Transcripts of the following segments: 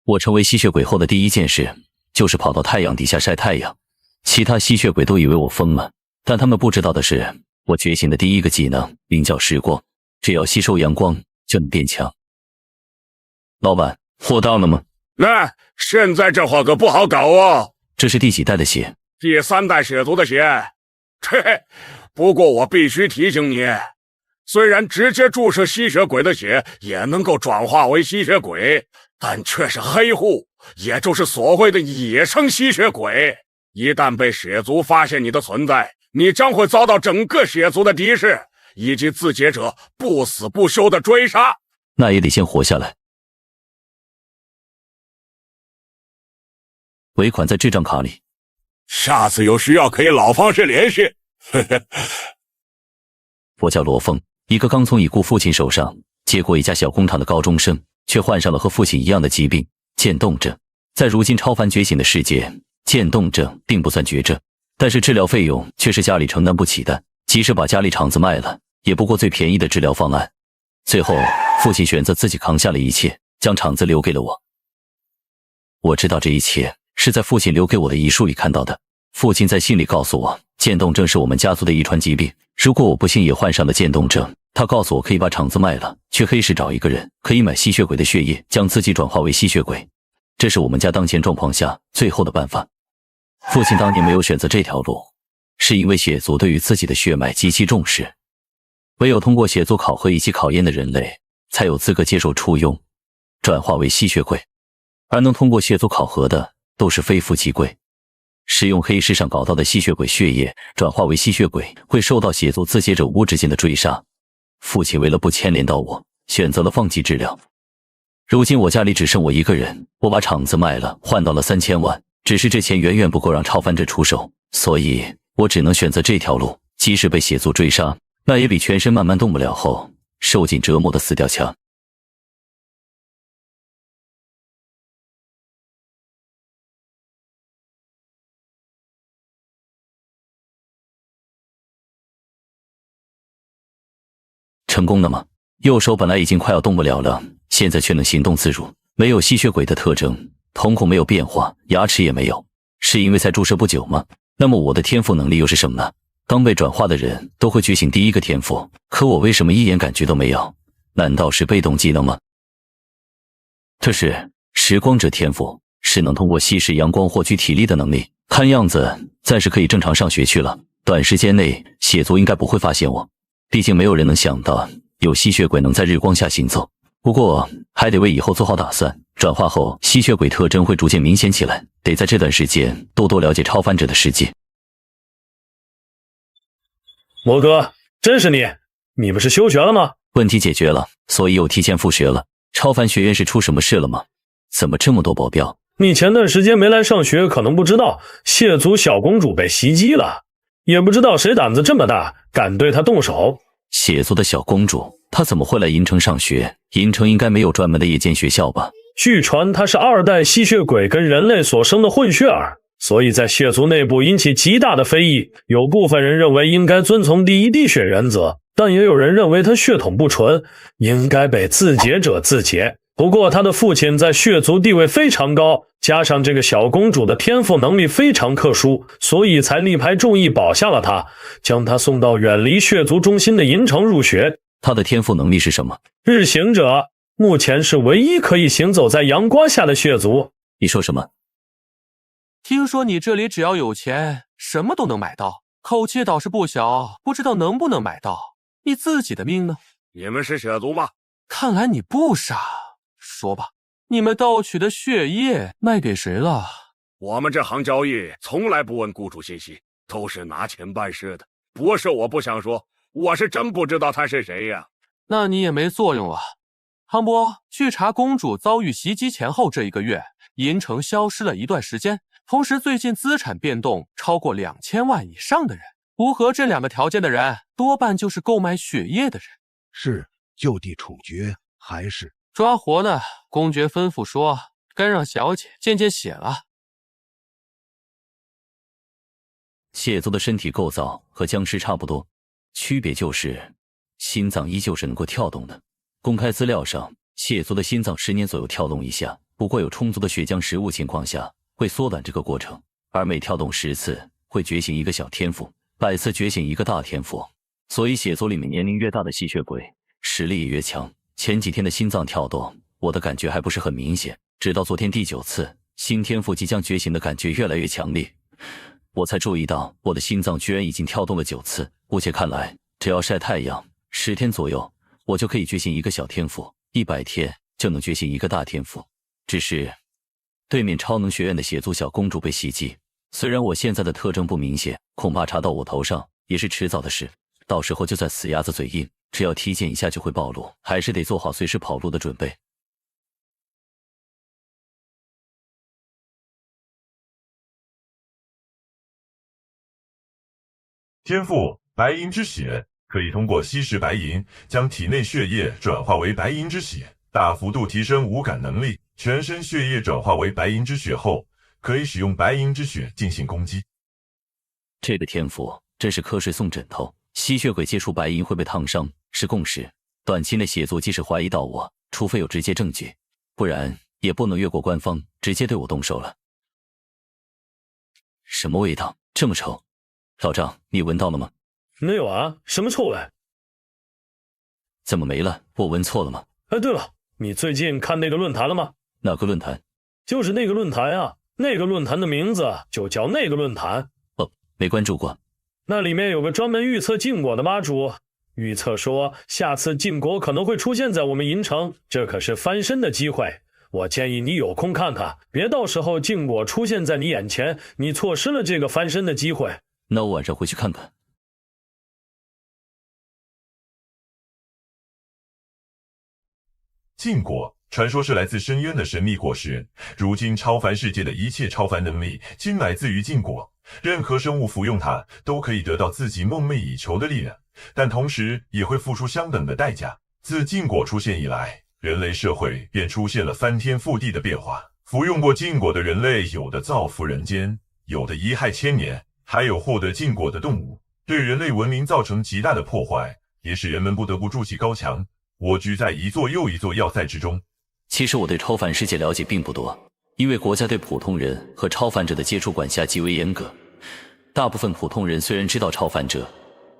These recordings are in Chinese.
我成为吸血鬼后的第一件事，就是跑到太阳底下晒太阳。其他吸血鬼都以为我疯了，但他们不知道的是，我觉醒的第一个技能名叫时光，只要吸收阳光就能变强。老板，货到了吗？现在这货可不好搞哦。这是第几代的血？第3代血族的血。嘿嘿，不过我必须提醒你，虽然直接注射吸血鬼的血也能够转化为吸血鬼，但却是黑户，也就是所谓的野生吸血鬼。一旦被血族发现你的存在，你将会遭到整个血族的敌视，以及自解者不死不休的追杀。那也得先活下来。尾款在智障卡里，下次有需要可以老方式联系。我叫罗凤，一个刚从已故父亲手上接过一家小工厂的高中生，却患上了和父亲一样的疾病——渐冻症。在如今超凡觉醒的世界，渐冻症并不算绝症，但是治疗费用却是家里承担不起的，即使把家里厂子卖了，也不过最便宜的治疗方案。最后，父亲选择自己扛下了一切，将厂子留给了我。我知道这一切是在父亲留给我的遗书里看到的。父亲在信里告诉我，渐冻症是我们家族的遗传疾病，如果我不幸也患上了渐冻症，他告诉我可以把厂子卖了，去黑市找一个人，可以买吸血鬼的血液，将自己转化为吸血鬼。这是我们家当前状况下最后的办法。父亲当年没有选择这条路，是因为血族对于自己的血脉极其重视，唯有通过血族考核以及考验的人类，才有资格接受初庸，转化为吸血鬼。而能通过血族考核的，都是非富即贵。使用黑市上搞到的吸血鬼血液转化为吸血鬼，会受到血族自解者无止境的追杀。父亲为了不牵连到我，选择了放弃治疗。如今我家里只剩我一个人，我把厂子卖了，换到了3000万，只是这钱远远不够让超凡者出手，所以我只能选择这条路。即使被血族追杀，那也比全身慢慢动不了后受尽折磨的死掉强。成功了吗？右手本来已经快要动不了了，现在却能行动自如，没有吸血鬼的特征，瞳孔没有变化，牙齿也没有，是因为才注射不久吗？那么我的天赋能力又是什么呢？刚被转化的人都会觉醒第一个天赋，可我为什么一点感觉都没有？难道是被动技能吗？这是时光者天赋，是能通过吸食阳光获取体力的能力，看样子暂时可以正常上学去了。短时间内血族应该不会发现我，毕竟没有人能想到有吸血鬼能在日光下行走。不过还得为以后做好打算，转化后吸血鬼特征会逐渐明显起来，得在这段时间多多了解超凡者的世界。魔哥，真是你？你不是休学了吗？问题解决了，所以又提前复学了。超凡学院是出什么事了吗？怎么这么多保镖？你前段时间没来上学，可能不知道血族小公主被袭击了，也不知道谁胆子这么大，敢对她动手。血族的小公主，她怎么会来银城上学？银城应该没有专门的夜间学校吧？据传她是2代吸血鬼跟人类所生的混血儿，所以在血族内部引起极大的非议。有部分人认为应该遵从第一滴血原则，但也有人认为她血统不纯，应该被自解者自解。不过她的父亲在血族地位非常高，加上这个小公主的天赋能力非常特殊，所以才力排众议保下了她，将她送到远离血族中心的银城入学。她的天赋能力是什么？日行者，目前是唯一可以行走在阳光下的血族。你说什么？听说你这里只要有钱，什么都能买到，口气倒是不小，不知道能不能买到。你自己的命呢？你们是血族吗？看来你不傻。说吧，你们盗取的血液卖给谁了？我们这行交易从来不问雇主信息，都是拿钱办事的。不是我不想说，我是真不知道他是谁呀。那你也没作用了。汤波，去查公主遭遇袭击前后这1个月，银城消失了一段时间，同时最近资产变动超过2000万以上的人，符合这2个条件的人，多半就是购买血液的人。是就地处决还是抓活呢？公爵吩咐说，该让小姐见见血了。血族的身体构造和僵尸差不多，区别就是心脏依旧是能够跳动的。公开资料上，血族的心脏10年左右跳动一下，不过有充足的血浆食物情况下，会缩短这个过程，而每跳动10次会觉醒一个小天赋，100次觉醒一个大天赋。所以血族里面年龄越大的吸血鬼，实力也越强。前几天的心脏跳动，我的感觉还不是很明显，直到昨天第9次，新天赋即将觉醒的感觉越来越强烈，我才注意到我的心脏居然已经跳动了9次。目前看来，只要晒太阳10天左右，我就可以觉醒一个小天赋，100天就能觉醒一个大天赋。只是对面超能学院的血族小公主被袭击，虽然我现在的特征不明显，恐怕查到我头上也是迟早的事，到时候就算死鸭子嘴硬，只要体检一下就会暴露，还是得做好随时跑路的准备。天赋白银之血，可以通过吸食白银，将体内血液转化为白银之血，大幅度提升五感能力。全身血液转化为白银之血后，可以使用白银之血进行攻击。这个天赋真是瞌睡送枕头，吸血鬼接触白银会被烫伤是共识。短期内血族即使怀疑到我，除非有直接证据，不然也不能越过官方直接对我动手了。什么味道这么臭？老张，你闻到了吗？没有啊，什么臭味？怎么没了？我闻错了吗？哎，对了，你最近看那个论坛了吗？哪个论坛？就是那个论坛啊，那个论坛的名字就叫那个论坛。哦，没关注过。那里面有个专门预测禁果的吧主，预测说下次禁果可能会出现在我们银城，这可是翻身的机会。我建议你有空看看，别到时候禁果出现在你眼前，你错失了这个翻身的机会。那我晚上回去看看。禁果传说是来自深渊的神秘果实，如今超凡世界的一切超凡能力均来自于禁果，任何生物服用它都可以得到自己梦寐以求的力量，但同时也会付出相等的代价。自禁果出现以来，人类社会便出现了翻天覆地的变化。服用过禁果的人类，有的造福人间，有的贻害千年，还有获得禁果的动物，对人类文明造成极大的破坏，也使人们不得不筑起高墙，蜗居在一座又一座要塞之中。其实我对超凡世界了解并不多，因为国家对普通人和超凡者的接触管辖极为严格。大部分普通人虽然知道超凡者，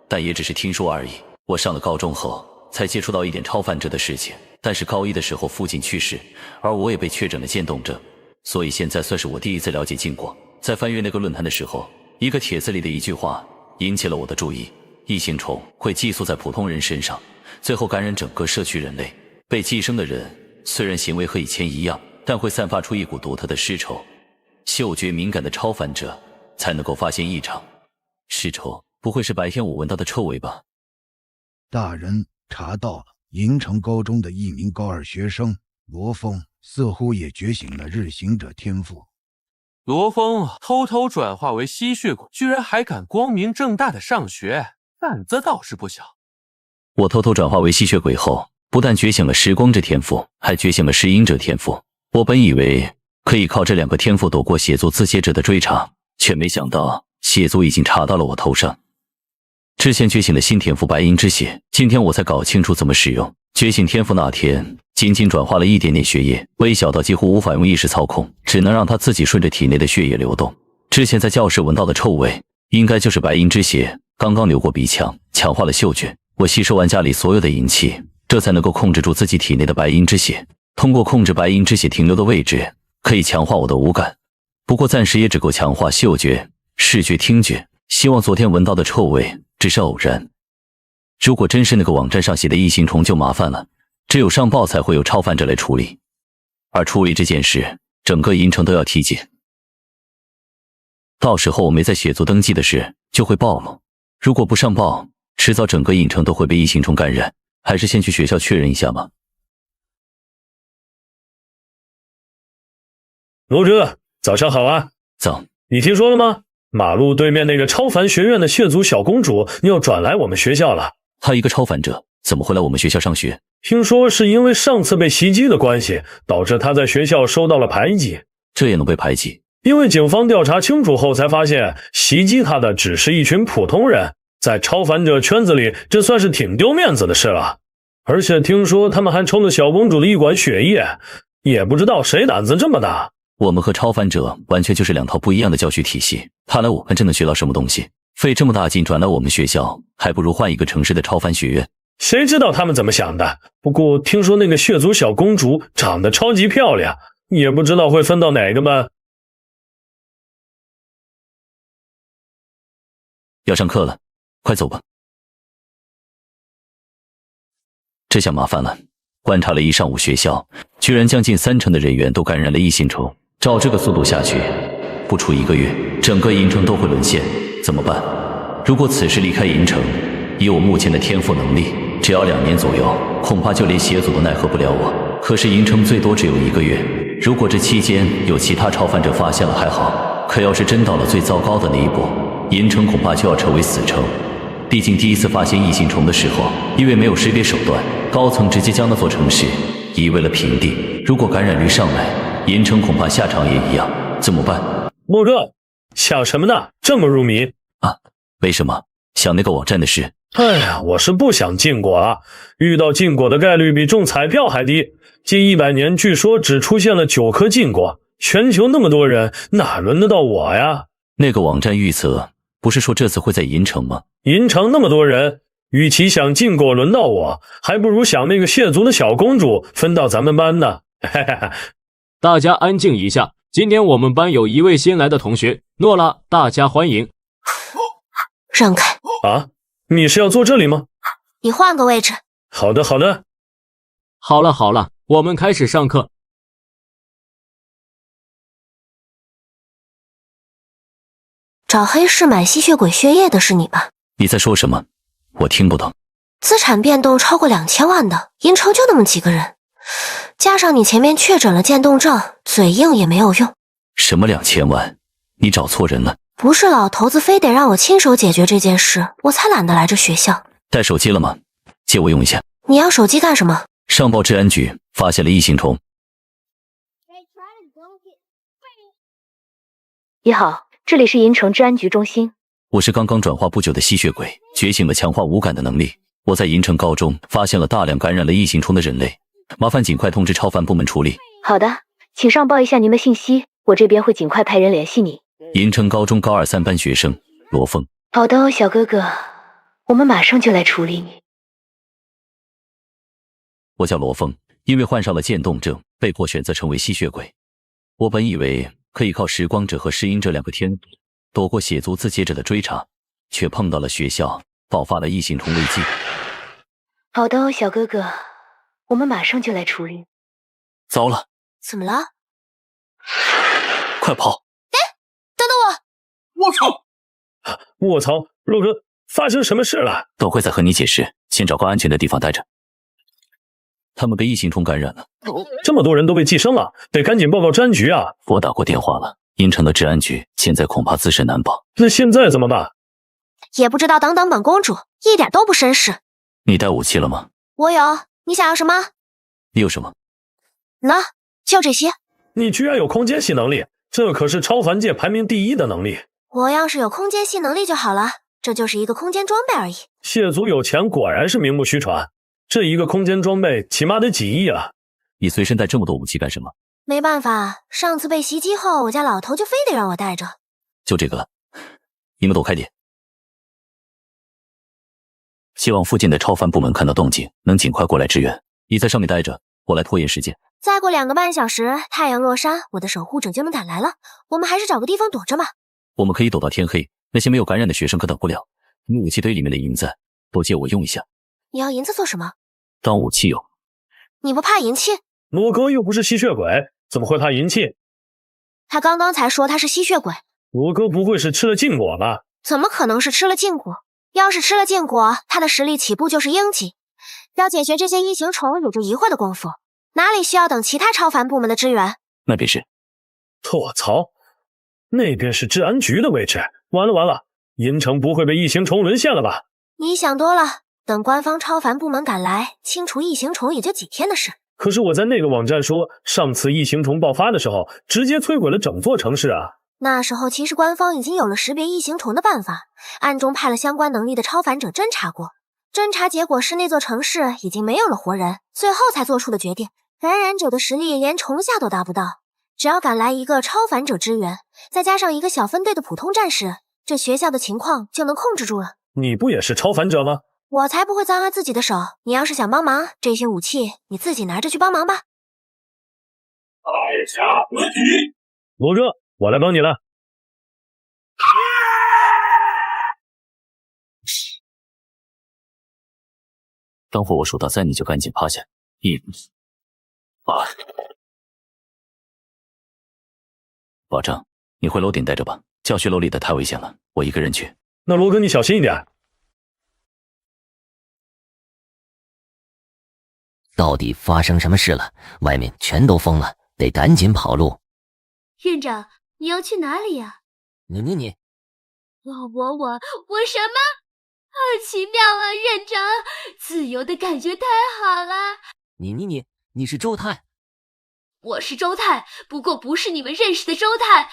但也只是听说而已。我上了高中后才接触到一点超凡者的事情，但是高1的时候父亲去世，而我也被确诊了渐冻症，所以现在算是我第一次了解禁果。在翻阅那个论坛的时候，一个帖子里的一句话引起了我的注意：异形虫会寄宿在普通人身上，最后感染整个社区人类。被寄生的人虽然行为和以前一样，但会散发出一股独特的尸臭，嗅觉敏感的超凡者才能够发现异常。尸臭不会是白天我闻到的臭味吧？大人查到了，银城高中的一名高2学生罗峰似乎也觉醒了日行者天赋。罗峰偷偷转化为吸血鬼，居然还敢光明正大的上学，胆子倒是不小。我偷偷转化为吸血鬼后，不但觉醒了时光之天赋，还觉醒了食阴者天赋。我本以为可以靠这2个天赋躲过血族自血者的追查，却没想到血族已经查到了我头上。之前觉醒的新天赋白银之血，今天我才搞清楚怎么使用。觉醒天赋那天，仅仅转化了一点点血液，微小到几乎无法用意识操控，只能让它自己顺着体内的血液流动。之前在教室闻到的臭味，应该就是白银之血刚刚流过鼻腔，强化了嗅觉。我吸收完家里所有的银气，这才能够控制住自己体内的白银之血。通过控制白银之血停留的位置，可以强化我的五感，不过暂时也只够强化嗅觉、视觉、听觉。希望昨天闻到的臭味只是偶然。如果真是那个网站上写的异形虫就麻烦了，只有上报才会有超凡者来处理，而处理这件事，整个银城都要体检。到时候我没在血族登记的事就会暴露，如果不上报，迟早整个银城都会被异形虫感染。还是先去学校确认一下吧。罗哲，早上好啊。早。你听说了吗？马路对面那个超凡学院的血族小公主要转来我们学校了。她一个超凡者，怎么会来我们学校上学？听说是因为上次被袭击的关系，导致她在学校受到了排挤。这也能被排挤？因为警方调查清楚后才发现，袭击她的只是一群普通人，在超凡者圈子里，这算是挺丢面子的事了。而且听说他们还抽了小公主的一管血液，也不知道谁胆子这么大。我们和超凡者完全就是两套不一样的教学体系，看来我们真能学到什么东西。费这么大劲转来我们学校，还不如换一个城市的超凡学院。谁知道他们怎么想的？不过听说那个血族小公主长得超级漂亮，也不知道会分到哪个班。要上课了，快走吧。这下麻烦了，观察了一上午学校，居然将近30%的人员都感染了异形虫。照这个速度下去，不出1个月，整个银城都会沦陷，怎么办？如果此时离开银城，以我目前的天赋能力，只要2年左右，恐怕就连邪祖都奈何不了我。可是银城最多只有1个月，如果这期间有其他超凡者发现了还好，可要是真到了最糟糕的那一步，银城恐怕就要成为死城。毕竟第一次发现异形虫的时候，因为没有识别手段，高层直接将那座城市夷为了平地。如果感染率上来，银城恐怕下场也一样，怎么办？莫哥，想什么呢？这么入迷啊？为什么？想那个网站的事。哎呀，我是不想禁果啊，遇到禁果的概率比中彩票还低。近100年据说只出现了9颗禁果，全球那么多人，哪轮得到我呀？那个网站预测不是说这次会在银城吗？银城那么多人，与其想禁果轮到我，还不如想那个血族的小公主分到咱们班呢。大家安静一下，今天我们班有一位新来的同学，诺拉，大家欢迎。让开！啊，你是要坐这里吗？你换个位置。好的，好的。好了好了，我们开始上课。找黑市买吸血鬼血液的是你吧？你在说什么？我听不懂。资产变动超过2000万的，银城就那么几个人，加上你前面确诊了渐冻症，嘴硬也没有用。什么2000万？你找错人了。不是老头子非得让我亲手解决这件事，我才懒得来这学校。带手机了吗？借我用一下。你要手机干什么？上报治安局，发现了异形虫。你好，这里是银城治安局中心。我是刚刚转化不久的吸血鬼，觉醒了强化无感的能力。我在银城高中发现了大量感染了异形虫的人类，麻烦尽快通知超凡部门处理。好的，请上报一下您的信息，我这边会尽快派人联系你。银城高中高2、3班学生罗峰。好的哦，小哥哥，我们马上就来处理你。我叫罗峰，因为患上了渐冻症，被迫选择成为吸血鬼。我本以为可以靠时光者和石英这2个天躲过血族自劫者的追查，却碰到了学校爆发了异形虫危机。好的哦，小哥哥，我们马上就来处理。糟了！怎么了？快跑！等等我！我操！卧槽，陆哥，发生什么事了？等会再和你解释，先找个安全的地方待着。他们被异形虫感染了，这么多人都被寄生了，得赶紧报告治安局啊！我打过电话了，银城的治安局现在恐怕自身难保。那现在怎么办？也不知道等等本公主，一点都不绅士。你带武器了吗？我有，你想要什么？你有什么？那就这些。你居然有空间系能力，这可是超凡界排名第1的能力。我要是有空间系能力就好了，这就是一个空间装备而已。血族有钱果然是名不虚传，这一个空间装备起码得几亿啊！你随身带这么多武器干什么？没办法，上次被袭击后，我家老头就非得让我带着。就这个了，你们躲开点。希望附近的超凡部门看到动静，能尽快过来支援。你在上面待着，我来拖延时间。再过2个半小时，太阳落山，我的守护者就能赶来了。我们还是找个地方躲着吧。我们可以躲到天黑，那些没有感染的学生可等不了。你武器堆里面的银子，都借我用一下。你要银子做什么？当武器用。你不怕银器？罗哥又不是吸血鬼，怎么会怕银器？他刚刚才说他是吸血鬼。罗哥不会是吃了禁果吧？怎么可能是吃了禁果？要是吃了禁果，他的实力起步就是鹰级。要解决这些异形虫也就一会的功夫，哪里需要等其他超凡部门的支援？那便是。卧槽，那边是治安局的位置，完了完了，银城不会被异形虫沦陷了吧？你想多了，等官方超凡部门赶来，清除异形虫也就几天的事。可是我在那个网站说，上次异形虫爆发的时候，直接摧毁了整座城市啊！那时候其实官方已经有了识别异形虫的办法，暗中派了相关能力的超凡者侦查过，侦查结果是那座城市已经没有了活人，最后才做出的决定。感染者的实力连虫下都达不到，只要赶来一个超凡者支援，再加上一个小分队的普通战士，这学校的情况就能控制住了。你不也是超凡者吗？我才不会脏了自己的手，你要是想帮忙，这些武器你自己拿着去帮忙吧。在下不敌。罗哥，我来帮你了。等会我数到3，你就赶紧趴下。1、2。保证，你回楼顶待着吧。教学楼里的太危险了，我一个人去。那罗哥你小心一点。到底发生什么事了？外面全都疯了，得赶紧跑路。院长，你要去哪里呀？你，我什么？好奇妙啊，院长，自由的感觉太好了。你是周太？我是周太，不过不是你们认识的周太。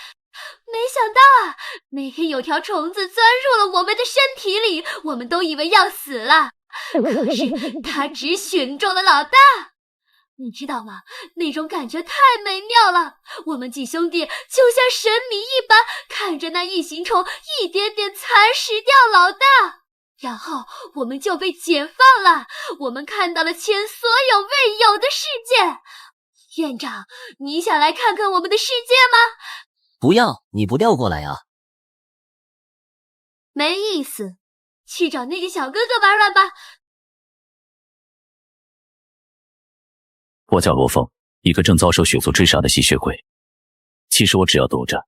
没想到啊，那天有条虫子钻入了我们的身体里，我们都以为要死了。可是他只选中了老大，你知道吗？那种感觉太美妙了。我们几兄弟就像神迷一般，看着那异形虫一点点蚕食掉老大，然后我们就被解放了。我们看到了前所有未有的世界。院长，你想来看看我们的世界吗？不要，你不调过来啊？没意思，去找那个小哥哥玩玩吧。我叫罗峰，一个正遭受血族追杀的吸血鬼。其实我只要躲着，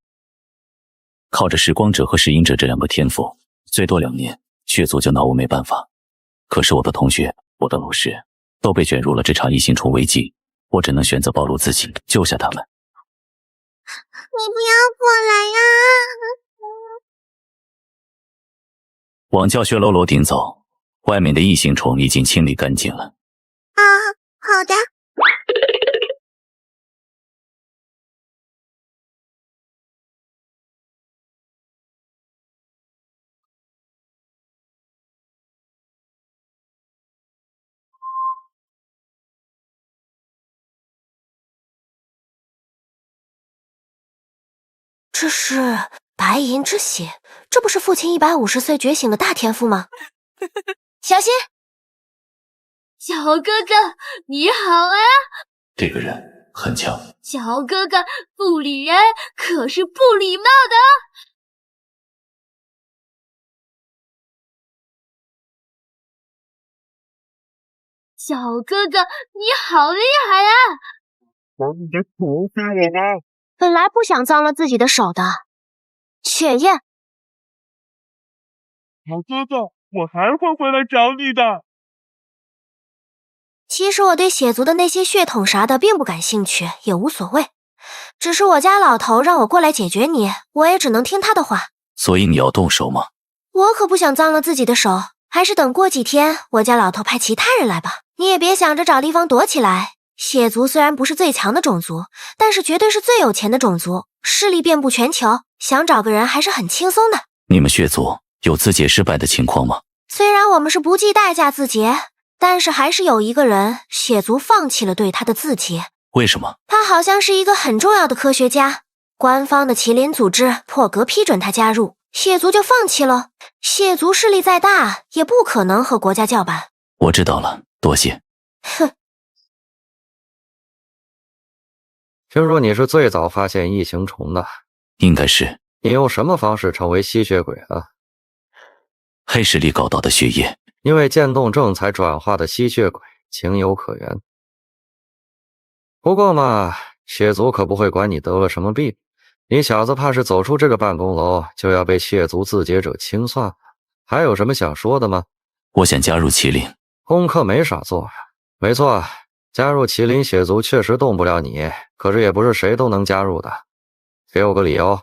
靠着时光者和食影者这2个天赋，最多2年，血族就拿我没办法。可是我的同学，我的老师，都被卷入了这场异形虫危机，我只能选择暴露自己，救下他们。你不要过来呀！往教学楼楼顶走，外面的异形虫已经清理干净了。啊，好的。这是白银之血，这不是父亲150岁觉醒的大天赋吗？小心！小哥哥，你好啊！这个人很强。小哥哥，不理人可是不礼貌的哦。小哥哥，你好厉害啊！把你的手给我吧。本来不想脏了自己的手的，血液。小哥哥，我还会回来找你的。其实我对血族的那些血统啥的并不感兴趣，也无所谓。只是我家老头让我过来解决你，我也只能听他的话。所以你要动手吗？我可不想脏了自己的手，还是等过几天我家老头派其他人来吧。你也别想着找地方躲起来。血族虽然不是最强的种族，但是绝对是最有钱的种族，势力遍布全球，想找个人还是很轻松的。你们血族有自解失败的情况吗？虽然我们是不计代价自结，但是还是有一个人血族放弃了对他的自结。为什么？他好像是一个很重要的科学家，官方的麒麟组织破格批准他加入，血族就放弃了。血族势力再大，也不可能和国家叫板。我知道了，多谢。哼。听说你是最早发现异形虫的，应该是。你用什么方式成为吸血鬼的？黑势力搞到的血液，因为渐冻症才转化的吸血鬼，情有可原。不过嘛，血族可不会管你得了什么病，你小子怕是走出这个办公楼就要被血族自解者清算。还有什么想说的吗？我想加入麒麟。功课没少做呀。没错，加入麒麟血族确实动不了你，可是也不是谁都能加入的。给我个理由。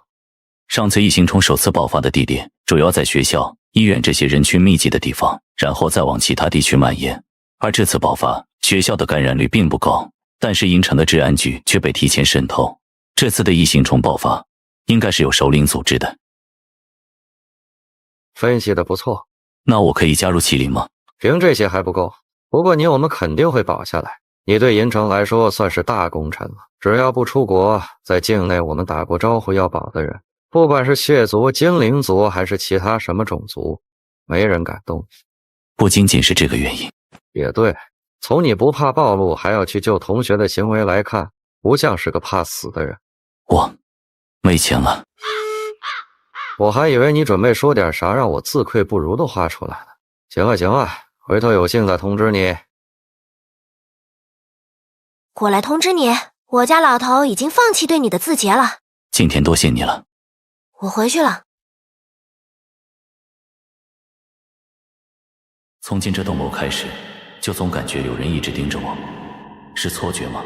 上次异形虫首次爆发的地点主要在学校、医院这些人群密集的地方，然后再往其他地区蔓延。而这次爆发，学校的感染率并不高，但是银城的治安局却被提前渗透。这次的异形虫爆发，应该是有首领组织的。分析的不错。那我可以加入麒麟吗？凭这些还不够，不过你我们肯定会保下来。你对银城来说算是大功臣了。只要不出国，在境内我们打过招呼要保的人，不管是血族、精灵族还是其他什么种族，没人敢动。不仅仅是这个原因。也对，从你不怕暴露还要去救同学的行为来看，不像是个怕死的人。我没钱了。我还以为你准备说点啥让我自愧不如的话出来呢。行了行了，回头有幸再通知你。过来通知你，我家老头已经放弃对你的字节了。今天多谢你了。我回去了。从进这栋楼开始，就总感觉有人一直盯着我，是错觉吗？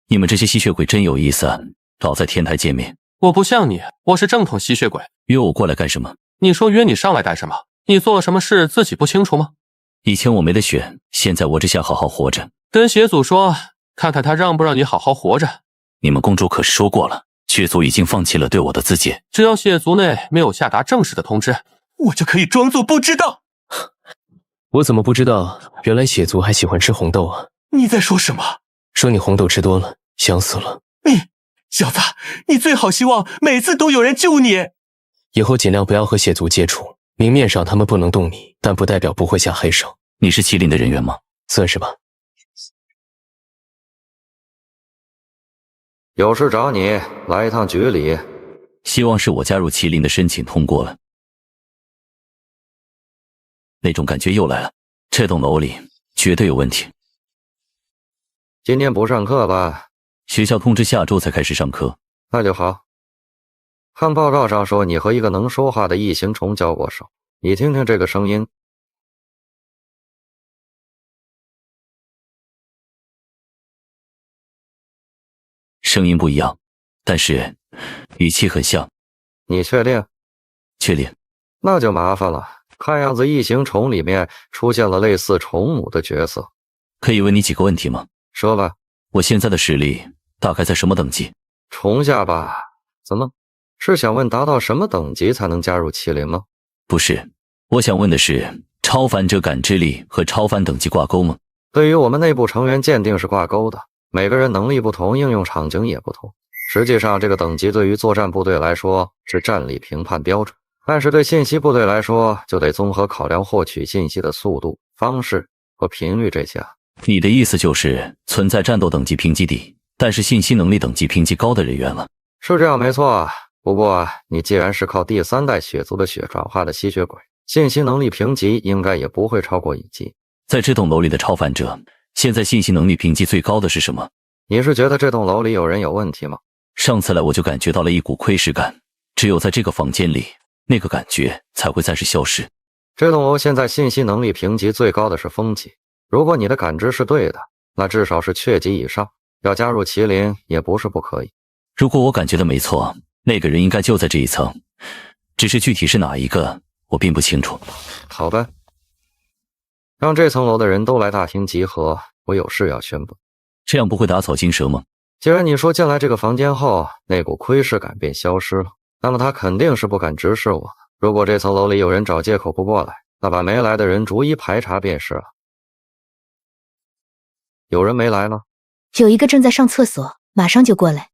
你们这些吸血鬼真有意思啊，老在天台见面。我不像你，我是正统吸血鬼。约我过来干什么？你说约你上来干什么？你做了什么事自己不清楚吗？以前我没得选，现在我只想好好活着。跟血祖说，看看他让不让你好好活着。你们公主可是说过了，血族已经放弃了对我的自解。只要血族内没有下达正式的通知，我就可以装作不知道。我怎么不知道？原来血族还喜欢吃红豆啊！你在说什么？说你红豆吃多了，想死了。小子，你最好希望每次都有人救你。以后尽量不要和血族接触。明面上他们不能动你，但不代表不会下黑手。你是麒麟的人员吗？算是吧。有事找你，来一趟局里。希望是我加入麒麟的申请通过了。那种感觉又来了，这栋楼里绝对有问题。今天不上课吧？学校通知下周才开始上课。那就好。看报告上说你和一个能说话的异形虫交过手，你听听这个声音。声音不一样，但是语气很像。你确定？确定。那就麻烦了，看样子异形虫里面出现了类似虫母的角色。可以问你几个问题吗？说吧。我现在的实力大概在什么等级？虫下吧。怎么？是想问达到什么等级才能加入麒麟吗？不是，我想问的是超凡者感知力和超凡等级挂钩吗？对于我们内部成员鉴定是挂钩的，每个人能力不同，应用场景也不同。实际上这个等级对于作战部队来说是战力评判标准，但是对信息部队来说就得综合考量获取信息的速度、方式和频率这些。你的意思就是存在战斗等级评级低，但是信息能力等级评级高的人员了？是这样没错，不过你既然是靠第3代血族的血转化的吸血鬼，信息能力评级应该也不会超过1级。在这栋楼里的超凡者，现在信息能力评级最高的是什么？你是觉得这栋楼里有人有问题吗？上次来我就感觉到了一股窥视感，只有在这个房间里，那个感觉才会暂时消失。这栋楼现在信息能力评级最高的是风级，如果你的感知是对的，那至少是雀级以上，要加入麒麟也不是不可以。如果我感觉的没错，那个人应该就在这一层，只是具体是哪一个，我并不清楚。好吧，让这层楼的人都来大厅集合，我有事要宣布。这样不会打草惊蛇吗？既然你说进来这个房间后，那股窥视感便消失了，那么他肯定是不敢直视我的。如果这层楼里有人找借口不过来，那把没来的人逐一排查便是了。有人没来吗？有一个正在上厕所，马上就过来。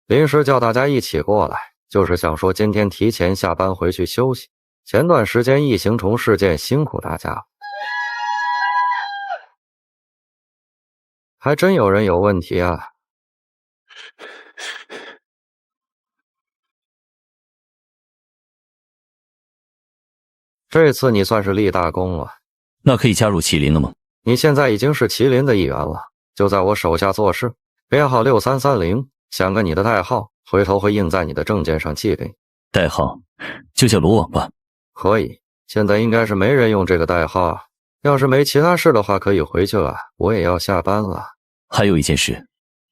临时叫大家一起过来，就是想说今天提前下班回去休息。前段时间异形虫事件辛苦大家了。还真有人有问题啊。这次你算是立大功了。那可以加入麒麟了吗？你现在已经是麒麟的一员了，就在我手下做事，编号6330，想个你的代号，回头会印在你的证件上寄给你。代号就叫罗网吧。可以，现在应该是没人用这个代号，要是没其他事的话可以回去了，我也要下班了。还有一件事。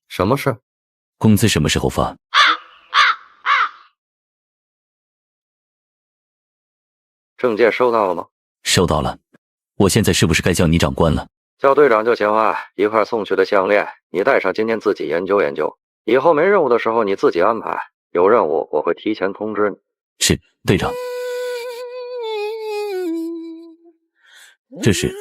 什么事？工资什么时候发？证件收到了吗？收到了。我现在是不是该叫你长官了？叫队长就行了。一块送去的项链你带上，今天自己研究研究，以后没任务的时候你自己安排，有任务我会提前通知你。是，队长。这是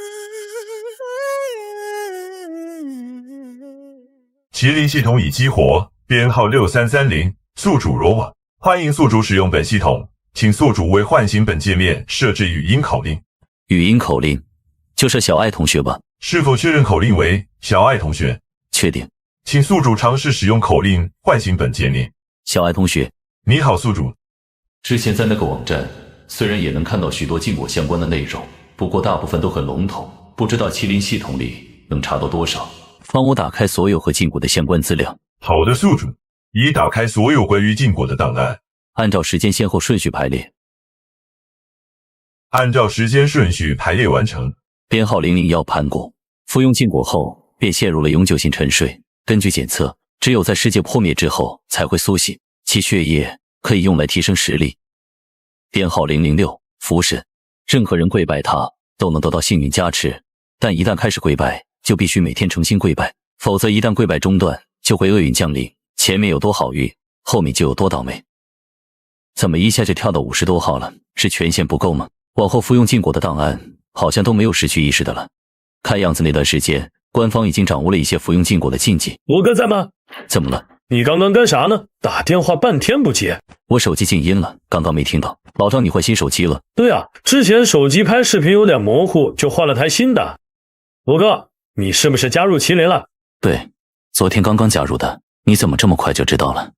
麒麟系统已激活，编号6330，宿主罗网。欢迎宿主使用本系统，请宿主为唤醒本界面设置语音口令。语音口令，就是小爱同学吧？是否确认口令为小爱同学？确定。请宿主尝试使用口令唤醒本界面。小爱同学，你好，宿主。之前在那个网站，虽然也能看到许多禁果相关的内容，不过大部分都很笼统，不知道麒麟系统里能查到多少。帮我打开所有和禁果的相关资料。好的，宿主。已打开所有关于禁果的档案，按照时间先后顺序排列。按照时间顺序排列完成。编号001盘古，服用禁果后便陷入了永久性沉睡。根据检测，只有在世界破灭之后才会苏醒，其血液可以用来提升实力。编号006福神，任何人跪拜他都能得到幸运加持，但一旦开始跪拜，就必须每天诚心跪拜，否则一旦跪拜中断，就会厄运降临。前面有多好运，后面就有多倒霉。怎么一下就跳到50多号了？是权限不够吗？往后服用禁果的档案好像都没有失去意识的了。看样子那段时间，官方已经掌握了一些服用禁果的禁忌。罗哥在吗？怎么了？你刚刚干啥呢？打电话半天不接。我手机静音了，刚刚没听到。老张，你换新手机了？对啊，之前手机拍视频有点模糊，就换了台新的。罗哥，你是不是加入麒麟了？对，昨天刚刚加入的。你怎么这么快就知道了？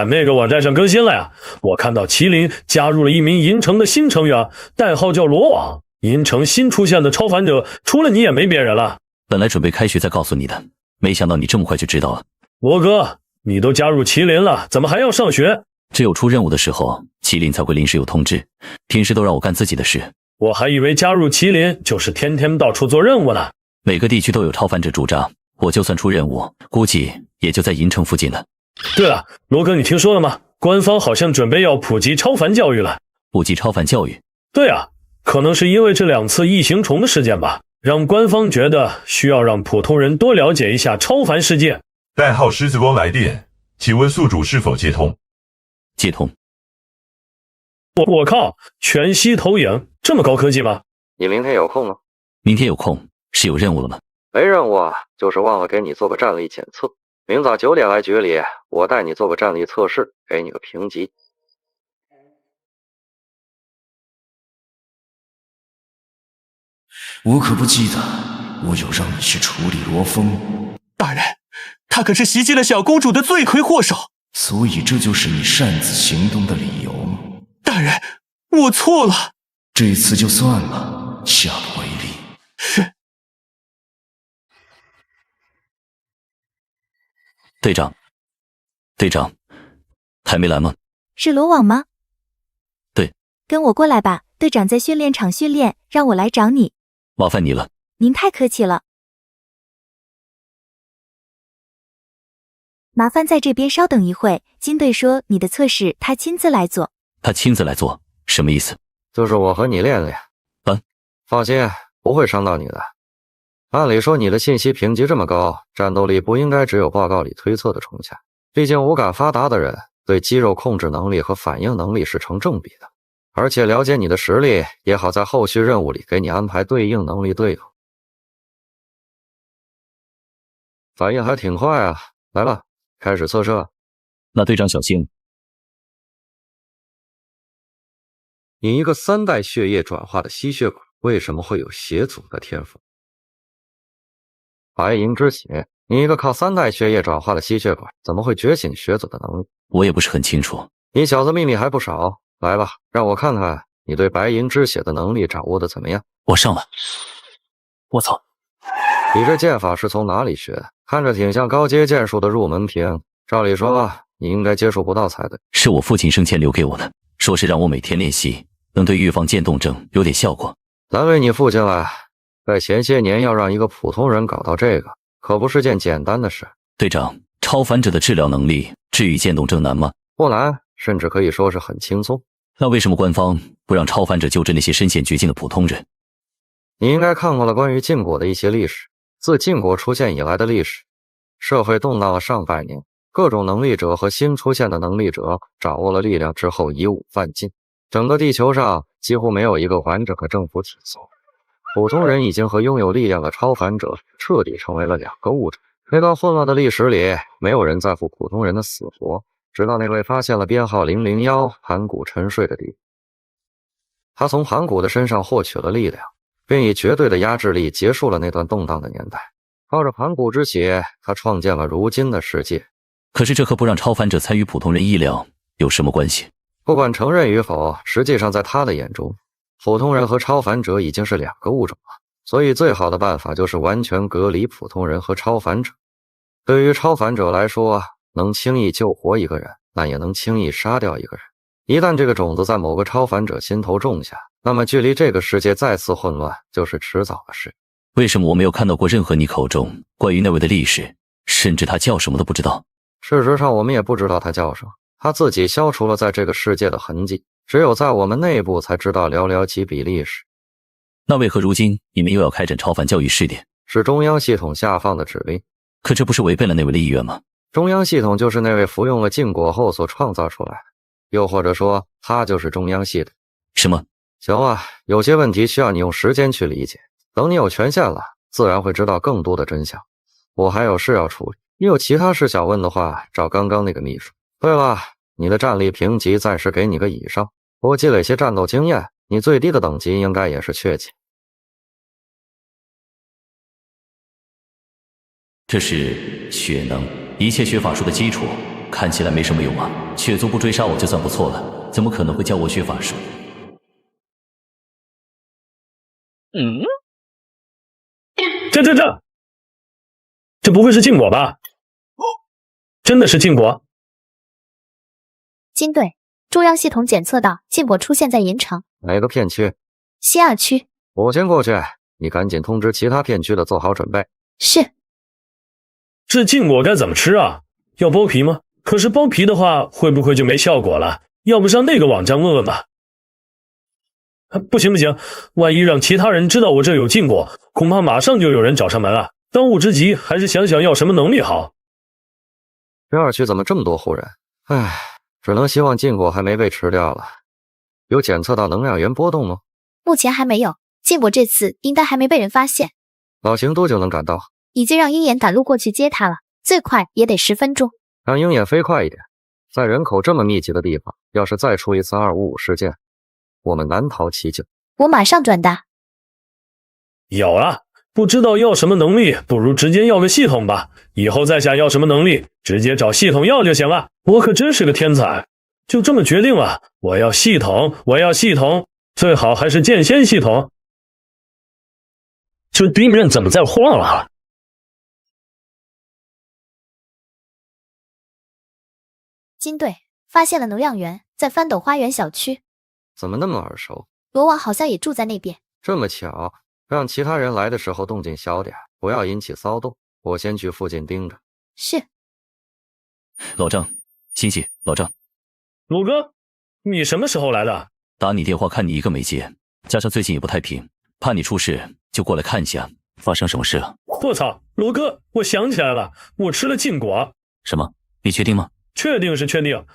那个网站上更新了呀，我看到麒麟加入了一名银城的新成员，代号叫罗网。银城新出现的超凡者，除了你也没别人了。本来准备开学再告诉你的，没想到你这么快就知道了。罗哥，你都加入麒麟了，怎么还要上学？只有出任务的时候，麒麟才会临时有通知，平时都让我干自己的事。我还以为加入麒麟就是天天到处做任务呢。每个地区都有超凡者驻扎，我就算出任务，估计也就在银城附近了。对了，罗哥，你听说了吗？官方好像准备要普及超凡教育了。普及超凡教育？对啊，可能是因为这2次异形虫的事件吧，让官方觉得需要让普通人多了解一下超凡世界。代号狮子光来电，请问宿主是否接通？接通。我靠，全息投影，这么高科技吗？你明天有空吗？明天有空，是有任务了吗？没任务啊，就是忘了给你做个战力检测。明早9点来局里，我带你做个战力测试，给你个评级。我可不记得我有让你去处理罗峰。大人，他可是袭击了小公主的罪魁祸首，所以这就是你擅自行动的理由吗？大人，我错了。这次就算了，下不为例。是。队长，还没来吗？是罗网吗？对。跟我过来吧，队长在训练场训练，让我来找你。麻烦你了。您太客气了。麻烦在这边稍等一会，金队说你的测试他亲自来做。他亲自来做，什么意思？就是我和你练练。放心，不会伤到你的。按理说你的信息评级这么高，战斗力不应该只有报告里推测的重下。毕竟五感发达的人对肌肉控制能力和反应能力是成正比的，而且了解你的实力，也好在后续任务里给你安排对应能力队友。反应还挺快啊！来了，开始测试。那队长小心。你一个3代血液转化的吸血鬼，为什么会有血族的天赋？白银之血，你一个靠3代血液转化的吸血鬼，怎么会觉醒血族的能力？我也不是很清楚。你小子秘密还不少，来吧，让我看看你对白银之血的能力掌握的怎么样。我上了。我操！你这剑法是从哪里学的？看着挺像高阶剑术的入门屏，照理说你应该接触不到才对。是我父亲生前留给我的，说是让我每天练习，能对预防渐冻症有点效果。难为你父亲了，在前些年要让一个普通人搞到这个，可不是件简单的事。队长，超凡者的治疗能力治愈渐冻症难吗？不难，甚至可以说是很轻松。那为什么官方不让超凡者救治那些身陷绝境的普通人？你应该看过了关于禁果的一些历史。自禁果出现以来的历史，社会动荡了上百年，各种能力者和新出现的能力者掌握了力量之后以武犯禁，整个地球上几乎没有一个完整的政府体系。普通人已经和拥有力量的超凡者彻底成为了2个物种。那段混乱的历史里，没有人在乎普通人的死活，直到那位发现了编号001盘古沉睡的地方。他从盘古的身上获取了力量，并以绝对的压制力结束了那段动荡的年代。靠着盘古之血，他创建了如今的世界。可是这和不让超凡者参与普通人医疗有什么关系？不管承认与否，实际上在他的眼中，普通人和超凡者已经是两个物种了。所以最好的办法就是完全隔离普通人和超凡者。对于超凡者来说，能轻易救活一个人，但也能轻易杀掉一个人。一旦这个种子在某个超凡者心头种下，那么距离这个世界再次混乱就是迟早的事。为什么我没有看到过任何你口中关于那位的历史，甚至他叫什么都不知道？事实上我们也不知道他叫什么，他自己消除了在这个世界的痕迹，只有在我们内部才知道寥寥几笔历史。那为何如今你们又要开展超凡教育试点？是中央系统下放的指令。可这不是违背了那位的意愿吗？中央系统就是那位服用了禁果后所创造出来的，又或者说他就是中央系统。什么？行啊，有些问题需要你用时间去理解，等你有权限了，自然会知道更多的真相。我还有事要处理，你有其他事想问的话，找刚刚那个秘书。对了，你的战力评级暂时给你个以上，多积累些战斗经验，你最低的等级应该也是血级。这是血能，一切血法术的基础，看起来没什么用啊。血族不追杀我就算不错了，怎么可能会教我血法术？这不会是禁果吧？真的是禁果？金队，中央系统检测到禁果出现在银城哪个片区？西2区。我先过去，你赶紧通知其他片区的做好准备。是。这禁果该怎么吃啊？要剥皮吗？可是剥皮的话，会不会就没效果了？要不上那个网站问问吧。不行，万一让其他人知道我这有禁果，恐怕马上就有人找上门了。当务之急还是想想要什么能力好。这2区怎么这么多户人？唉，只能希望禁果还没被吃掉了。有检测到能量源波动吗？目前还没有，禁果这次应该还没被人发现。老邢多久能赶到？已经让鹰眼赶路过去接他了，最快也得10分钟。让鹰眼飞快一点，在人口这么密集的地方，要是再出一次255事件，我们难逃其咎。我马上转达。有了，不知道要什么能力，不如直接要个系统吧。以后再想要什么能力，直接找系统要就行了。我可真是个天才，就这么决定了。我要系统，最好还是剑仙系统。这兵刃怎么在晃了？金队发现了能量源，在翻斗花园小区。怎么那么耳熟？罗王好像也住在那边。这么巧，让其他人来的时候动静小点，不要引起骚动。我先去附近盯着。是。老张，欣喜，老张。鲁哥，你什么时候来的？打你电话看你一个没接，加上最近也不太平，怕你出事，就过来看一下，发生什么事了？我操，鲁哥，我想起来了，我吃了禁果。什么？你确定吗？确定是确定，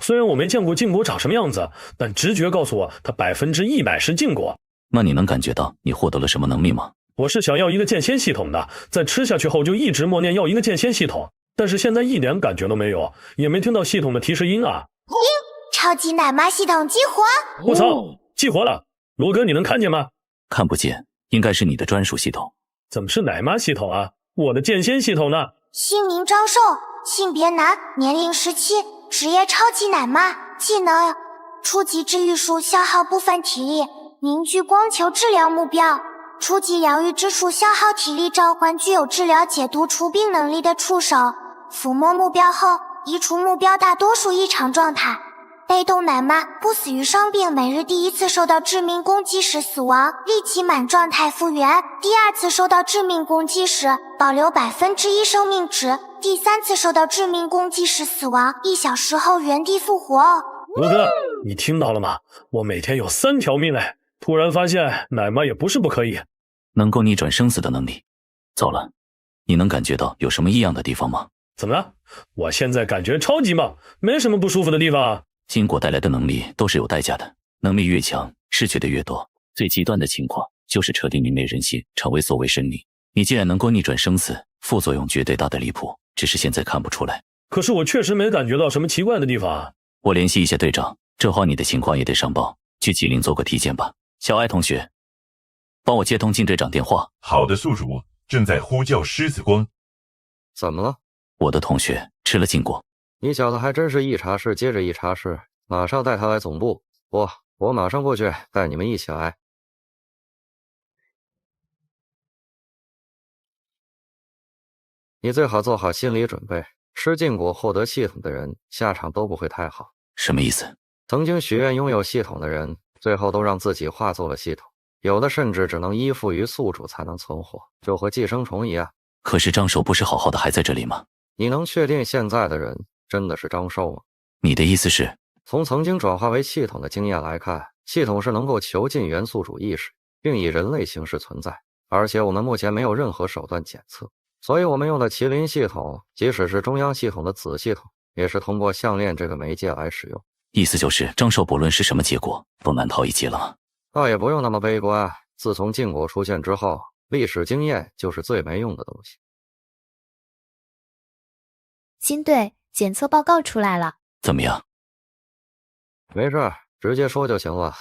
虽然我没见过禁果长什么样子，但直觉告诉我它100%是禁果。那你能感觉到你获得了什么能力吗？我是想要一个剑仙系统的，在吃下去后就一直默念要一个剑仙系统，但是现在一点感觉都没有，也没听到系统的提示音啊。超级奶妈系统激活！我操，激活了！罗哥，你能看见吗？看不见，应该是你的专属系统。怎么是奶妈系统啊？我的剑仙系统呢？姓名张寿，性别男，年龄17，职业超级奶妈，技能初级治愈术消耗部分体力，凝聚光球治疗目标。初级疗愈之术消耗体力，召唤具有治疗解毒除病能力的触手，抚摸目标后移除目标大多数异常状态。被动奶妈不死于伤病，每日第1次受到致命攻击时死亡，立即满状态复原；第2次受到致命攻击时保留1%生命值；第3次受到致命攻击时死亡，1小时后原地复活。罗哥，你听到了吗？我每天有3条命嘞！突然发现奶妈也不是不可以，能够逆转生死的能力。走了，你能感觉到有什么异样的地方吗？怎么了？我现在感觉超级棒，没什么不舒服的地方啊。禁果带来的能力都是有代价的，能力越强，失去的越多。最极端的情况就是彻底泯灭人性，成为所谓神灵。你既然能够逆转生死，副作用绝对大得离谱，只是现在看不出来。可是我确实没感觉到什么奇怪的地方啊。我联系一下队长，正好你的情况也得上报，去吉林做个体检吧。小艾同学，帮我接通靳队长电话。好的，宿主，正在呼叫狮子光。怎么了？我的同学吃了禁果。你小子还真是一茬事接着一茬事，马上带他来总部。我马上过去带你们一起来。你最好做好心理准备，吃禁果获得系统的人下场都不会太好。什么意思？曾经许愿拥有系统的人，最后都让自己化作了系统，有的甚至只能依附于宿主才能存活，就和寄生虫一样。可是张寿不是好好的还在这里吗？你能确定现在的人真的是张寿吗？你的意思是，从曾经转化为系统的经验来看，系统是能够囚禁原宿主意识，并以人类形式存在，而且我们目前没有任何手段检测，所以我们用的麒麟系统，即使是中央系统的子系统，也是通过项链这个媒介来使用。意思就是张寿不论是什么结果，都难逃一劫了吗？倒也不用那么悲观，自从禁果出现之后，历史经验就是最没用的东西。金队，检测报告出来了。怎么样？没事，直接说就行了。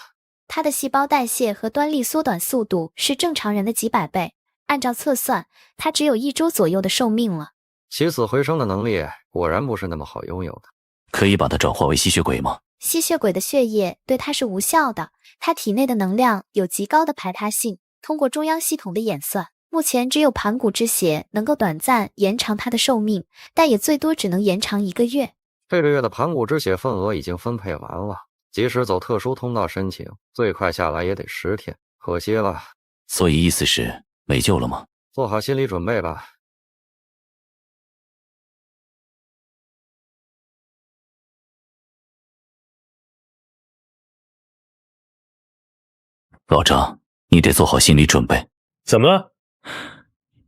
他的细胞代谢和端粒缩短速度是正常人的几百倍，按照测算，他只有1周左右的寿命了。起死回生的能力果然不是那么好拥有的。可以把它转化为吸血鬼吗？吸血鬼的血液对他是无效的，他体内的能量有极高的排他性。通过中央系统的演算，目前只有盘古之血能够短暂延长他的寿命，但也最多只能延长1个月。这个月的盘古之血份额已经分配完了，即使走特殊通道申请，最快下来也得10天，可惜了。所以意思是没救了吗？做好心理准备吧。老张，你得做好心理准备。怎么了？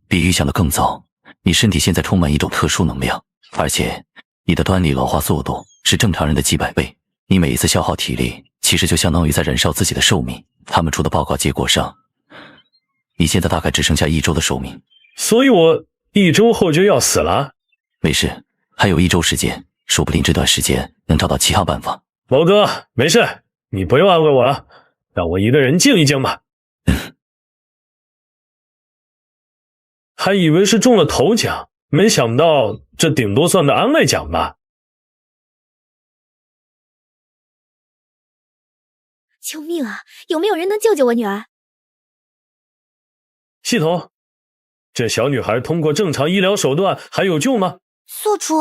比预想的更糟，你身体现在充满一种特殊能量，而且你的端粒老化速度是正常人的几百倍。你每一次消耗体力，其实就相当于在燃烧自己的寿命。他们出的报告结果上，你现在大概只剩下1周的寿命。所以我1周后就要死了？没事，还有1周时间，说不定这段时间能找到其他办法。毛哥，没事，你不用安慰我了，让我一个人静一静吧。还以为是中了头奖，没想到这顶多算个安慰奖吧。救命啊！有没有人能救救我女儿？系统，这小女孩通过正常医疗手段还有救吗？宿主，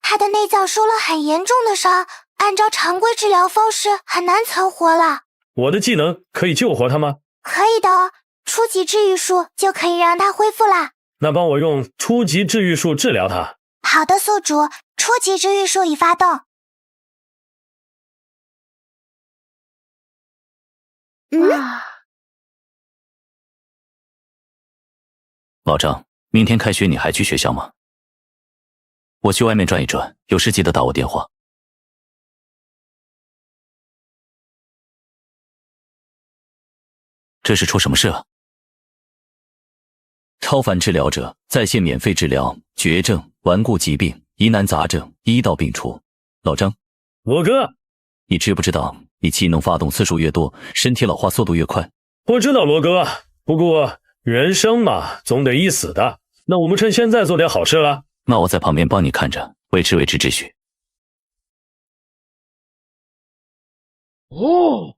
她的内脏受了很严重的伤，按照常规治疗方式很难存活了。我的技能可以救活她吗？可以的哦，初级治愈术就可以让她恢复啦。那帮我用初级治愈术治疗她。好的，宿主，初级治愈术已发动。老张，明天开学你还去学校吗？我去外面转一转，有事记得打我电话。这是出什么事了？超凡治疗者在线免费治疗绝症、顽固疾病、疑难杂症，医到病除。老张，我哥，你知不知道你技能发动次数越多，身体老化速度越快？我知道，罗哥，不过人生嘛，总得一死的。那我们趁现在做点好事了。那我在旁边帮你看着，维持秩序。哦。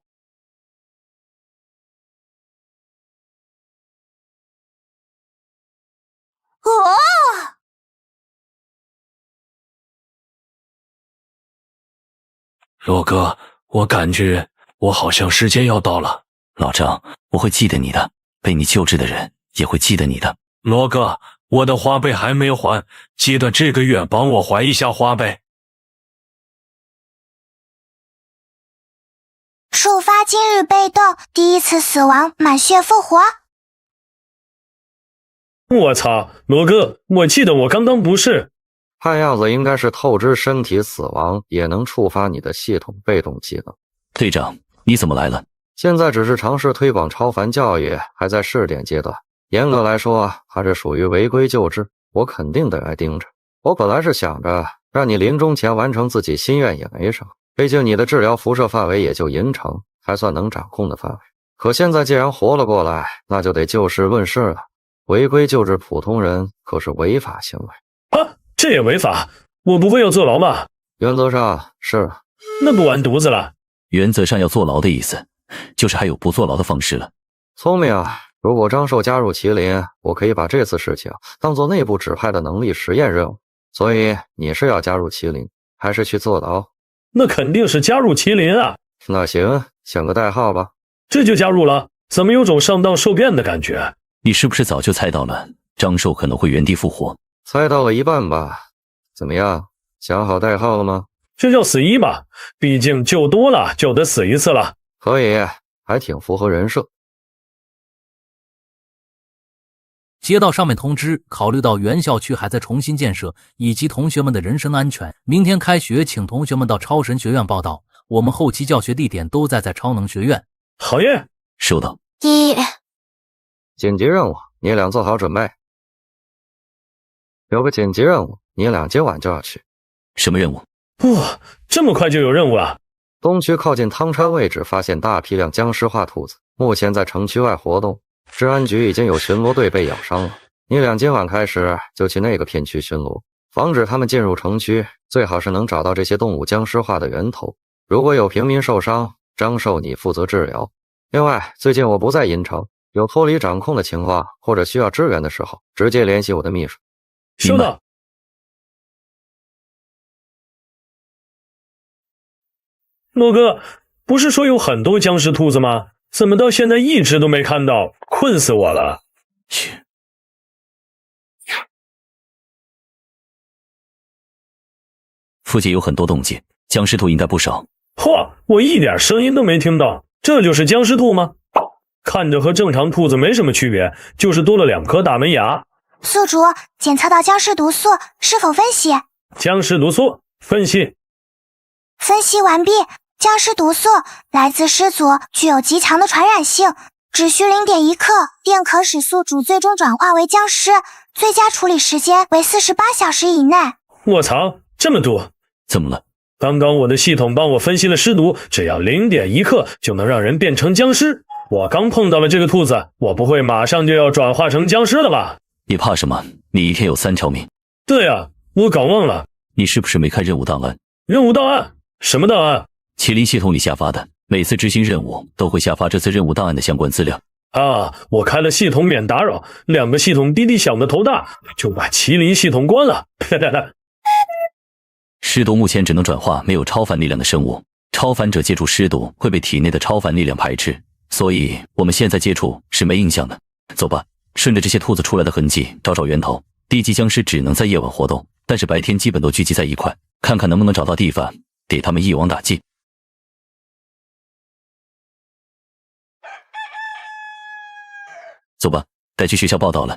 罗哥，我感觉我好像时间要到了。老张，我会记得你的，被你救治的人也会记得你的。罗哥，我的花呗还没还，记得这个月帮我还一下花呗。触发今日被动，第一次死亡，满血复活。我操，罗哥，我记得我刚刚不是……看样子应该是透支身体死亡也能触发你的系统被动技能。队长，你怎么来了？现在只是尝试推广超凡教育，还在试点阶段。严格来说，还是属于违规救治。我肯定得来盯着。我本来是想着让你临终前完成自己心愿也没什么，毕竟你的治疗辐射范围也就银城，还算能掌控的范围。可现在既然活了过来，那就得就事论事了。违规救治普通人可是违法行为啊！这也违法？我不会要坐牢吗？原则上是。那不完犊子了。原则上要坐牢的意思，就是还有不坐牢的方式了。聪明啊！如果张寿加入麒麟，我可以把这次事情当做内部指派的能力实验任务。所以你是要加入麒麟，还是去坐牢？那肯定是加入麒麟啊。那行，想个代号吧。这就加入了？怎么有种上当受骗的感觉？你是不是早就猜到了张寿可能会原地复活？猜到了一半吧。怎么样，想好代号了吗？这叫死一吧，毕竟救多了就得死一次了。可以，还挺符合人设。接到上面通知，考虑到原校区还在重新建设，以及同学们的人身安全，明天开学请同学们到超神学院报到。我们后期教学地点都在超能学院。好耶，收到。紧急任务，你俩做好准备。有个紧急任务，你俩今晚就要去。什么任务？哇，这么快就有任务了？东区靠近汤川位置发现大批量僵尸化兔子，目前在城区外活动。治安局已经有巡逻队被咬伤了，你俩今晚开始就去那个片区巡逻，防止他们进入城区，最好是能找到这些动物僵尸化的源头。如果有平民受伤，张寿你负责治疗。另外，最近我不在银城，有脱离掌控的情况或者需要支援的时候，直接联系我的秘书。收到。诺哥，不是说有很多僵尸兔子吗？怎么到现在一只都没看到？困死我了！切！附近有很多动静，僵尸兔应该不少。嚯，我一点声音都没听到，这就是僵尸兔吗？看着和正常兔子没什么区别，就是多了2颗大门牙。宿主检测到僵尸毒素，是否分析？僵尸毒素分析完毕。僵尸毒素来自尸族，具有极强的传染性，只需0.1克便可使宿主最终转化为僵尸，最佳处理时间为48小时以内。卧槽，这么多！怎么了？刚刚我的系统帮我分析了尸毒，只要0.1克就能让人变成僵尸。我刚碰到了这个兔子，我不会马上就要转化成僵尸了吧？你怕什么？你一天有3条命。对啊，我搞忘了。你是不是没看任务档案？任务档案？什么档案？麒麟系统里下发的，每次执行任务都会下发这次任务档案的相关资料。啊，我开了系统免打扰，2个系统滴滴响的头大，就把麒麟系统关了。尸毒目前只能转化没有超凡力量的生物，超凡者接触尸毒会被体内的超凡力量排斥，所以我们现在接触是没影响的。走吧，顺着这些兔子出来的痕迹找源头。低级僵尸只能在夜晚活动，但是白天基本都聚集在一块，看看能不能找到地方给他们一网打尽。走吧，该去学校报道了。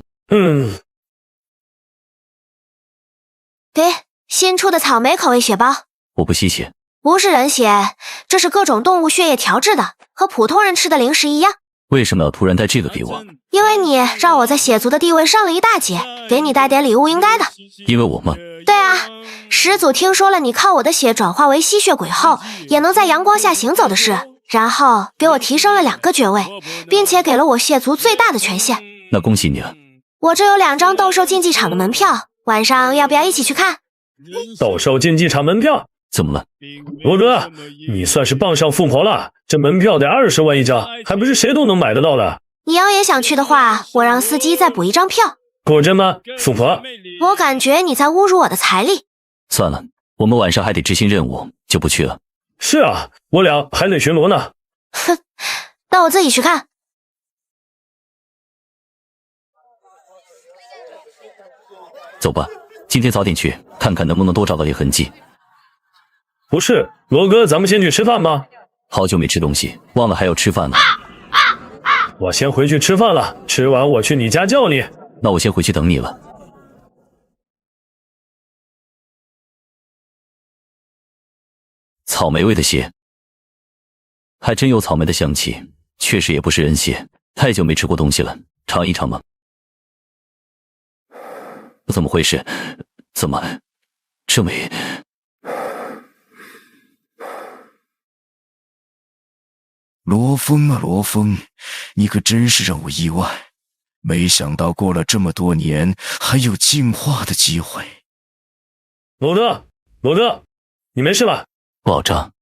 新出的草莓口味血包。我不吸血。不是人血，这是各种动物血液调制的，和普通人吃的零食一样。为什么要突然带这个给我？因为你让我在血族的地位上了一大截，给你带点礼物应该的。因为我吗？对啊，始祖听说了你靠我的血转化为吸血鬼后，也能在阳光下行走的事，然后给我提升了2个爵位，并且给了我血族最大的权限。那恭喜你了。我这有2张斗兽竞技场的门票，晚上要不要一起去看？斗兽竞技场门票？怎么了？罗哥，你算是傍上富婆了，这门票得20万一张，还不是谁都能买得到的。你要也想去的话，我让司机再补1张票。果真吗，富婆？我感觉你在侮辱我的财力。算了，我们晚上还得执行任务，就不去了。是啊，我俩还得巡逻呢。哼，那我自己去看。走吧，今天早点去，看看能不能多找到点痕迹。不是，罗哥，咱们先去吃饭吧。好久没吃东西，忘了还要吃饭了。我先回去吃饭了，吃完我去你家叫你。那我先回去等你了。草莓味的血，还真有草莓的香气，确实也不是人血。太久没吃过东西了，尝一尝吧。怎么回事？怎么这么……罗峰啊罗峰，你可真是让我意外，没想到过了这么多年，还有进化的机会。罗德，你没事吧？不好张。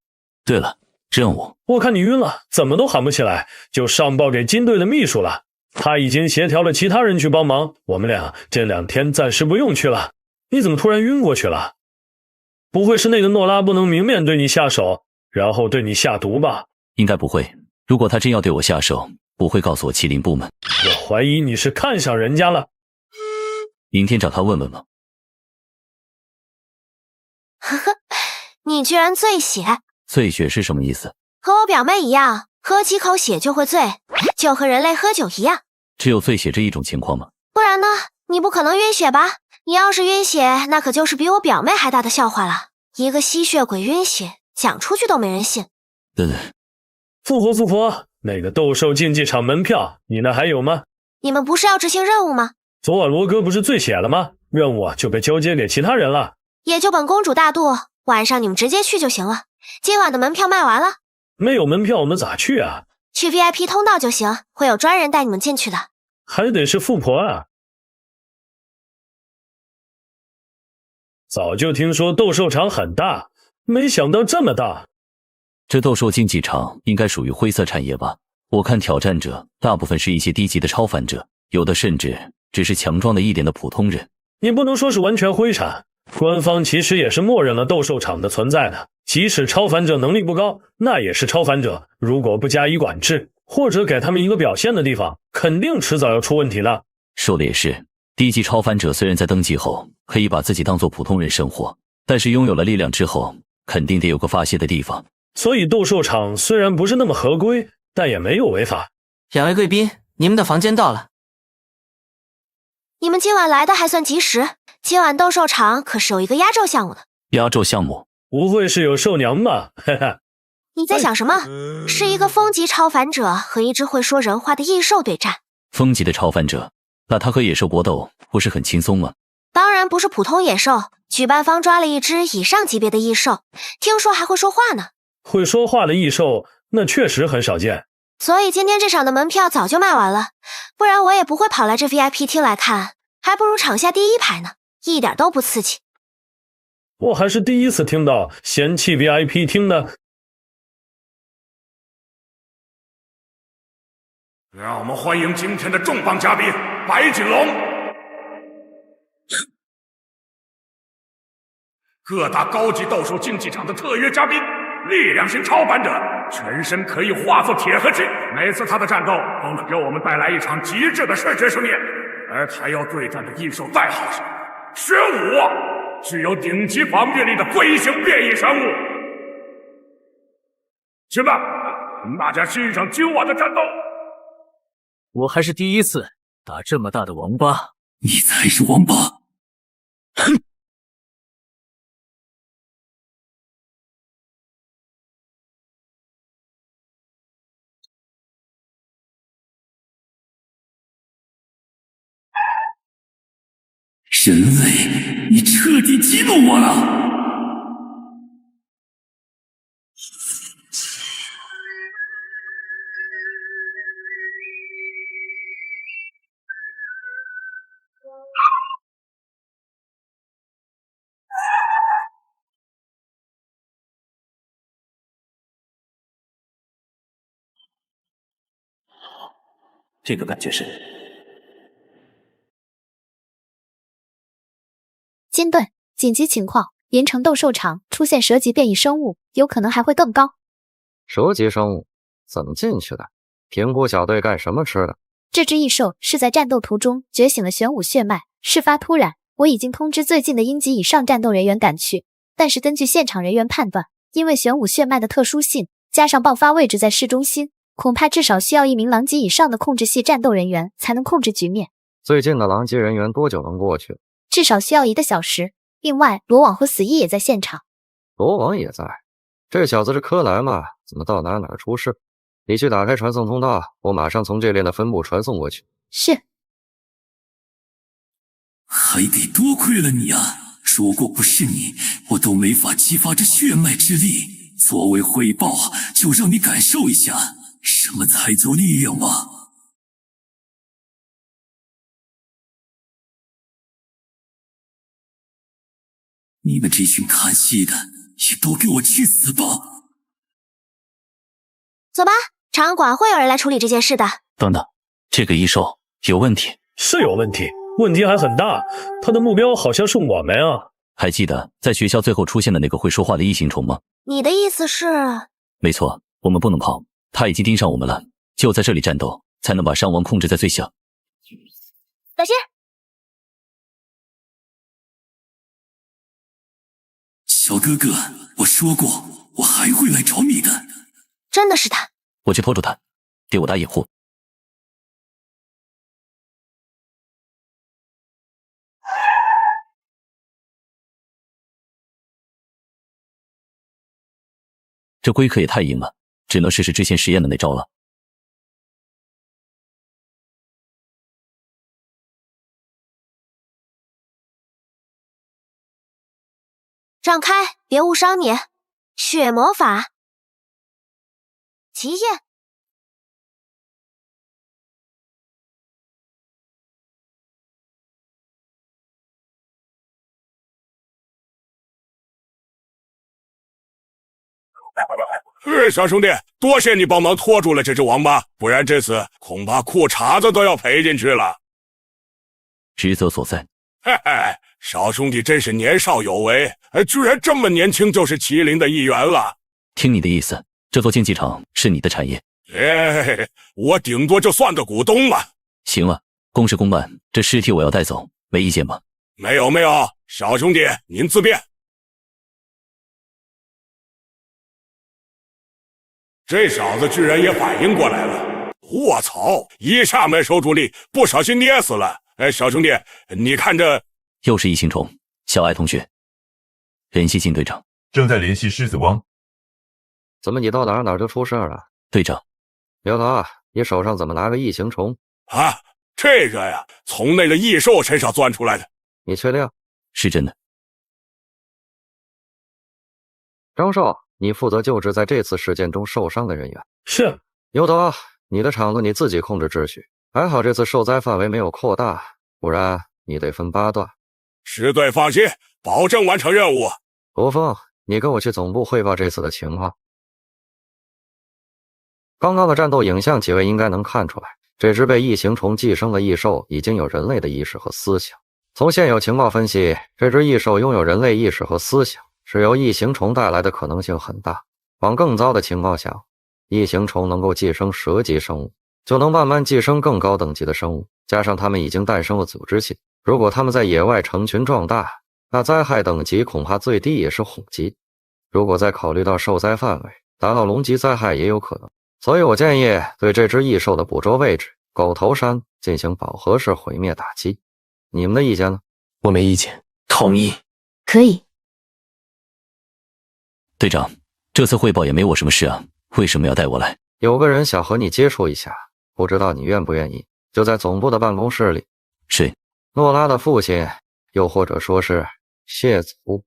对了，任务。我看你晕了，怎么都喊不起来，就上报给金队的秘书了。他已经协调了其他人去帮忙，我们俩这2天暂时不用去了。你怎么突然晕过去了？不会是那个诺拉不能明面对你下手，然后对你下毒吧？应该不会。如果他真要对我下手，不会告诉我麒麟部门。我怀疑你是看上人家了。明天找他问问吗？呵呵，你居然醉血！醉血是什么意思？和我表妹一样，喝几口血就会醉，就和人类喝酒一样。只有醉血这一种情况吗？不然呢？你不可能晕血吧？你要是晕血，那可就是比我表妹还大的笑话了。一个吸血鬼晕血，讲出去都没人信。富婆，那个斗兽竞技场门票，你那还有吗？你们不是要执行任务吗？昨晚罗哥不是醉血了吗？任务就被交接给其他人了。也就本公主大度，晚上你们直接去就行了。今晚的门票卖完了。没有门票我们咋去啊？去 VIP 通道就行，会有专人带你们进去的。还得是富婆啊。早就听说斗兽场很大，没想到这么大。这斗兽竞技场应该属于灰色产业吧？我看挑战者大部分是一些低级的超凡者，有的甚至只是强壮的一点的普通人。你不能说是完全灰产，官方其实也是默认了斗兽场的存在的。即使超凡者能力不高，那也是超凡者，如果不加以管制，或者给他们一个表现的地方，肯定迟早要出问题的。说的也是，低级超凡者虽然在登记后可以把自己当作普通人生活，但是拥有了力量之后，肯定得有个发泄的地方。所以斗兽场虽然不是那么合规，但也没有违法。2位贵宾，你们的房间到了。你们今晚来的还算及时，今晚斗兽场可是有一个压轴项目的。压轴项目？不会是有兽娘吧？哈哈。你在想什么？是一个风级超凡者和一只会说人话的异兽对战。风级的超凡者？那他和野兽搏斗不是很轻松吗？当然不是普通野兽，举办方抓了一只以上级别的异兽，听说还会说话呢。会说话的异兽，那确实很少见。所以今天这场的门票早就卖完了，不然我也不会跑来这 VIP 厅来看，还不如场下第一排呢，一点都不刺激。我还是第一次听到嫌弃 VIP 厅的。让我们欢迎今天的重磅嘉宾白景龙。各大高级斗兽竞技场的特约嘉宾，力量型超凡者，全身可以化作铁和金，每次他的战斗都能给我们带来一场极致的视觉盛宴。而他要对战的异兽代号是玄武，具有顶级防御力的龟形变异生物。请吧，大家欣赏今晚的战斗。我还是第一次打这么大的王八。你才是王八！哼！人类，你彻底激怒我了！这个感觉是……金队，紧急情况，银城斗兽场出现蛇级变异生物，有可能还会更高。蛇级生物怎么进去的？评估小队干什么吃的？这只异兽是在战斗途中觉醒了玄武血脉，事发突然，我已经通知最近的鹰级以上战斗人员赶去，但是根据现场人员判断，因为玄武血脉的特殊性，加上爆发位置在市中心，恐怕至少需要1名狼级以上的控制系战斗人员才能控制局面。最近的狼级人员多久能过去？至少需要1个小时。另外，罗网和死翼也在现场。罗网也在？这小子是柯南吗？怎么到哪出事？你去打开传送通道，我马上从这链的分部传送过去。是。还得多亏了你啊！如果不是你，我都没法激发这血脉之力。作为汇报，就让你感受一下什么才叫力量吧。你们这群看戏的，也都给我去死吧！走吧，场馆会有人来处理这件事的。等等，这个异兽有问题。是有问题，问题还很大。他的目标好像是我们啊！还记得在学校最后出现的那个会说话的异形虫吗？你的意思是？没错，我们不能跑，他已经盯上我们了，就在这里战斗，才能把伤亡控制在最小。小心！小哥哥，我说过，我还会来找你的。真的是他！我去拖住他，给我打掩护。这龟壳也太硬了，只能试试之前实验的那招了。让开，别误伤你。血魔法，极焰。小兄弟，多谢你帮忙拖住了这只王八，不然这次恐怕裤衩子都要赔进去了。职责所在。嘿嘿，小兄弟真是年少有为，居然这么年轻就是麒麟的一员了。听你的意思，这座竞技场是你的产业。我顶多就算个股东了。行了，公事公办，这尸体我要带走，没意见吧？没有，小兄弟您自便。这小子居然也反应过来了！卧槽，一下没收住力，不小心捏死了。小兄弟，你看这又是异形虫。小艾同学，联系靳队长，正在联系狮子汪。怎么你到哪就出事了？队长，刘头，你手上怎么拿个异形虫？啊，这个呀，从那个异兽身上钻出来的。你确定？是真的。张寿，你负责救治在这次事件中受伤的人员。是。牛头，你的场子你自己控制秩序。还好这次受灾范围没有扩大，不然你得分8段。师队放心，保证完成任务。罗峰，你跟我去总部汇报这次的情况。刚刚的战斗影像，几位应该能看出来，这只被异形虫寄生的异兽已经有人类的意识和思想。从现有情报分析，这只异兽拥有人类意识和思想，是由异形虫带来的可能性很大。往更糟的情况想，异形虫能够寄生蛇级生物，就能慢慢寄生更高等级的生物，加上它们已经诞生了组织性，如果它们在野外成群壮大，那灾害等级恐怕最低也是虎级。如果再考虑到受灾范围，达到龙级灾害也有可能。所以我建议对这只异兽的捕捉位置狗头山进行饱和式毁灭打击。你们的意见呢？我没意见。同意。可以。队长，这次汇报也没我什么事啊，为什么要带我来？有个人想和你接触一下，不知道你愿不愿意？就在总部的办公室里。谁？诺拉的父亲，又或者说是谢祖。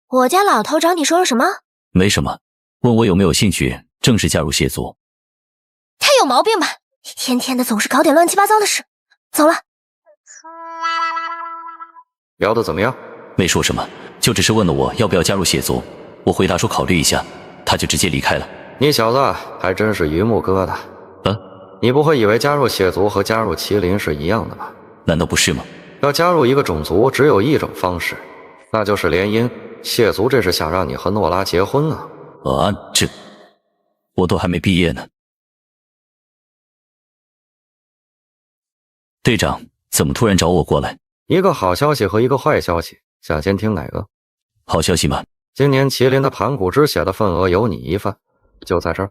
我家老头找你说了什么？没什么，问我有没有兴趣正式加入谢族。他有毛病吧？一天天的总是搞点乱七八糟的事。走了。聊得怎么样？没说什么，就只是问了我要不要加入谢族。我回答说考虑一下，他就直接离开了。你小子还真是榆木疙瘩。你不会以为加入血族和加入麒麟是一样的吧？难道不是吗？要加入一个种族只有一种方式，那就是联姻。血族这是想让你和诺拉结婚呢。这我都还没毕业呢。队长，怎么突然找我过来？一个好消息和一个坏消息，想先听哪个？好消息吗？今年麒麟的盘古之血的份额有你一份，就在这儿。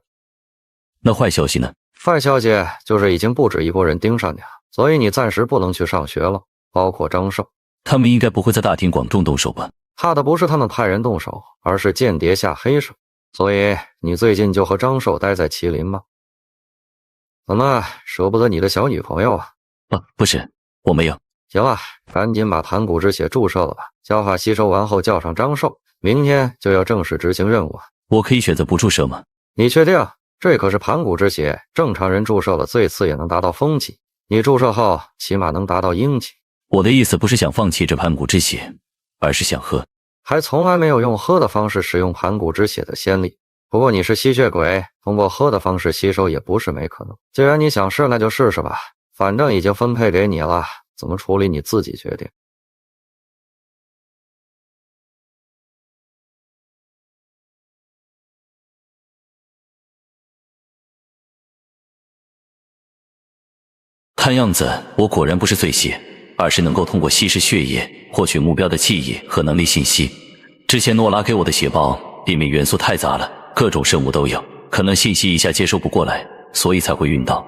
那坏消息呢？坏消息就是已经不止一拨人盯上你了，所以你暂时不能去上学了，包括张寿。他们应该不会在大庭广众动手吧？怕的不是他们派人动手，而是间谍下黑手。所以你最近就和张寿待在麒麟吗？怎么舍不得你的小女朋友啊？不是，我没有。行了，赶紧把盘古之血注射了吧。消化吸收完后叫上张寿，明天就要正式执行任务。我可以选择不注射吗？你确定？这可是盘古之血，正常人注射了最次也能达到风级，你注射后起码能达到阴级。我的意思不是想放弃这盘古之血，而是想喝。还从来没有用喝的方式使用盘古之血的先例。不过你是吸血鬼，通过喝的方式吸收也不是没可能。既然你想试，那就试试吧，反正已经分配给你了，怎么处理你自己决定。看样子我果然不是醉血，而是能够通过吸食血液获取目标的记忆和能力信息。之前诺拉给我的血包里面元素太杂了，各种生物都有，可能信息一下接收不过来，所以才会晕倒。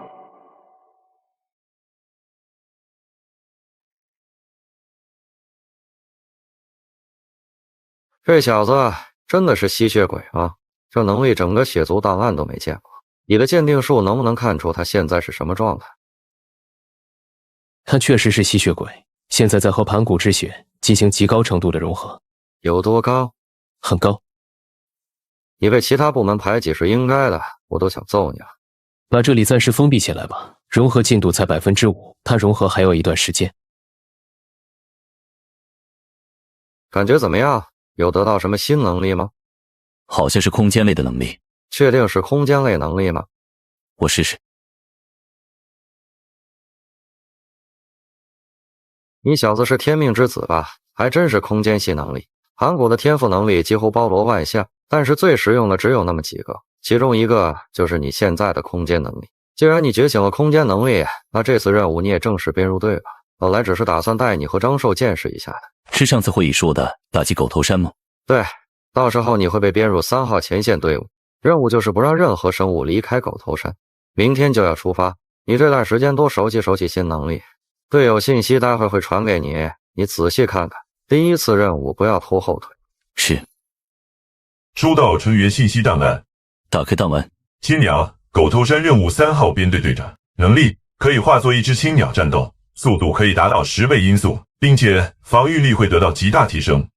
这小子真的是吸血鬼啊！这能力整个血族档案都没见过。你的鉴定术能不能看出他现在是什么状态？他确实是吸血鬼，现在在和盘古之血进行极高程度的融合。有多高？很高。你被其他部门排挤是应该的，我都想揍你了。把这里暂时封闭起来吧，融合进度才5%，它融合还有一段时间。感觉怎么样？有得到什么新能力吗？好像是空间类的能力。确定是空间类能力吗？我试试。你小子是天命之子吧？还真是空间系能力。盘古的天赋能力几乎包罗万象，但是最实用的只有那么几个，其中一个就是你现在的空间能力。既然你觉醒了空间能力，那这次任务你也正式编入队吧。本来只是打算带你和张寿见识一下的。是上次会议说的打击狗头山吗？对，到时候你会被编入3号前线队伍，任务就是不让任何生物离开狗头山。明天就要出发，你这段时间多熟悉新能力。队友信息待会会传给你，你仔细看看。第一次任务不要拖后腿。是。收到成员信息档案。打开档案。青鸟，狗头山任务3号编队队长，能力可以化作一只青鸟战斗，速度可以达到10倍音速，并且防御力会得到极大提升。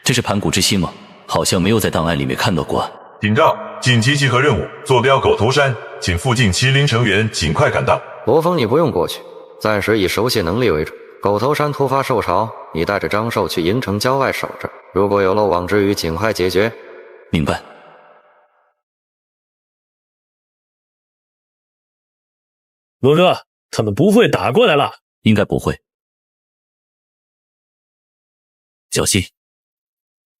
这是盘古之心吗？好像没有在档案里面看到过。警告：紧急集合任务，坐标狗头山，请附近麒麟成员尽快赶到。罗峰，你不用过去，暂时以熟悉能力为主。狗头山突发兽潮，你带着张寿去营城郊外守着，如果有漏网之鱼，尽快解决。明白。罗哥，他们不会打过来了？应该不会。小西，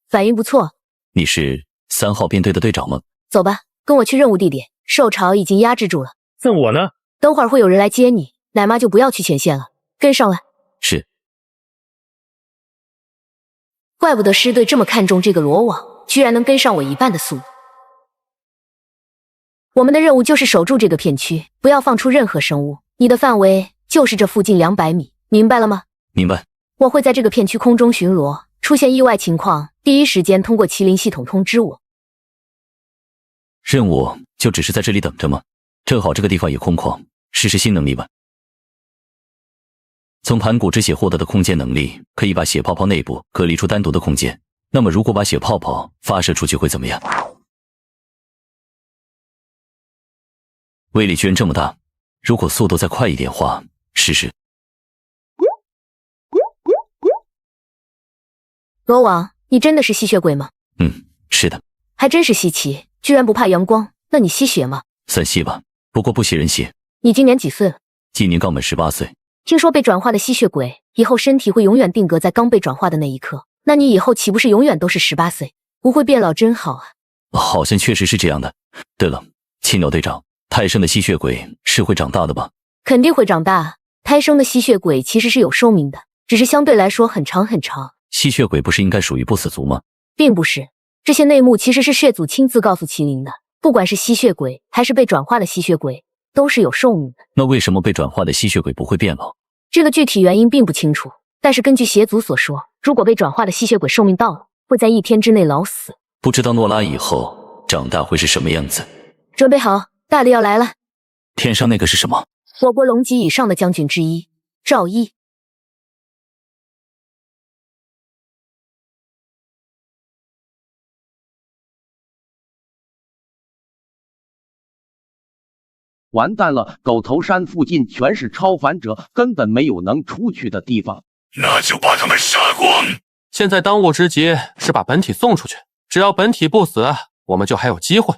反应不错。你是3号编队的队长吗？走吧，跟我去任务地点。兽潮已经压制住了。那我呢？等会儿会有人来接你，奶妈就不要去前线了，跟上来。是。怪不得狮队这么看重这个罗网，居然能跟上我1半的速度。我们的任务就是守住这个片区，不要放出任何生物。你的范围就是这附近200米，明白了吗？明白。我会在这个片区空中巡逻，出现意外情况，第一时间通过麒麟系统通知我。任务就只是在这里等着吗？正好这个地方也空旷，试试新能力吧。从盘古之血获得的空间能力，可以把血泡泡内部隔离出单独的空间。那么如果把血泡泡发射出去会怎么样？威力居然这么大，如果速度再快一点话，试试。罗网，你真的是吸血鬼吗？是的。还真是稀奇，居然不怕阳光。那你吸血吗？算吸吧，不过不吸人血。你今年几岁了？今年刚满18岁。听说被转化的吸血鬼以后身体会永远定格在刚被转化的那一刻，那你以后岂不是永远都是18岁？不会变老真好啊。好像确实是这样的。对了，青鸟队长，胎生的吸血鬼是会长大的吧？肯定会长大。胎生的吸血鬼其实是有寿命的，只是相对来说很长很长。吸血鬼不是应该属于不死族吗？并不是，这些内幕其实是血族亲自告诉麒麟的。不管是吸血鬼还是被转化的吸血鬼，都是有寿命的。那为什么被转化的吸血鬼不会变老？这个具体原因并不清楚，但是根据血族所说，如果被转化的吸血鬼寿命到了，会在1天之内老死。不知道诺拉以后长大会是什么样子？准备好，大的要来了。天上那个是什么？我国龙级以上的将军之一，赵一。完蛋了，狗头山附近全是超凡者，根本没有能出去的地方。那就把他们杀光。现在当务之急是把本体送出去，只要本体不死，我们就还有机会。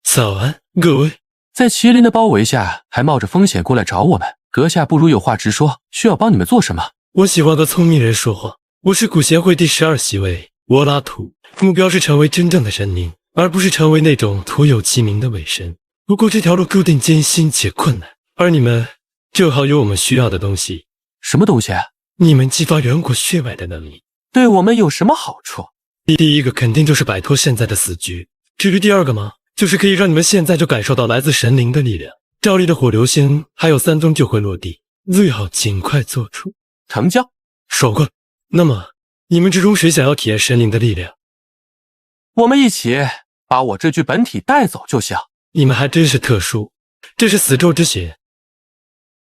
早安，各位。在麒麟的包围下，还冒着风险过来找我们，阁下不如有话直说，需要帮你们做什么？我喜欢和聪明人说话。我是古贤会第12席位沃拉图，目标是成为真正的神灵，而不是成为那种徒有其名的伪神。不过这条路注定艰辛且困难，而你们正好有我们需要的东西。什么东西？你们激发远古血脉的能力，对我们有什么好处？第一个肯定就是摆脱现在的死局。至于第二个嘛，就是可以让你们现在就感受到来自神灵的力量。照例的火流星还有3宗就会落地，最好尽快做出。成交。说过了。那么你们之中谁想要体验神灵的力量？我们一起把我这具本体带走就行。你们还真是特殊，这是死咒之血，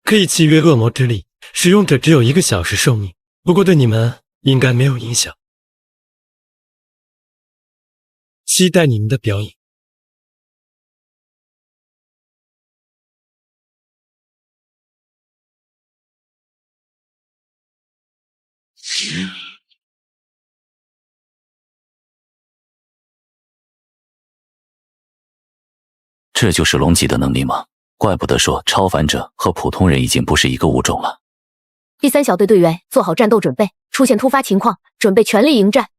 可以契约恶魔之力，使用者只有1个小时寿命，不过对你们应该没有影响。期待你们的表演。这就是龙级的能力吗？怪不得说超凡者和普通人已经不是一个物种了。第3小队队员做好战斗准备，出现突发情况，准备全力迎战。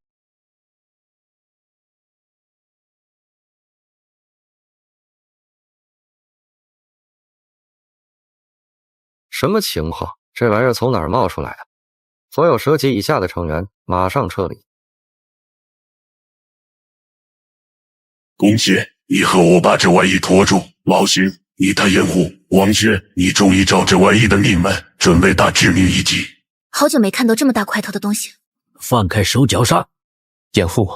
什么情况？这玩意儿从哪儿冒出来的？所有蛇级以下的成员马上撤离。公爵，你和我把这外衣拖住。老邢，你带掩护。王爵，你注意照这外衣的命门，准备打致命一击。好久没看到这么大块头的东西。放开手脚杀！掩护。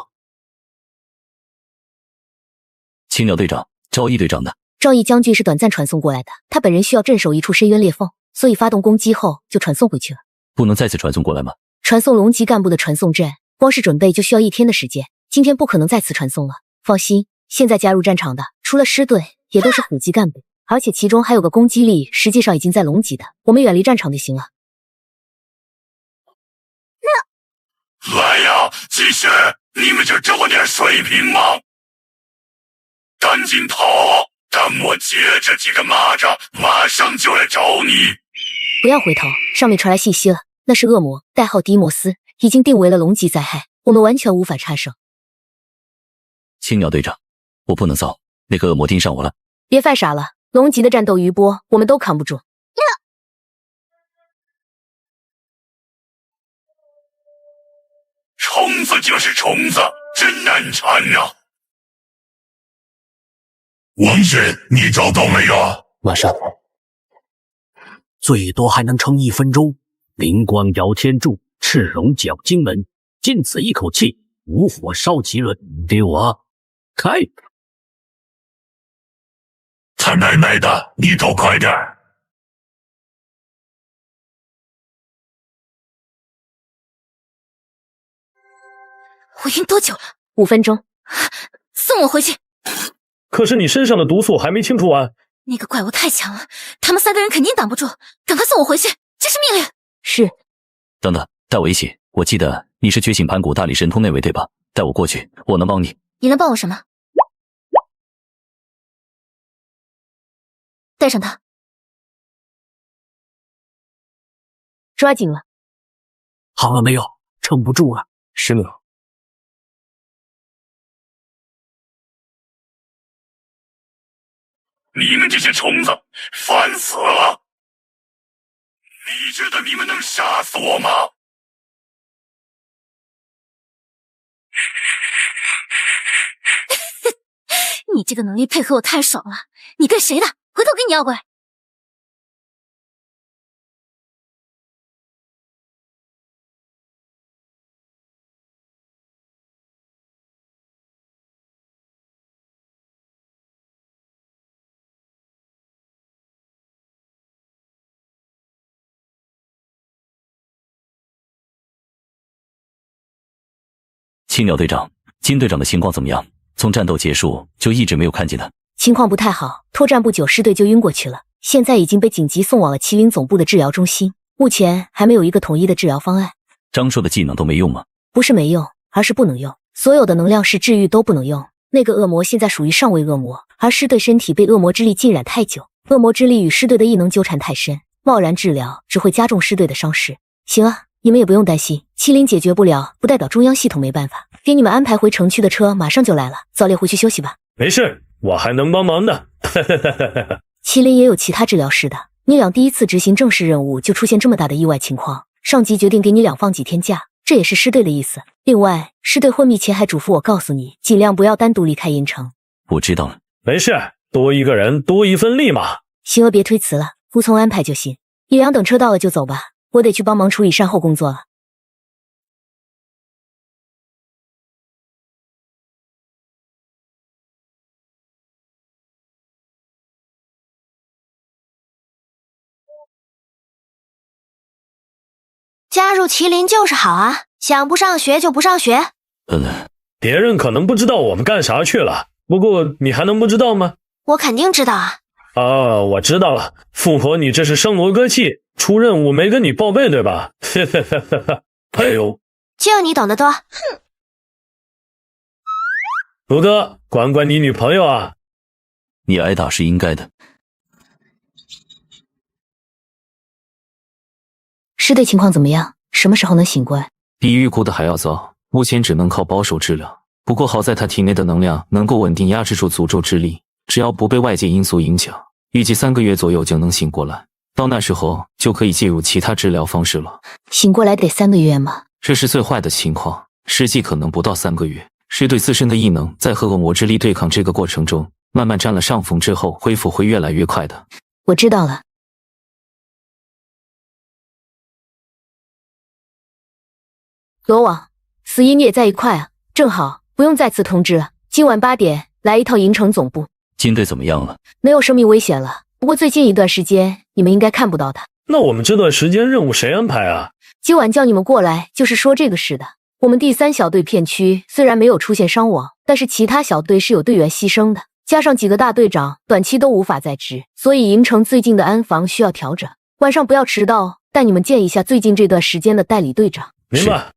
青鸟队长，赵一队长呢？赵毅将军是短暂传送过来的，他本人需要镇守一处深渊裂缝，所以发动攻击后就传送回去了。不能再次传送过来吗？传送龙级干部的传送阵，光是准备就需要1天的时间，今天不可能再次传送了。放心，现在加入战场的除了师队，也都是虎级干部，而且其中还有个攻击力实际上已经在龙级的，我们远离战场就行了。来呀，继续！你们就这么点水平吗？赶紧跑！等我接这几个蚂蚱，马上就来找你。不要回头，上面传来信息了，那是恶魔，代号迪摩斯，已经定为了龙级灾害，我们完全无法插手。青鸟队长，我不能走，那个恶魔盯上我了。别犯傻了，龙级的战斗余波我们都扛不住。虫子就是虫子，真难缠啊！王爵，你找到没有？马上。最多还能撑1分钟。灵光摇天柱，赤龙角金门，仅此一口气，无火烧其人。给我开！他奶奶的，你都快点！我晕多久了？5分钟。送我回去。可是你身上的毒素还没清除完。那个怪物太强了，他们3个人肯定挡不住，赶快送我回去，这是命令。是。等等，带我一起。我记得你是觉醒盘古大力神通那位对吧？带我过去，我能帮你。你能帮我什么？带上他。抓紧了。好了没有？撑不住了。10秒。你们这些虫子，烦死了！你觉得你们能杀死我吗？你这个能力配合我太爽了，你跟谁的？回头给你要过来。青鸟队长，金队长的情况怎么样？从战斗结束就一直没有看见他。情况不太好，脱战不久师队就晕过去了，现在已经被紧急送往了麒麟总部的治疗中心，目前还没有一个统一的治疗方案。张硕的技能都没用吗？不是没用，而是不能用，所有的能量式治愈都不能用。那个恶魔现在属于上位恶魔，而师队身体被恶魔之力浸染太久，恶魔之力与师队的异能纠缠太深，贸然治疗只会加重师队的伤势。行啊，你们也不用担心，麒麟解决不了，不代表中央系统没办法。给你们安排回城区的车马上就来了，早点回去休息吧。没事，我还能帮忙的。麒麟也有其他治疗师的，你俩第一次执行正式任务就出现这么大的意外情况，上级决定给你俩放几天假，这也是师队的意思。另外，师队昏迷前还嘱咐我告诉你，尽量不要单独离开银城。我知道了。没事，多一个人多一份力嘛。行了，别推辞了，服从安排就行。一良等车到了就走吧，我得去帮忙处理善后工作了。加入麒麟就是好啊，想不上学就不上学。别人可能不知道我们干啥去了，不过你还能不知道吗？我肯定知道啊。我知道了，富婆你这是生罗歌气，出任务没跟你报备对吧？哎呦，就你懂得多，哼！卢哥，管管你女朋友啊。你挨打是应该的。师队情况怎么样？什么时候能醒过来？比预估的还要糟，目前只能靠保守治疗。不过好在他体内的能量能够稳定压制住诅咒之力，只要不被外界因素影响，预计3个月左右就能醒过来。到那时候就可以介入其他治疗方式了。醒过来得3个月吗？这是最坏的情况，实际可能不到3个月。是对自身的异能在和恶魔之力对抗这个过程中，慢慢占了上风之后，恢复会越来越快的。我知道了。罗网，死一你也在一块啊，正好不用再次通知了。今晚8点来一趟银城总部。金队怎么样了？没有生命危险了，不过最近一段时间你们应该看不到他。那我们这段时间任务谁安排啊？今晚叫你们过来就是说这个事的。我们第3小队片区虽然没有出现伤亡，但是其他小队是有队员牺牲的，加上几个大队长短期都无法在职，所以银城最近的安防需要调整。晚上不要迟到哦，带你们见一下最近这段时间的代理队长。明白。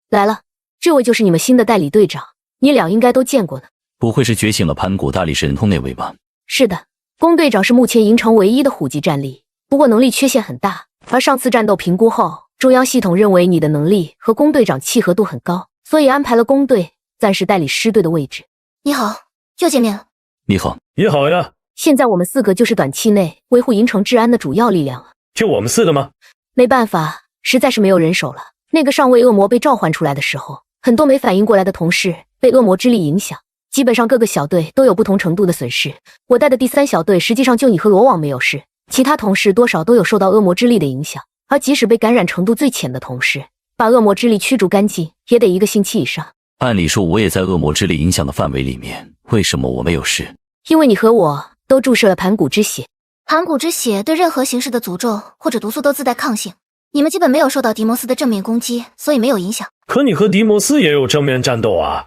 来了，这位就是你们新的代理队长，你俩应该都见过的。不会是觉醒了盘古大力神通那位吧？是的，宫队长是目前银城唯一的虎级战力，不过能力缺陷很大。而上次战斗评估后，中央系统认为你的能力和宫队长契合度很高，所以安排了宫队暂时代理师队的位置。你好，又见面了。你好。你好呀。现在我们4个就是短期内维护银城治安的主要力量了。就我们4个吗？没办法，实在是没有人手了。那个上位恶魔被召唤出来的时候，很多没反应过来的同事被恶魔之力影响，基本上各个小队都有不同程度的损失。我带的第3小队实际上就你和罗网没有事，其他同事多少都有受到恶魔之力的影响，而即使被感染程度最浅的同事，把恶魔之力驱逐干净也得1个星期以上。按理说我也在恶魔之力影响的范围里面，为什么我没有事？因为你和我都注射了盘古之血。盘古之血对任何形式的诅咒或者毒素都自带抗性，你们基本没有受到迪摩斯的正面攻击，所以没有影响。可你和迪摩斯也有正面战斗啊。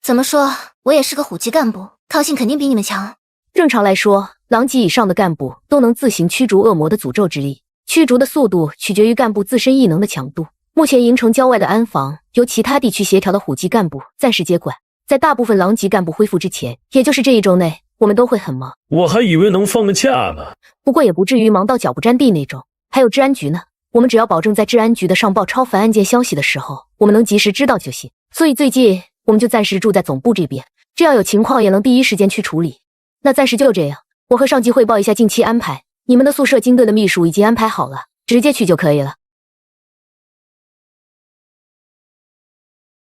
怎么说，我也是个虎级干部，抗性肯定比你们强。正常来说，狼级以上的干部都能自行驱逐恶魔的诅咒之力，驱逐的速度取决于干部自身异能的强度。目前银城郊外的安防由其他地区协调的虎级干部暂时接管，在大部分狼级干部恢复之前，也就是这1周内，我们都会很忙。我还以为能放个假呢，不过也不至于忙到脚不沾地那种。还有治安局呢，我们只要保证在治安局的上报超凡案件消息的时候，我们能及时知道就行。所以最近我们就暂时住在总部这边，这样有情况也能第一时间去处理。那暂时就这样，我和上级汇报一下近期安排，你们的宿舍金队的秘书已经安排好了，直接去就可以了。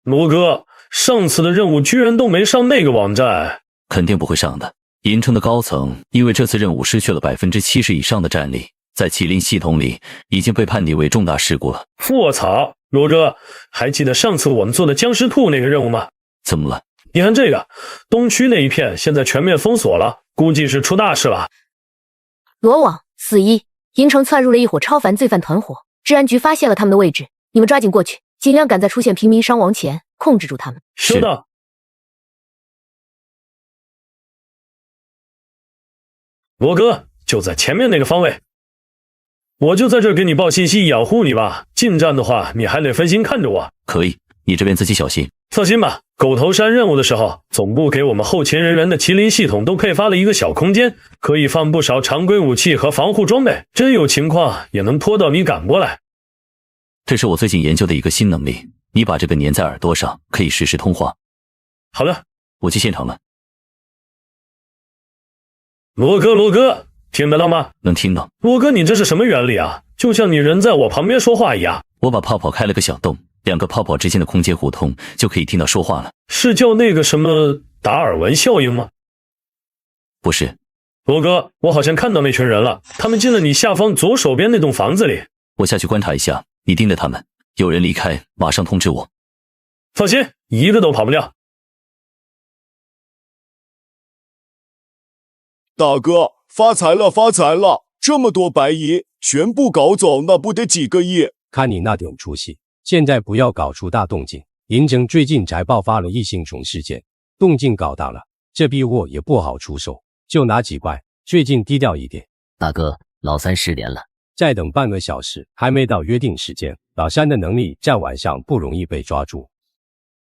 罗哥，上次的任务居然都没上那个网站，肯定不会上的。银城的高层因为这次任务失去了70%以上的战力，在麒麟系统里已经被判定为重大事故了。我操，罗哥，还记得上次我们做的僵尸兔那个任务吗？怎么了？你看这个，东区那一片现在全面封锁了，估计是出大事了。罗网4-1，银城窜入了一伙超凡罪犯团伙，治安局发现了他们的位置，你们抓紧过去，尽量赶在出现平民伤亡前控制住他们。收到。罗哥就在前面那个方位，我就在这儿给你报信息，养护你吧。近战的话，你还得分心看着我。可以，你这边自己小心。放心吧，狗头山任务的时候，总部给我们后勤人员的麒麟系统都配发了一个小空间，可以放不少常规武器和防护装备，真有情况也能拖到你赶过来。这是我最近研究的一个新能力，你把这个粘在耳朵上，可以实时通话。好的，我去现场了。罗哥，听得到吗？能听到。罗哥，你这是什么原理啊？就像你人在我旁边说话一样。我把泡泡开了个小洞，2个泡泡之间的空间互通，就可以听到说话了。是叫那个什么达尔文效应吗？不是。罗哥，我好像看到那群人了，他们进了你下方左手边那栋房子里。我下去观察一下，你盯着他们，有人离开马上通知我。放心，一个都跑不掉。大哥，发财了，发财了！这么多白银，全部搞走，那不得几个亿？看你那点出息，现在不要搞出大动静。银城最近才爆发了异性虫事件，动静搞大了，这批货也不好出手，就拿几块，最近低调一点。大哥，老三失联了，再等半个小时，还没到约定时间。老三的能力在晚上不容易被抓住。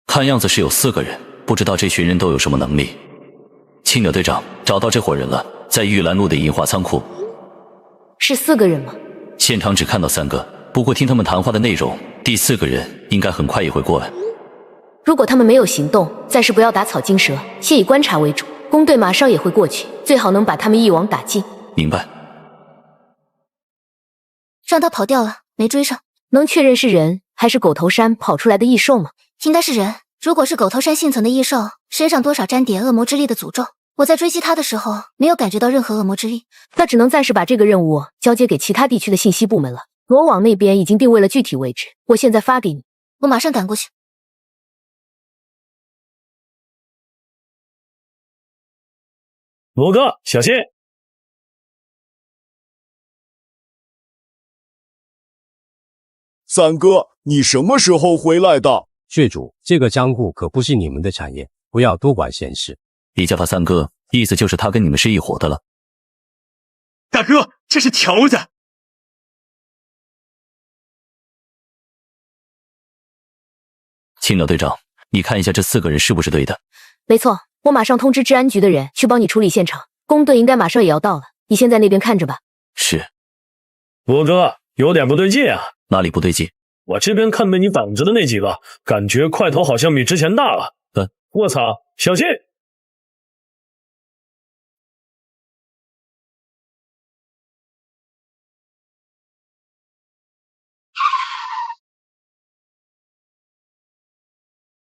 看样子是有4个人，不知道这群人都有什么能力。青鸟队长找到这伙人了，在玉兰路的银华仓库。是4个人吗？现场只看到3个，不过听他们谈话的内容，第4个人应该很快也会过来。如果他们没有行动，暂时不要打草惊蛇，先以观察为主。工队马上也会过去，最好能把他们一网打尽。明白。让他跑掉了，没追上。能确认是人还是狗头山跑出来的异兽吗？应该是人。如果是狗头山幸存的异兽，身上多少沾点恶魔之力的诅咒。我在追击他的时候，没有感觉到任何恶魔之力。那只能暂时把这个任务交接给其他地区的信息部门了。罗网那边已经定位了具体位置，我现在发给你。我马上赶过去。罗哥，小心！三哥，你什么时候回来的？血主，这个账户可不是你们的产业，不要多管闲事。你叫他三哥，意思就是他跟你们是一伙的了。大哥，这是条子。青鸟队长，你看一下这4个人是不是对的？没错，我马上通知治安局的人去帮你处理现场，工队应该马上也要到了，你先在那边看着吧。是。罗哥，有点不对劲啊。哪里不对劲？我这边看被你挡着的那几个，感觉块头好像比之前大了。我操，小心！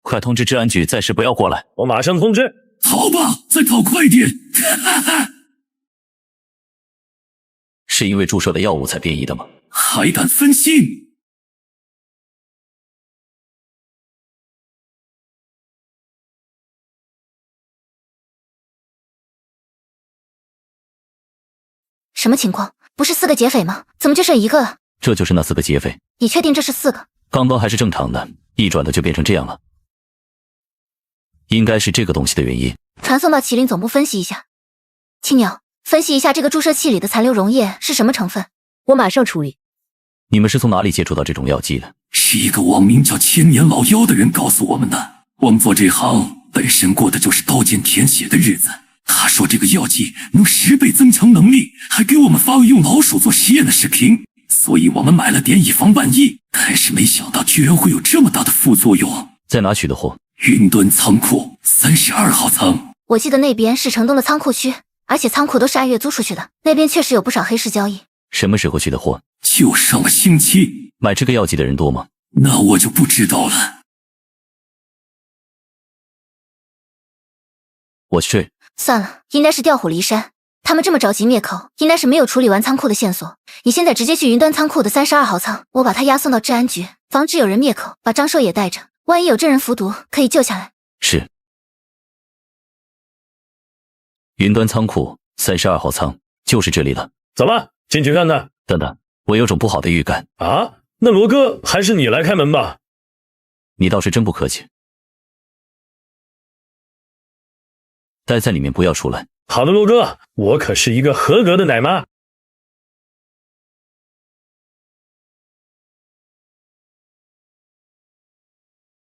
快通知治安局，暂时不要过来。我马上通知。逃吧，再逃快点！是因为注射的药物才变异的吗？还敢分心！什么情况？不是4个劫匪吗？怎么就剩1个了？这就是那4个劫匪。你确定这是4个？刚刚还是正常的，一转的就变成这样了。应该是这个东西的原因。传送到麒麟总部分析一下。青鸟，分析一下这个注射器里的残留溶液是什么成分。我马上处理。你们是从哪里接触到这种药剂的？是一个网名叫千年老妖的人告诉我们的。我们做这行本身过的就是刀剑舔血的日子。他说这个药剂能10倍增强能力，还给我们发了用老鼠做实验的视频，所以我们买了点以防万一。但是没想到居然会有这么大的副作用。在哪取的货？云端仓库32号仓。我记得那边是城东的仓库区，而且仓库都是按月租出去的，那边确实有不少黑市交易。什么时候取的货？就上个星期。买这个药剂的人多吗？那我就不知道了。我去。算了，应该是调虎离山。他们这么着急灭口，应该是没有处理完仓库的线索。你现在直接去云端仓库的32号仓，我把他押送到治安局，防止有人灭口。把张硕也带着，万一有真人服毒，可以救下来。是。云端仓库32号仓就是这里了。走吧，进去看看。等等，我有种不好的预感。啊？那罗哥，还是你来开门吧。你倒是真不客气。待在里面，不要出来。好的，罗哥，我可是一个合格的奶妈。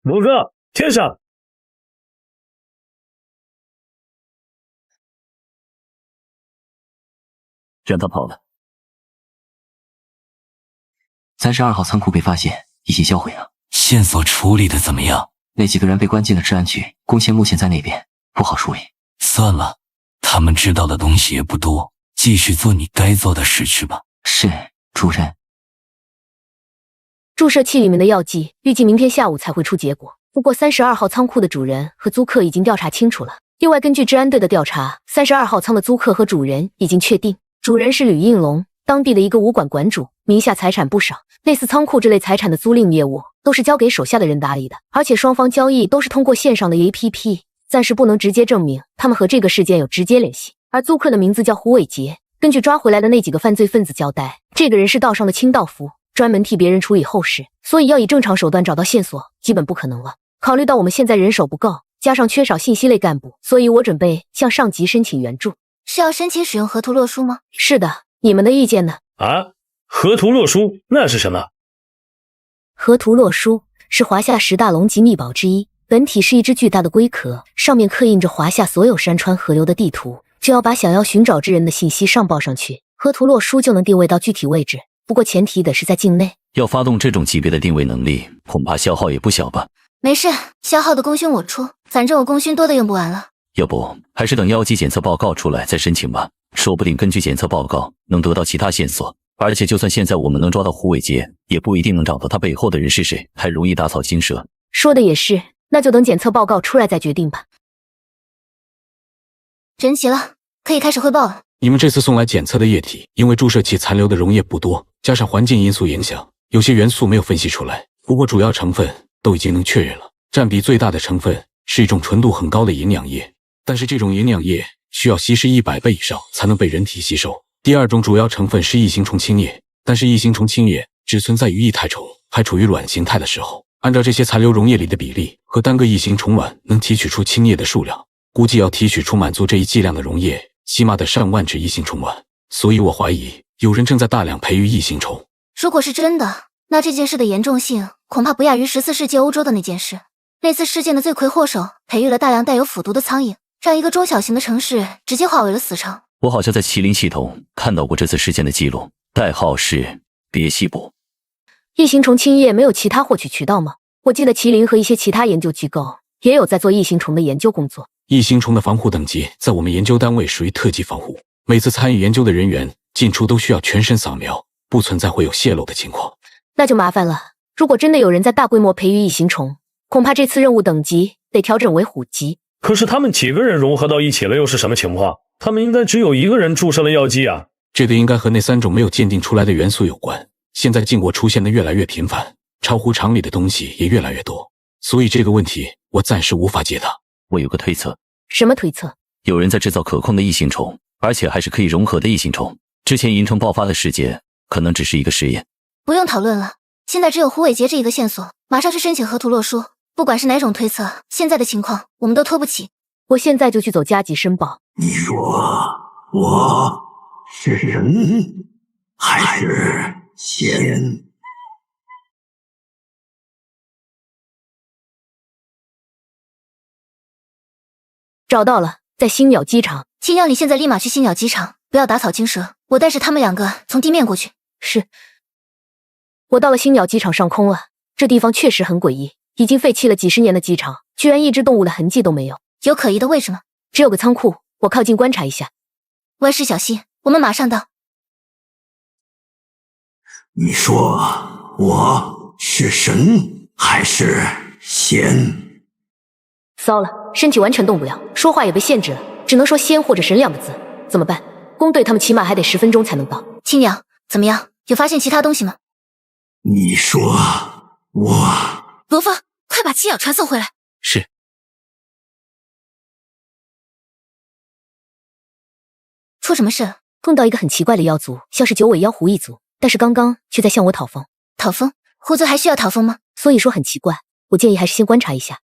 罗哥，贴上。让他跑了。32号仓库被发现，已经销毁了。线索处理的怎么样？那几个人被关进了治安局，弓弦目前在那边，不好处理。算了，他们知道的东西也不多，继续做你该做的事去吧。是，主任。注射器里面的药剂预计明天下午才会出结果。不过32号仓库的主人和租客已经调查清楚了。另外，根据治安队的调查，32号仓的租客和主人已经确定，主人是吕应龙，当地的一个武馆馆主，名下财产不少。类似仓库这类财产的租赁业务都是交给手下的人打理的，而且双方交易都是通过线上的 APP， 暂时不能直接证明他们和这个事件有直接联系。而租客的名字叫胡伟杰，根据抓回来的那几个犯罪分子交代，这个人是道上的清道夫，专门替别人处理后事，所以要以正常手段找到线索基本不可能了。考虑到我们现在人手不够，加上缺少信息类干部，所以我准备向上级申请援助。是要申请使用河图洛书吗？是的，你们的意见呢？啊，河图洛书那是什么？河图洛书是华夏10大龙级秘宝之一，本体是一只巨大的龟壳，上面刻印着华夏所有山川河流的地图，只要把想要寻找之人的信息上报上去，河图洛书就能定位到具体位置，不过前提得是在境内。要发动这种级别的定位能力，恐怕消耗也不小吧。没事，消耗的功勋我出，反正我功勋多的用不完了。要不还是等妖姬检测报告出来再申请吧，说不定根据检测报告能得到其他线索。而且就算现在我们能抓到胡伟杰，也不一定能找到他背后的人是谁，还容易打草惊蛇。说的也是，那就等检测报告出来再决定吧。整齐了，可以开始汇报了。你们这次送来检测的液体，因为注射器残留的溶液不多，加上环境因素影响，有些元素没有分析出来。不过主要成分都已经能确认了，占比最大的成分是一种纯度很高的营养液，但是这种营养液需要稀释100倍以上才能被人体吸收。第二种主要成分是异形虫清液，但是异形虫清液只存在于异态虫还处于卵形态的时候，按照这些残留溶液里的比例和单个异形虫卵能提取出清液的数量，估计要提取出满足这一剂量的溶液，起码得上万只异形虫卵。所以我怀疑有人正在大量培育异形虫。如果是真的，那这件事的严重性恐怕不亚于14世纪欧洲的那件事。那次事件的罪魁祸首培育了大量带有腐毒的苍蝇，让一个中小型的城市直接化为了死城。我好像在麒麟系统看到过这次事件的记录，代号是别西卜。异形虫清液没有其他获取渠道吗？我记得麒麟和一些其他研究机构也有在做异形虫的研究工作。异形虫的防护等级在我们研究单位属于特级防护，每次参与研究的人员进出都需要全身扫描，不存在会有泄露的情况。那就麻烦了，如果真的有人在大规模培育异形虫，恐怕这次任务等级得调整为虎级。可是他们几个人融合到一起了又是什么情况？他们应该只有一个人注射了药剂啊。这个应该和那3种没有鉴定出来的元素有关，现在禁果出现的越来越频繁，超乎常理的东西也越来越多，所以这个问题我暂时无法解答。我有个推测。什么推测？有人在制造可控的异形虫，而且还是可以融合的异形虫。之前银城爆发的事件可能只是一个实验。不用讨论了，现在只有胡伟杰这一个线索，马上去申请河图洛书。不管是哪种推测，现在的情况我们都拖不起。我现在就去走加急申报。你说我是人还是仙？找到了，在星鸟机场。青鸟，你现在立马去星鸟机场，不要打草惊蛇，我带着他们2个从地面过去。是。我到了星鸟机场上空了，这地方确实很诡异，已经废弃了几十年的机场，居然一只动物的痕迹都没有。有可疑的位置吗？只有个仓库，我靠近观察一下。万事小心，我们马上到。你说我是神还是仙？糟了，身体完全动不了，说话也被限制了，只能说仙或者神2个字。怎么办？宫队他们起码还得10分钟才能到。青娘，怎么样？有发现其他东西吗？你说我……罗峰，快把七鸟传送回来。是。出什么事了？碰到一个很奇怪的妖族，像是9尾妖狐一族，但是刚刚却在向我讨封。讨封？狐族还需要讨封吗？所以说很奇怪，我建议还是先观察一下。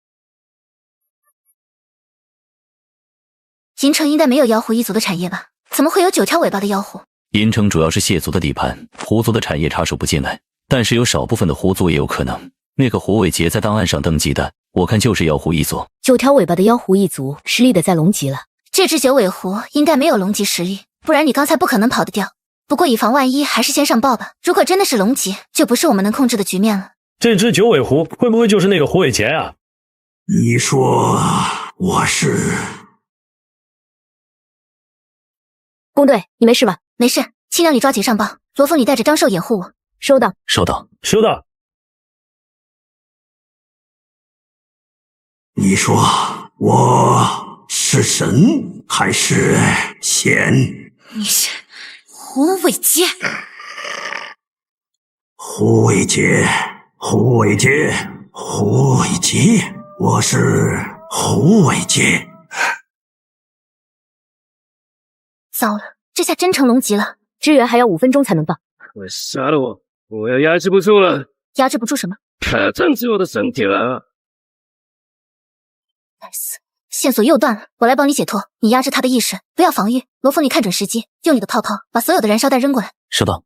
银城应该没有妖狐一族的产业吧？怎么会有9条尾巴的妖狐？银城主要是蟹族的地盘，狐族的产业插手不进来，但是有少部分的狐族也有可能。那个狐尾节在档案上登记的，我看就是妖狐一族。9条尾巴的妖狐一族，实力得在龙级了。这只9尾狐应该没有龙级实力，不然你刚才不可能跑得掉。不过以防万一，还是先上报吧。如果真的是龙级，就不是我们能控制的局面了。这只9尾狐会不会就是那个狐尾节啊？你说我是？宫队，你没事吧？没事，青娘你抓紧上报。罗峰，你带着张寿掩护我。收到。收到。收到。你说我是神还是仙？你是狐尾节。狐尾节，狐尾节，狐尾节，我是狐尾节。糟了，这下真成龙级了。支援还要5分钟才能到。快杀了我！我要压制不住了。压制不住什么？它占据我的身体了。nice， 线索又断了，我来帮你解脱。你压制他的意识，不要防御。罗峰，你看准时机，用你的泡泡把所有的燃烧弹扔过来。收到。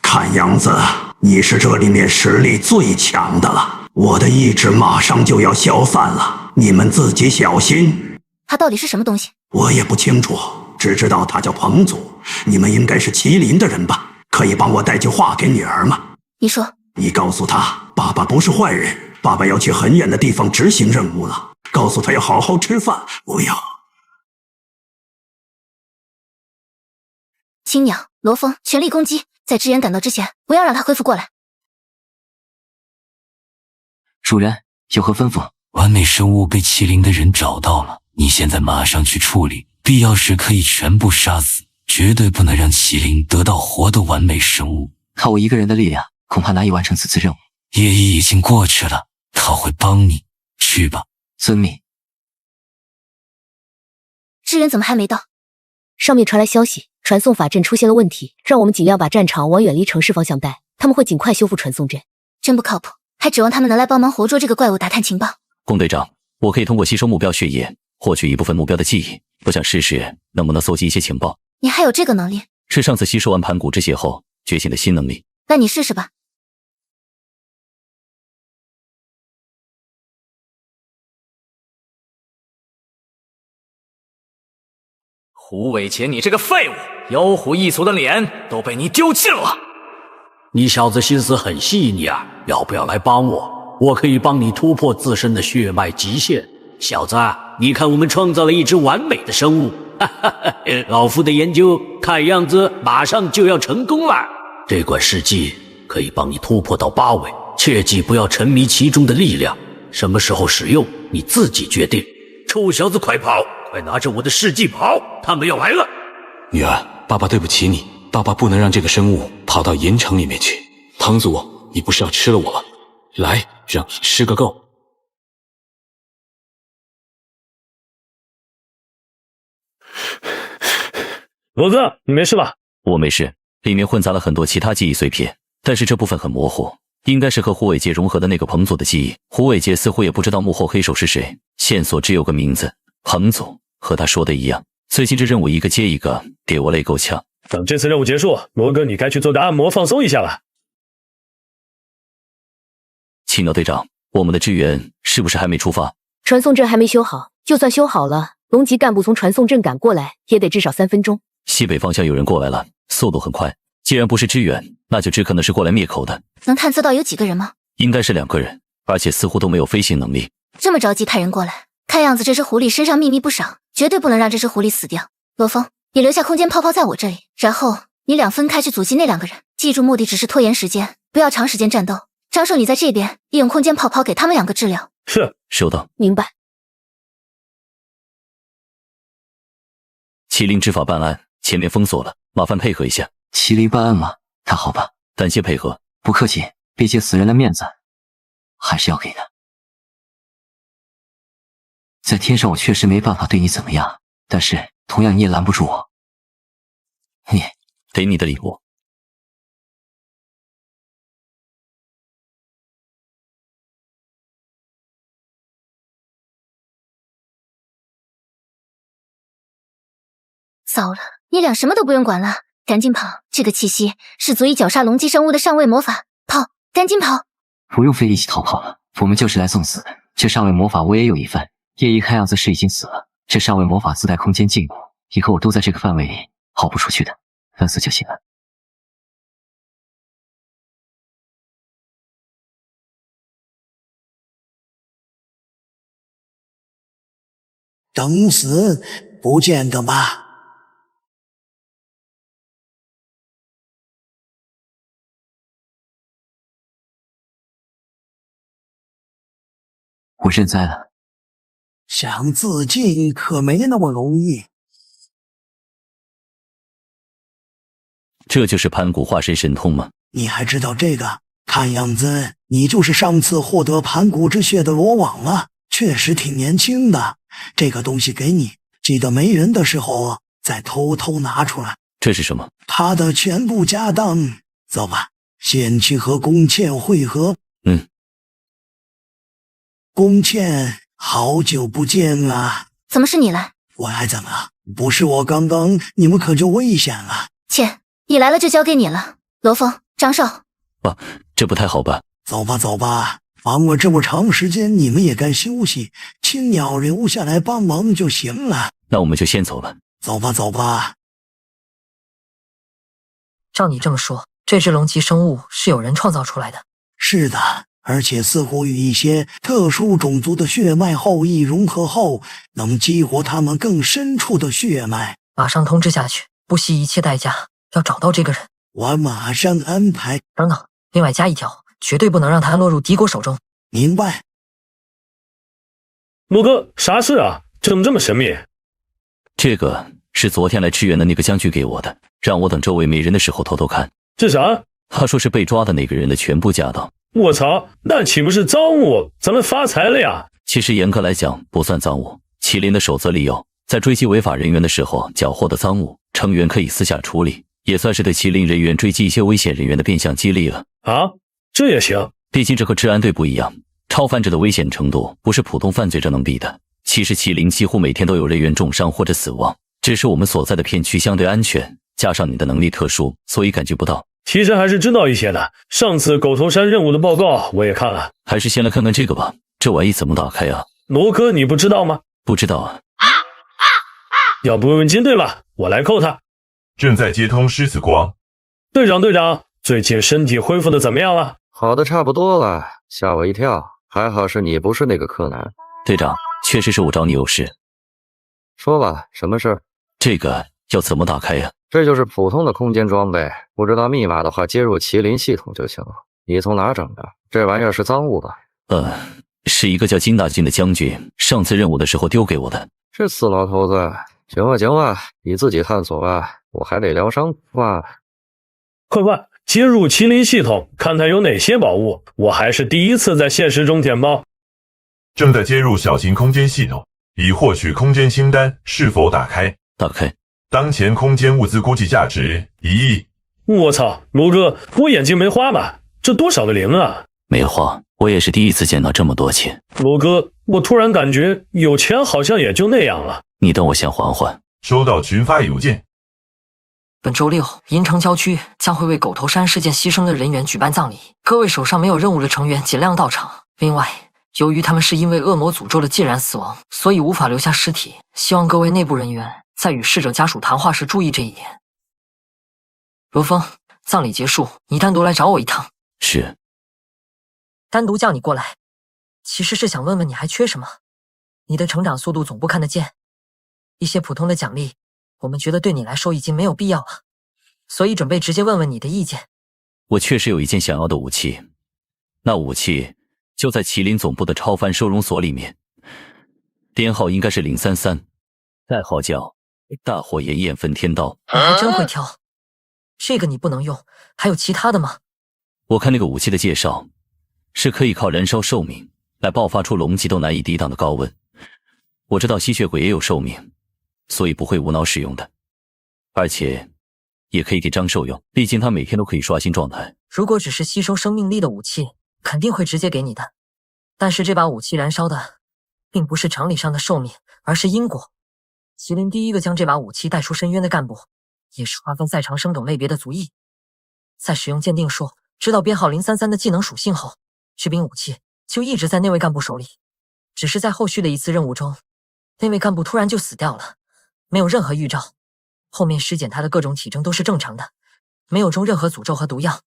看样子你是这里面实力最强的了，我的意志马上就要消散了，你们自己小心。他到底是什么东西？我也不清楚，只知道他叫彭祖。你们应该是麒麟的人吧？可以帮我带句话给女儿吗？你说。你告诉他，爸爸不是坏人，爸爸要去很远的地方执行任务了。告诉他要好好吃饭，不要。青鸟、罗峰，全力攻击！在支援赶到之前，不要让他恢复过来。主人有何吩咐？完美生物被麒麟的人找到了，你现在马上去处理，必要时可以全部杀死，绝对不能让麒麟得到活的完美生物。靠我一个人的力量，恐怕难以完成此次任务。夜已经过去了，他会帮你，去吧。遵命。支援怎么还没到？上面传来消息，传送法阵出现了问题，让我们尽量把战场往远离城市方向带，他们会尽快修复传送阵。真不靠谱，还指望他们能来帮忙活捉这个怪物打探情报。龚队长，我可以通过吸收目标血液获取一部分目标的记忆，我想试试能不能搜集一些情报。你还有这个能力？是上次吸收完盘古之血后觉醒的新能力。那你试试吧。胡伟杰，你这个废物！妖狐一族的脸都被你丢尽了。你小子心思很细腻啊，要不要来帮我？我可以帮你突破自身的血脉极限。小子，你看我们创造了一只完美的生物，哈哈哈！老夫的研究看样子马上就要成功了。这管试剂可以帮你突破到8尾，切记不要沉迷其中的力量。什么时候使用，你自己决定。臭小子，快跑！快拿着我的试剂跑！他们要来了。女儿，爸爸对不起你，爸爸不能让这个生物跑到银城里面去。彭祖，你不是要吃了我吗？来，让你吃个够。骡子，你没事吧？我没事，里面混杂了很多其他记忆碎片，但是这部分很模糊，应该是和胡伟杰融合的那个彭祖的记忆。胡伟杰似乎也不知道幕后黑手是谁，线索只有个名字，彭祖。和他说的一样，最近这任务一个接一个，给我累够呛。等这次任务结束，罗哥你该去做个按摩放松一下了。青鸟队长，我们的支援是不是还没出发？传送阵还没修好，就算修好了，龙级干部从传送阵赶过来也得至少3分钟。西北方向有人过来了，速度很快。既然不是支援，那就只可能是过来灭口的。能探测到有几个人吗？应该是2个人，而且似乎都没有飞行能力。这么着急派人过来，看样子这只狐狸身上秘密不少，绝对不能让这只狐狸死掉。罗峰，你留下空间泡泡在我这里，然后你俩分开去阻击那2个人。记住，目的只是拖延时间，不要长时间战斗。张硕，你在这边利用空间泡泡给他们2个治疗。是，收到。明白。麒麟执法办案，前面封锁了，麻烦配合一下。麒麟办案吗？那好吧，感谢配合。不客气，毕竟死人的面子还是要给的。在天上我确实没办法对你怎么样，但是同样你也拦不住我。你给你的礼物。糟了，你俩什么都不用管了，赶紧跑！这个气息是足以绞杀龙级生物的上位魔法，跑，赶紧跑！不用费力气逃跑了，我们就是来送死的。这上位魔法我也有一份，叶一看样子是已经死了。这上位魔法自带空间禁锢，以后我都在这个范围里跑不出去的，分死就行了。等死不见得吧。我认栽了。想自尽可没那么容易。这就是盘古化身神通吗？你还知道这个？看样子你就是上次获得盘古之血的罗网了，确实挺年轻的。这个东西给你，记得没人的时候再偷偷拿出来。这是什么？他的全部家当。走吧，先去和宫茜会合。宫茜，好久不见了。怎么是你来？我还怎么？不是我刚刚，你们可就危险了。切，你来了就交给你了。罗峰、张少。这不太好吧？走吧走吧，帮我这么长时间，你们也该休息。青鸟留下来帮忙就行了。那我们就先走了。走吧走吧。照你这么说，这只龙级生物是有人创造出来的？是的，而且似乎与一些特殊种族的血脉后裔融合后，能激活他们更深处的血脉。马上通知下去，不惜一切代价要找到这个人。我马上安排。等等，另外加一条，绝对不能让他落入敌国手中。明白。罗哥，啥事啊？怎么这么神秘？这个是昨天来支援的那个将军给我的，让我等周围没人的时候偷偷看。这啥？他说是被抓的那个人的全部家当。我操，那岂不是赃物？咱们发财了呀！其实严格来讲不算赃物，麒麟的守则里有，在追击违法人员的时候缴获的赃物，成员可以私下处理，也算是对麒麟人员追击一些危险人员的变相激励了。啊，这也行？毕竟这和治安队不一样，超凡者的危险程度不是普通犯罪者能比的。其实麒麟几乎每天都有人员重伤或者死亡，只是我们所在的片区相对安全，加上你的能力特殊，所以感觉不到。其实还是知道一些的，上次狗头山任务的报告我也看了。还是先来看看这个吧，这玩意怎么打开啊？罗哥，你不知道吗？不知道啊。要不问问金队吧，我来扣他。正在接通狮子光。队长，最近身体恢复的怎么样了？好的差不多了，吓我一跳，还好是你不是那个柯南。队长，确实是我找你有事。说吧，什么事？这个要怎么打开呀？这就是普通的空间装备，不知道密码的话接入麒麟系统就行了。你从哪整的？这玩意儿是赃物吧？是一个叫金大金的将军上次任务的时候丢给我的。这死老头子，行吧，你自己探索吧，我还得疗伤哇。快，接入麒麟系统，看看有哪些宝物。我还是第一次在现实中舔包。正在接入小型空间系统，已获取空间清单，是否打开？打开。当前空间物资估计价值1亿。我操，罗哥，我眼睛没花吧？这多少个零啊？没花，我也是第一次见到这么多钱。罗哥，我突然感觉有钱好像也就那样了。你等我先缓缓。收到群发邮件。本周6，银城郊区将会为狗头山事件牺牲的人员举办葬礼，各位手上没有任务的成员尽量到场。另外，由于他们是因为恶魔诅咒的寂然死亡，所以无法留下尸体，希望各位内部人员在与逝者家属谈话时注意这一点。罗峰，葬礼结束，你单独来找我一趟。是。单独叫你过来，其实是想问问你还缺什么。你的成长速度总部看得见，一些普通的奖励我们觉得对你来说已经没有必要了，所以准备直接问问你的意见。我确实有一件想要的武器，那武器就在麒麟总部的超凡收容所里面，编号应该是033，代号叫大火炎焰焚天刀。你还真会挑，这个你不能用，还有其他的吗？我看那个武器的介绍，是可以靠燃烧寿命来爆发出龙级都难以抵挡的高温。我知道吸血鬼也有寿命，所以不会无脑使用的，而且也可以给张寿用，毕竟他每天都可以刷新状态。如果只是吸收生命力的武器，肯定会直接给你的。但是这把武器燃烧的并不是常理上的寿命，而是因果。麒麟第一个将这把武器带出深渊的干部，也是划分在长生等类别的族裔。在使用鉴定术知道编号033的技能属性后，这柄武器就一直在那位干部手里。只是在后续的一次任务中，那位干部突然就死掉了，没有任何预兆。后面尸检他的各种体征都是正常的，没有中任何诅咒和毒药。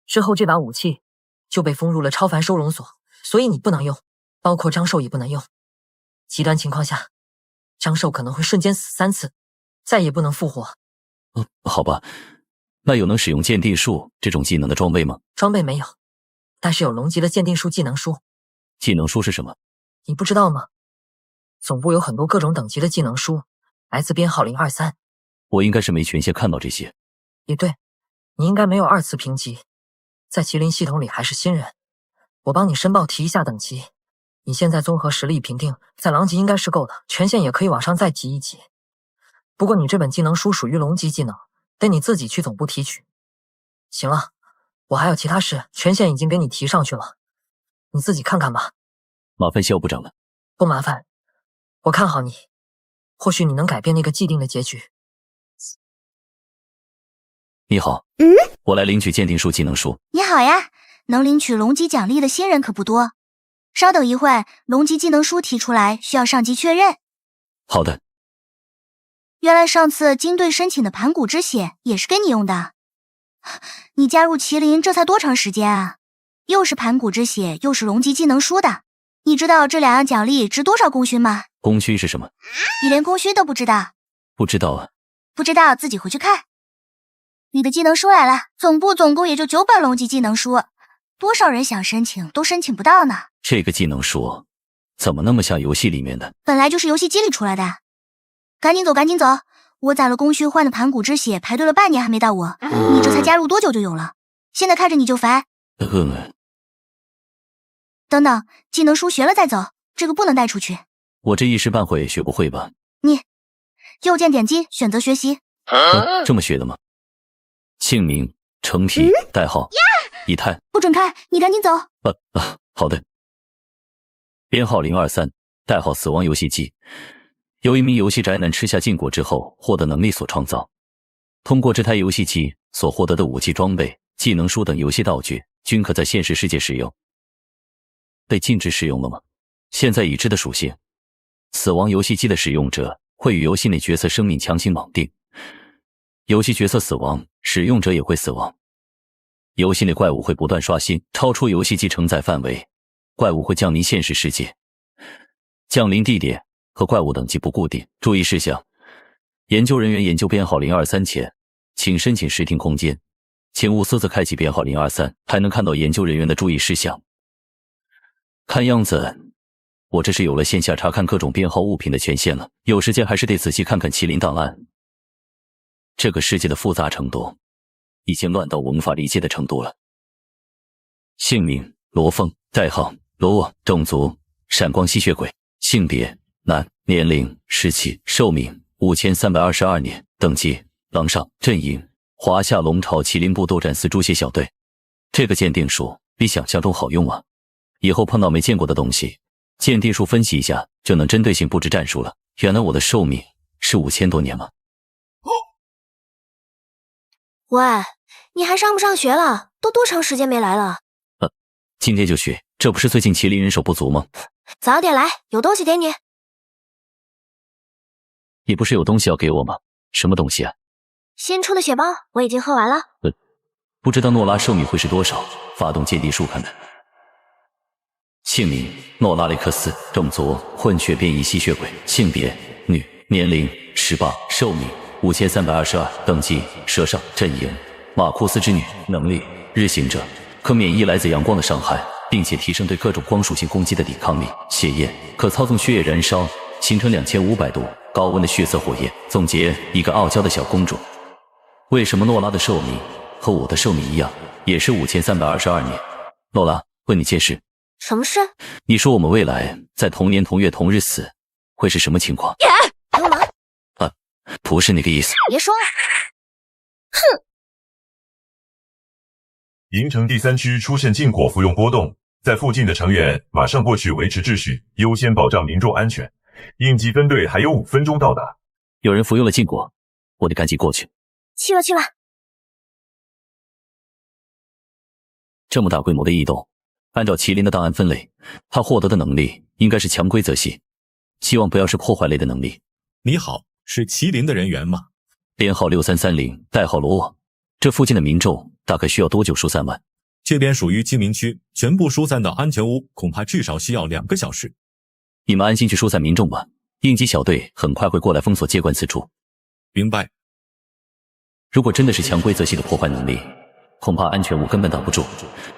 之后这把武器就被封入了超凡收容所，所以你不能用，包括张寿也不能用。极端情况下，张寿可能会瞬间死3次，再也不能复活。好吧，那有能使用鉴定术这种技能的装备吗？装备没有，但是有龙级的鉴定术技能书。技能书是什么？你不知道吗？总部有很多各种等级的技能书，来自编号023。我应该是没权限看到这些。也对，你应该没有2次评级，在麒麟系统里还是新人。我帮你申报提一下等级，你现在综合实力评定在狼级应该是够的，权限也可以往上再提1级。不过你这本技能书属于龙级技能，得你自己去总部提取。行了，我还有其他事，权限已经给你提上去了，你自己看看吧。麻烦肖部长了。不麻烦，我看好你，或许你能改变那个既定的结局。你好，我来领取鉴定术技能书。你好呀，能领取龙级奖励的新人可不多。稍等一会，龙级技能书提出来，需要上级确认。好的。原来上次金队申请的盘古之血也是给你用的。你加入麒麟这才多长时间啊？又是盘古之血，又是龙级技能书的。你知道这2样奖励值多少功勋吗？功勋是什么？你连功勋都不知道？不知道啊。不知道自己回去看。你的技能书来了，总部总共也就9本龙级技能书，多少人想申请都申请不到呢。这个技能书怎么那么像游戏里面的？本来就是游戏机里出来的。赶紧走，赶紧走！我攒了功勋换的盘古之血，排队了半年还没到我，你这才加入多久就有了？现在看着你就烦。等等，技能书学了再走，这个不能带出去。我这一时半会学不会吧？你右键点击选择学习。这么学的吗？姓名成皮，代号一探。不准开，你赶紧走。好的。编号023，代号死亡游戏机。由一名游戏宅男吃下禁果之后获得能力所创造，通过这台游戏机所获得的武器装备、技能书等游戏道具均可在现实世界使用。被禁止使用了吗？现在已知的属性，死亡游戏机的使用者会与游戏内角色生命强行绑定，游戏角色死亡，使用者也会死亡。游戏内怪物会不断刷新，超出游戏机承载范围，怪物会降临现实世界。降临地点和怪物等级不固定。注意事项：研究人员研究编号023前，请申请实听空间，请勿私自开启编号023，还能看到研究人员的注意事项。看样子，我这是有了线下查看各种编号物品的权限了。有时间还是得仔细看看麒麟档案。这个世界的复杂程度，已经乱到我无法理解的程度了。姓名：罗峰，代号罗沃，种族：闪光吸血鬼，性别：男，年龄17，寿命5322年，等级狼上，阵营华夏龙朝麒麟部斗战四猪血小队。这个鉴定术比想象中好用啊！以后碰到没见过的东西，鉴定术分析一下就能针对性布置战术了。原来我的寿命是5000多年吗？喂，你还上不上学了？都多长时间没来了？今天就去，这不是最近麒麟人手不足吗？早点来，有东西给你。你不是有东西要给我吗？什么东西啊？新出的血包，我已经喝完了。不知道诺拉寿命会是多少？发动鉴定术看看。姓名：诺拉雷克斯，种族：混血变异吸血鬼，性别：女，年龄18，寿命5322等级蛇上阵营马库斯之女能力日行者，可免疫来自阳光的伤害，并且提升对各种光属性攻击的抵抗力。血焰可操纵血液燃烧，形成2500度高温的血色火焰。总结：一个傲娇的小公主。为什么诺拉的寿命和我的寿命一样，也是5322年？诺拉，问你件事。什么事？你说我们未来在同年同月同日死，会是什么情况？流氓！不是那个意思。别说了。哼！银城第3区出现禁果服用波动，在附近的成员马上过去维持秩序，优先保障民众安全。应急分队还有5分钟到达。有人服用了禁果，我得赶紧过去。去了。这么大规模的异动，按照麒麟的档案分类，他获得的能力应该是强规则系，希望不要是破坏类的能力。你好，是麒麟的人员吗？编号6330，代号罗沃。这附近的民众大概需要多久疏散完？这边属于居民区，全部疏散到安全屋，恐怕至少需要2个小时。你们安心去疏散民众吧，应急小队很快会过来封锁接管此处。明白。如果真的是强规则系的破坏能力，恐怕安全屋根本挡不住，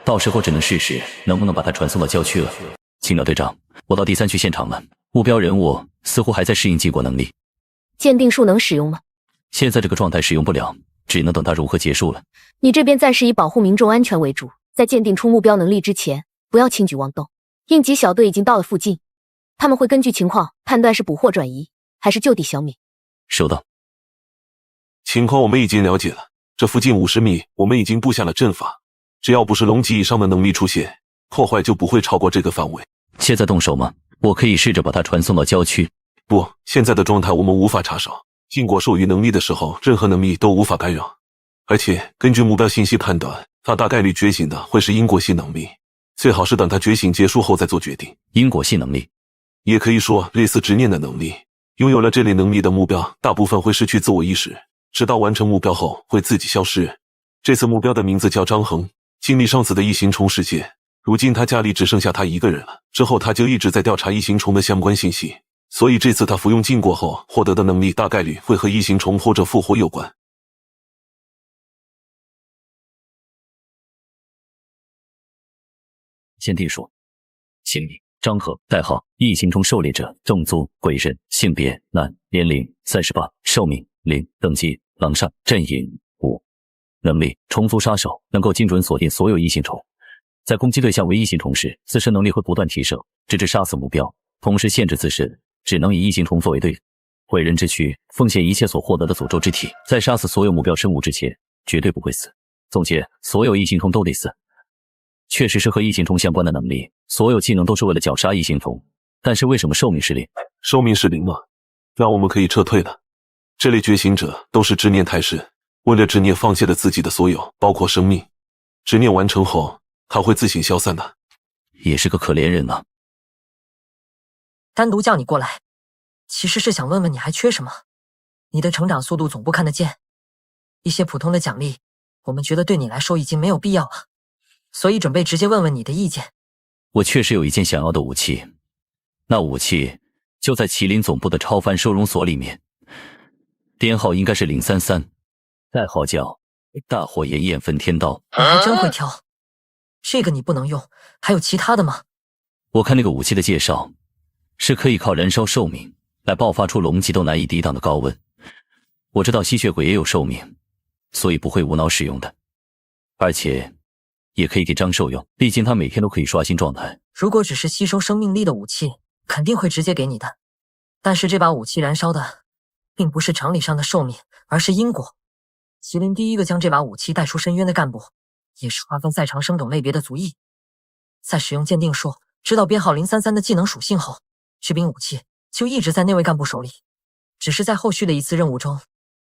到时候只能试试能不能把它传送到郊区了。青鸟队长，我到第3区现场了，目标人物似乎还在适应禁果能力。鉴定术能使用吗？现在这个状态使用不了，只能等它如何结束了。你这边暂时以保护民众安全为主，在鉴定出目标能力之前，不要轻举妄动。应急小队已经到了附近，他们会根据情况判断是捕获转移，还是就地消灭。收到。情况我们已经了解了，这附近50米我们已经布下了阵法，只要不是龙级以上的能力出现，破坏就不会超过这个范围。现在动手吗？我可以试着把它传送到郊区。不，现在的状态我们无法插手。禁果授予能力的时候，任何能力都无法干扰。而且根据目标信息判断，他大概率觉醒的会是因果系能力，最好是等他觉醒结束后再做决定。因果系能力，也可以说类似执念的能力。拥有了这类能力的目标，大部分会失去自我意识，直到完成目标后会自己消失。这次目标的名字叫张恒，经历上次的异形虫事件，如今他家里只剩下他一个人了。之后他就一直在调查异形虫的相关信息，所以这次他服用禁果后获得的能力大概率会和异形虫或者复活有关。鉴定术，姓名张和，代号异形虫狩猎者，种族鬼人，性别男，年龄38，寿命0，等级狼上，阵营5，能力虫族杀手，能够精准锁定所有异形虫，在攻击对象为异形虫时，自身能力会不断提升，直至杀死目标，同时限制自身只能以异形虫作为对手。毁人之躯，奉献一切所获得的诅咒之体，在杀死所有目标生物之前，绝对不会死。总结，所有异形虫都得死。确实是和异形虫相关的能力，所有技能都是为了绞杀异形虫，但是为什么寿命是0？寿命是0吗？那我们可以撤退了。这类觉醒者都是执念太深，为了执念放弃了自己的所有，包括生命。执念完成后，他会自行消散的。也是个可怜人啊。单独叫你过来，其实是想问问你还缺什么。你的成长速度总部看得见，一些普通的奖励，我们觉得对你来说已经没有必要了，所以准备直接问问你的意见。我确实有一件想要的武器，那武器就在麒麟总部的超凡收容所里面，编号应该是033，代号叫大火焰焰焚天刀。你还真会挑，这个你不能用，还有其他的吗？我看那个武器的介绍，是可以靠燃烧寿命来爆发出龙级都难以抵挡的高温。我知道吸血鬼也有寿命，所以不会无脑使用的，而且也可以给张寿用，毕竟他每天都可以刷新状态。如果只是吸收生命力的武器，肯定会直接给你的。但是这把武器燃烧的并不是常理上的寿命，而是因果。麒麟第一个将这把武器带出深渊的干部，也是划分赛长生等类别的族裔。在使用鉴定术知道编号033的技能属性后，这柄武器就一直在那位干部手里。只是在后续的一次任务中，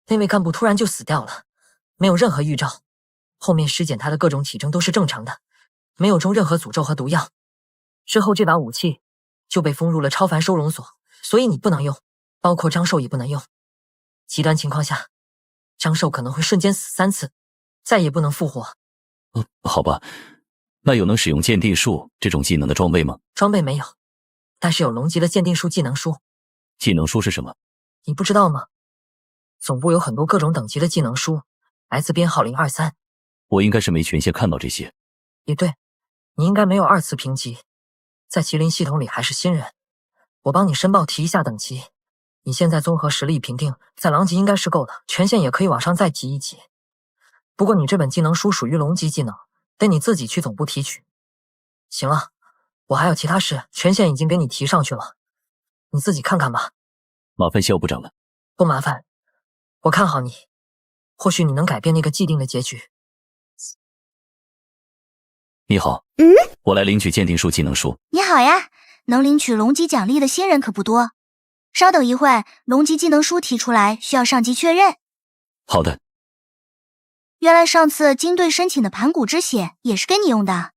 那位干部突然就死掉了，没有任何预兆。后面尸检他的各种体征都是正常的，没有中任何诅咒和毒药。之后这把武器就被封入了超凡收容所，所以你不能用，包括张寿也不能用。极端情况下，张寿可能会瞬间死3次，再也不能复活。好吧，那有能使用鉴定术这种技能的装备吗？装备没有，但是有龙级的鉴定术技能书。技能书是什么？你不知道吗？总部有很多各种等级的技能书，来自编号023。我应该是没权限看到这些。也对，你应该没有2次评级，在麒麟系统里还是新人。我帮你申报提一下等级。你现在综合实力评定在狼级应该是够的，权限也可以往上再提1级。不过你这本技能书属于龙级技能，得你自己去总部提取。行了，我还有其他事，权限已经给你提上去了，你自己看看吧。麻烦肖部长了。不麻烦，我看好你，或许你能改变那个既定的结局。你好，我来领取鉴定术技能书。你好呀，能领取龙级奖励的新人可不多。稍等一会，龙级技能书提出来，需要上级确认。好的。原来上次金队申请的盘古之血也是给你用的。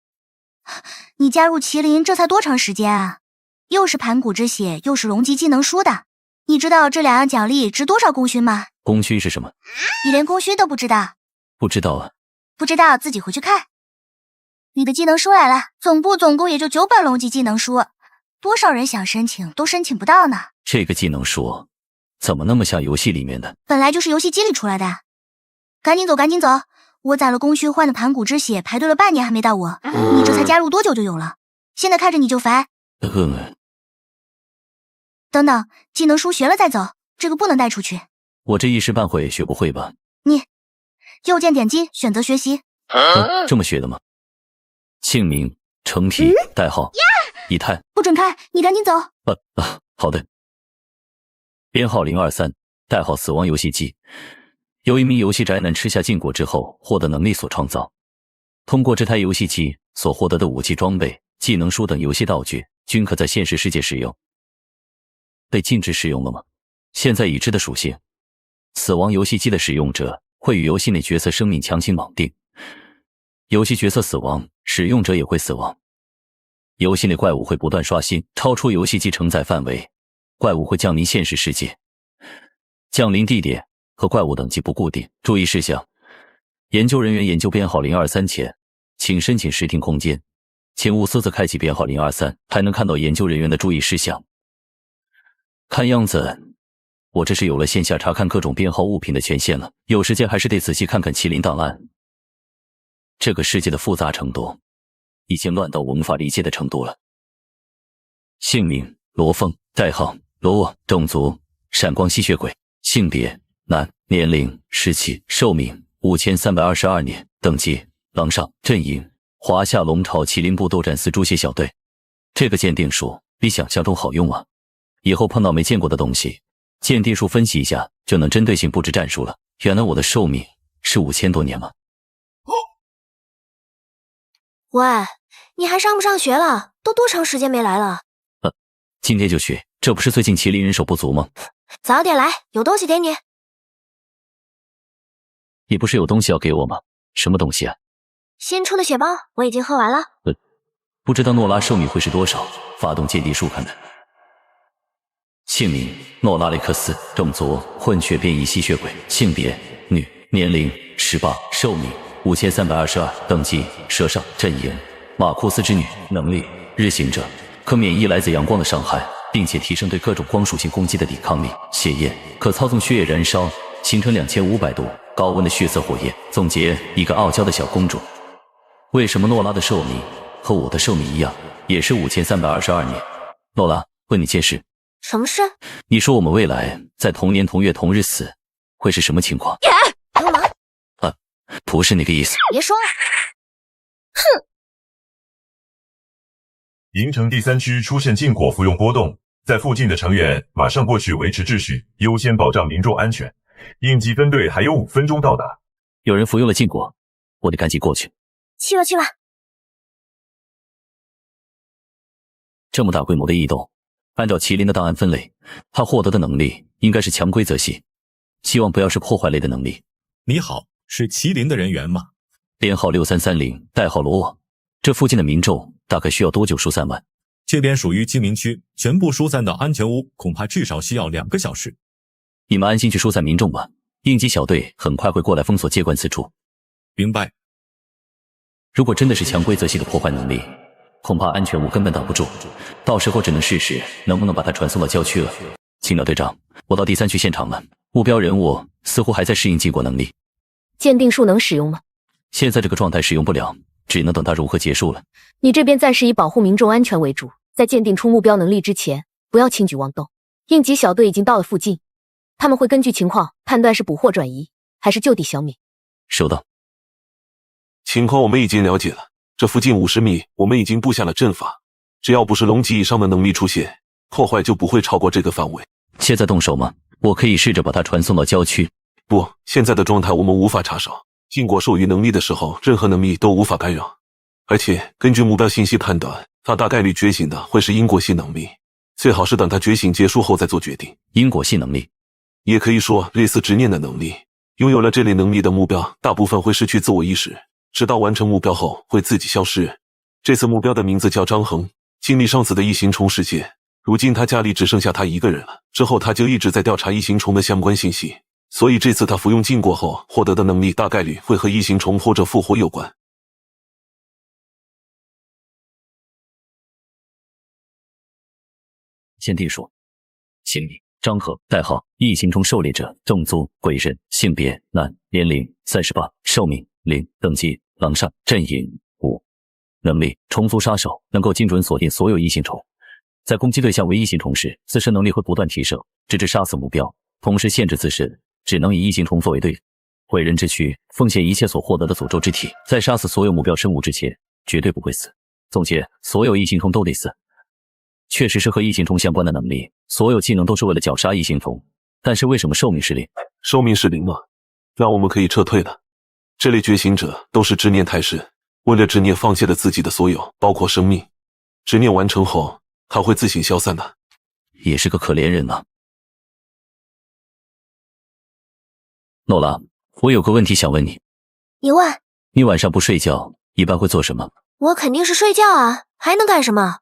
你加入麒麟这才多长时间啊？又是盘古之血，又是龙级技能书的。你知道这2样奖励值多少功勋吗？功勋是什么？你连功勋都不知道？不知道啊。不知道自己回去看。你的技能书来了，总部总共也就9本龙级技能书，多少人想申请都申请不到呢。这个技能书怎么那么像游戏里面的？本来就是游戏机里出来的。赶紧走，赶紧走！我攒了功勋换的盘古之血，排队了半年还没到我，你这才加入多久就有了？现在看着你就烦。等等，技能书学了再走，这个不能带出去。我这一时半会学不会吧？你右键点击选择学习。这么学的吗？姓名、成体、代号、一探。不准开，你赶紧走。好的。编号023，代号死亡游戏机，由一名游戏宅男吃下禁果之后获得能力所创造。通过这台游戏机所获得的武器装备、技能书等游戏道具，均可在现实世界使用。被禁止使用了吗？现在已知的属性：死亡游戏机的使用者会与游戏内角色生命强行绑定，游戏角色死亡，使用者也会死亡。游戏内怪物会不断刷新，超出游戏机承载范围，怪物会降临现实世界。降临地点和怪物等级不固定。注意事项：研究人员研究编号023前，请申请实听空间，请勿私自开启编号023，还能看到研究人员的注意事项。看样子，我这是有了线下查看各种编号物品的权限了。有时间还是得仔细看看麒麟档案。这个世界的复杂程度，已经乱到我无法理解的程度了。姓名：罗峰，代号罗沃，种族：闪光吸血鬼，性别：男，年龄17，寿命5322年，等级狼上，阵营华夏龙朝麒麟部斗战四猪血小队。这个鉴定术比想象中好用啊！以后碰到没见过的东西，鉴定术分析一下就能针对性布置战术了。原来我的寿命是5000多年吗？喂，你还上不上学了？都多长时间没来了？今天就去，这不是最近麒麟人手不足吗？早点来，有东西给你。你不是有东西要给我吗？什么东西啊？新出的血包，我已经喝完了。不知道诺拉寿命会是多少？发动鉴定术看看。姓名：诺拉雷克斯，种族：混血变异吸血鬼，性别：女，年龄18，寿命5322，等级蛇上，阵营马库斯之女，能力日行者，可免疫来自阳光的伤害，并且提升对各种光属性攻击的抵抗力。血焰可操纵血液燃烧，形成2500度高温的血色火焰。总结：一个傲娇的小公主。为什么诺拉的寿命和我的寿命一样，也是5322年？诺拉，问你件事。什么事？你说我们未来在同年同月同日死，会是什么情况？干嘛？不是那个意思。别说了。哼！银城第3区出现禁果服用波动，在附近的成员马上过去维持秩序，优先保障民众安全。应急分队还有5分钟到达。有人服用了禁果，我得赶紧过去。去吧去吧。这么大规模的异动，按照麒麟的档案分类，他获得的能力应该是强规则系，希望不要是破坏类的能力。你好，是麒麟的人员吗？编号6330，代号罗沃。这附近的民众大概需要多久疏散完？这边属于居民区，全部疏散到安全屋，恐怕至少需要2个小时。你们安心去疏散民众吧，应急小队很快会过来封锁接管此处。明白。如果真的是强规则系的破坏能力，恐怕安全屋根本挡不住，到时候只能试试能不能把它传送到郊区了。青鸟队长，我到第3区现场了，目标人物似乎还在适应禁果能力。鉴定术能使用吗？现在这个状态使用不了，只能等它融合结束了。你这边暂时以保护民众安全为主，在鉴定出目标能力之前，不要轻举妄动。应急小队已经到了附近，他们会根据情况判断是捕获转移，还是就地消灭。收到。情况我们已经了解了，这附近50米我们已经布下了阵法，只要不是龙级以上的能力出现，破坏就不会超过这个范围。现在动手吗？我可以试着把它传送到郊区。不，现在的状态我们无法插手。禁果授予能力的时候，任何能力都无法干扰。而且根据目标信息判断，他大概率觉醒的会是因果系能力，最好是等他觉醒结束后再做决定。因果系能力，也可以说类似执念的能力。拥有了这类能力的目标，大部分会失去自我意识，直到完成目标后会自己消失。这次目标的名字叫张恒，经历上次的异形虫事件，如今他家里只剩下他一个人了。之后他就一直在调查异形虫的相关信息，所以这次他服用禁果后获得的能力大概率会和异形虫或者复活有关。鉴定术，姓名张和，代号异形虫狩猎者，种族鬼人，性别男，年龄38，寿命0，等级狼上，阵营5，能力虫族杀手，能够精准锁定所有异形虫，在攻击对象为异形虫时，自身能力会不断提升，直至杀死目标，同时限制自身只能以异形虫作为对手。毁人之躯，奉献一切所获得的诅咒之体，在杀死所有目标生物之前，绝对不会死。总结，所有异形虫都得死。确实是和异形虫相关的能力，所有技能都是为了绞杀异形虫，但是为什么寿命是0？寿命是0吗？那我们可以撤退了。这类觉醒者都是执念太深，为了执念放弃了自己的所有，包括生命。执念完成后，他会自行消散的。也是个可怜人啊。诺拉，我有个问题想问你。你问。你晚上不睡觉，一般会做什么？我肯定是睡觉啊，还能干什么？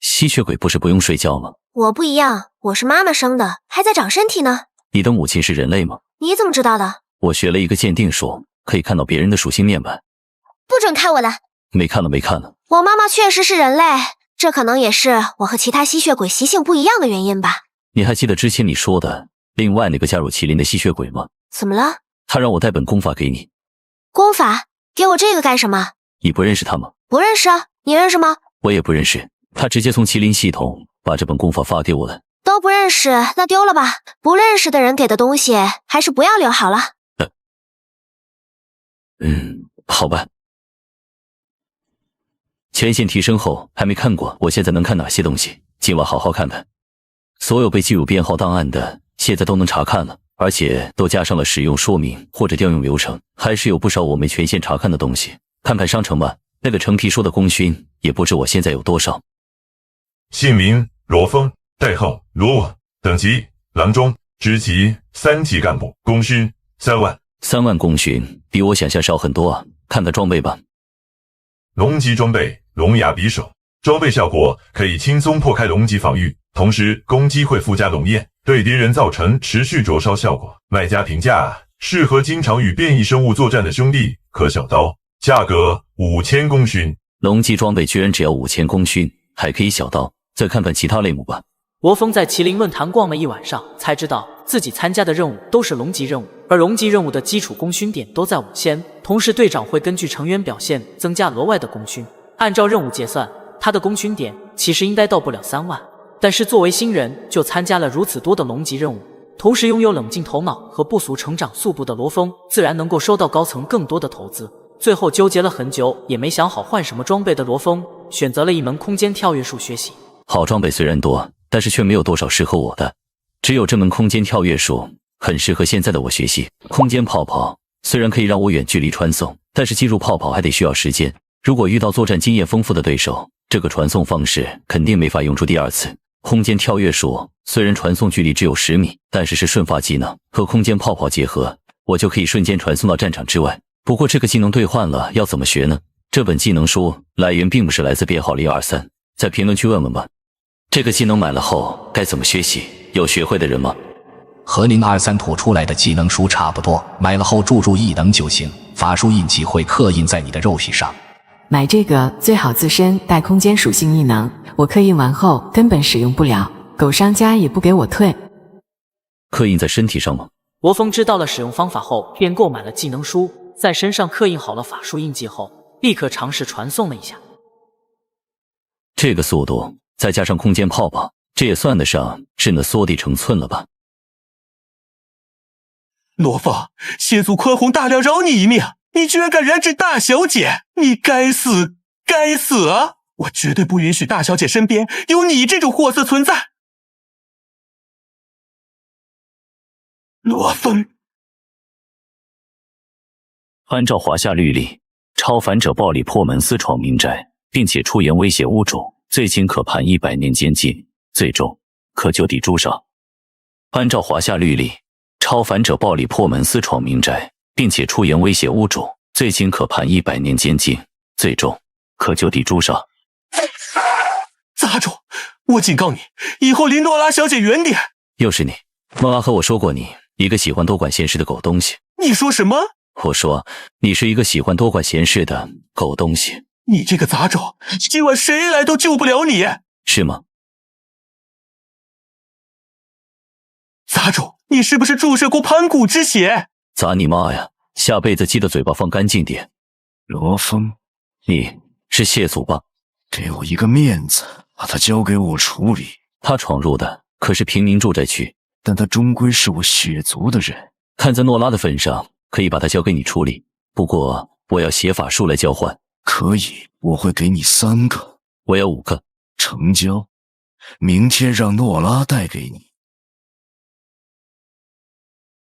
吸血鬼不是不用睡觉吗？我不一样，我是妈妈生的，还在长身体呢。你的母亲是人类吗？你怎么知道的？我学了一个鉴定术，可以看到别人的属性面板。不准看我的。没看了。我妈妈确实是人类，这可能也是我和其他吸血鬼习性不一样的原因吧。你还记得之前你说的另外那个加入麒麟的吸血鬼吗？怎么了？他让我带本功法给你。功法？给我这个干什么？你不认识他吗？不认识啊。你认识吗？我也不认识。他直接从麒麟系统把这本功法发给我了。都不认识，那丢了吧。不认识的人给的东西，还是不要留好了。好吧。权限提升后还没看过，我现在能看哪些东西？今晚好好看看。所有被记入编号档案的，现在都能查看了，而且都加上了使用说明或者调用流程，还是有不少我没权限查看的东西。看看商城吧，那个橙皮说的功勋也不知我现在有多少。姓名罗峰，代号罗网，等级郎中，职级3级干部，功勋3万。3万功勋比我想象少很多啊！看看装备吧。龙级装备龙牙匕首，装备效果可以轻松破开龙级防御，同时攻击会附加龙焰，对敌人造成持续灼烧效果。卖家评价适合经常与变异生物作战的兄弟，可小刀，价格5000功勋。龙级装备居然只要5000功勋，还可以小刀。再看看其他类目吧。罗峰在麒麟论坛逛了一晚上，才知道自己参加的任务都是龙级任务，而龙级任务的基础功勋点都在5000，同时队长会根据成员表现增加额外的功勋。按照任务结算，他的功勋点其实应该到不了3万，但是作为新人就参加了如此多的龙级任务，同时拥有冷静头脑和不俗成长速度的罗峰，自然能够收到高层更多的投资。最后纠结了很久也没想好换什么装备的罗峰，选择了一门空间跳跃术学习。好装备虽然多，但是却没有多少适合我的，只有这门空间跳跃术很适合现在的我学习。空间泡泡虽然可以让我远距离传送，但是进入泡泡还得需要时间。如果遇到作战经验丰富的对手，这个传送方式肯定没法用出第二次。空间跳跃术虽然传送距离只有10米，但是顺发技能，和空间泡泡结合，我就可以瞬间传送到战场之外。不过这个技能兑换了要怎么学呢？这本技能书来源并不是来自编号0123，在评论区问问吧。这个技能买了后该怎么学习？有学会的人吗？和0223吐出来的技能书差不多，买了后注异能就行，法术印记会刻印在你的肉体上。买这个最好自身带空间属性异能，我刻印完后根本使用不了，狗商家也不给我退。刻印在身体上吗？罗峰知道了使用方法后，便购买了技能书，在身上刻印好了法术印记后，立刻尝试传送了一下。这个速度，再加上空间泡泡，这也算得上是那缩地成寸了吧？罗峰，谢祖宽宏大量饶你一命，你居然敢染指大小姐，你该死，该死啊！我绝对不允许大小姐身边有你这种货色存在。罗峰，按照华夏律例，超凡者暴力破门私闯民宅，并且出言威胁屋主，最轻可判100年监禁，最重可就地诛杀。按照华夏律例，超凡者暴力破门私闯民宅，并且出言威胁屋主，最轻可判100年监禁，最重可就地诛杀。杂种，我警告你，以后离诺拉小姐远点。又是你，莫拉和我说过你一个喜欢多管闲事的狗东西。你说什么？我说你是一个喜欢多管闲事的狗东西。你这个杂种，今晚谁来都救不了你。是吗？杂种，你是不是注射过盘古之血？砸你妈呀！下辈子记得嘴巴放干净点。罗峰，你是谢祖吧？给我一个面子，把他交给我处理。他闯入的可是平民住宅区，但他终归是我血族的人。看在诺拉的份上，可以把他交给你处理。不过我要写法术来交换。可以，我会给你3个。我要5个。成交。明天让诺拉带给你。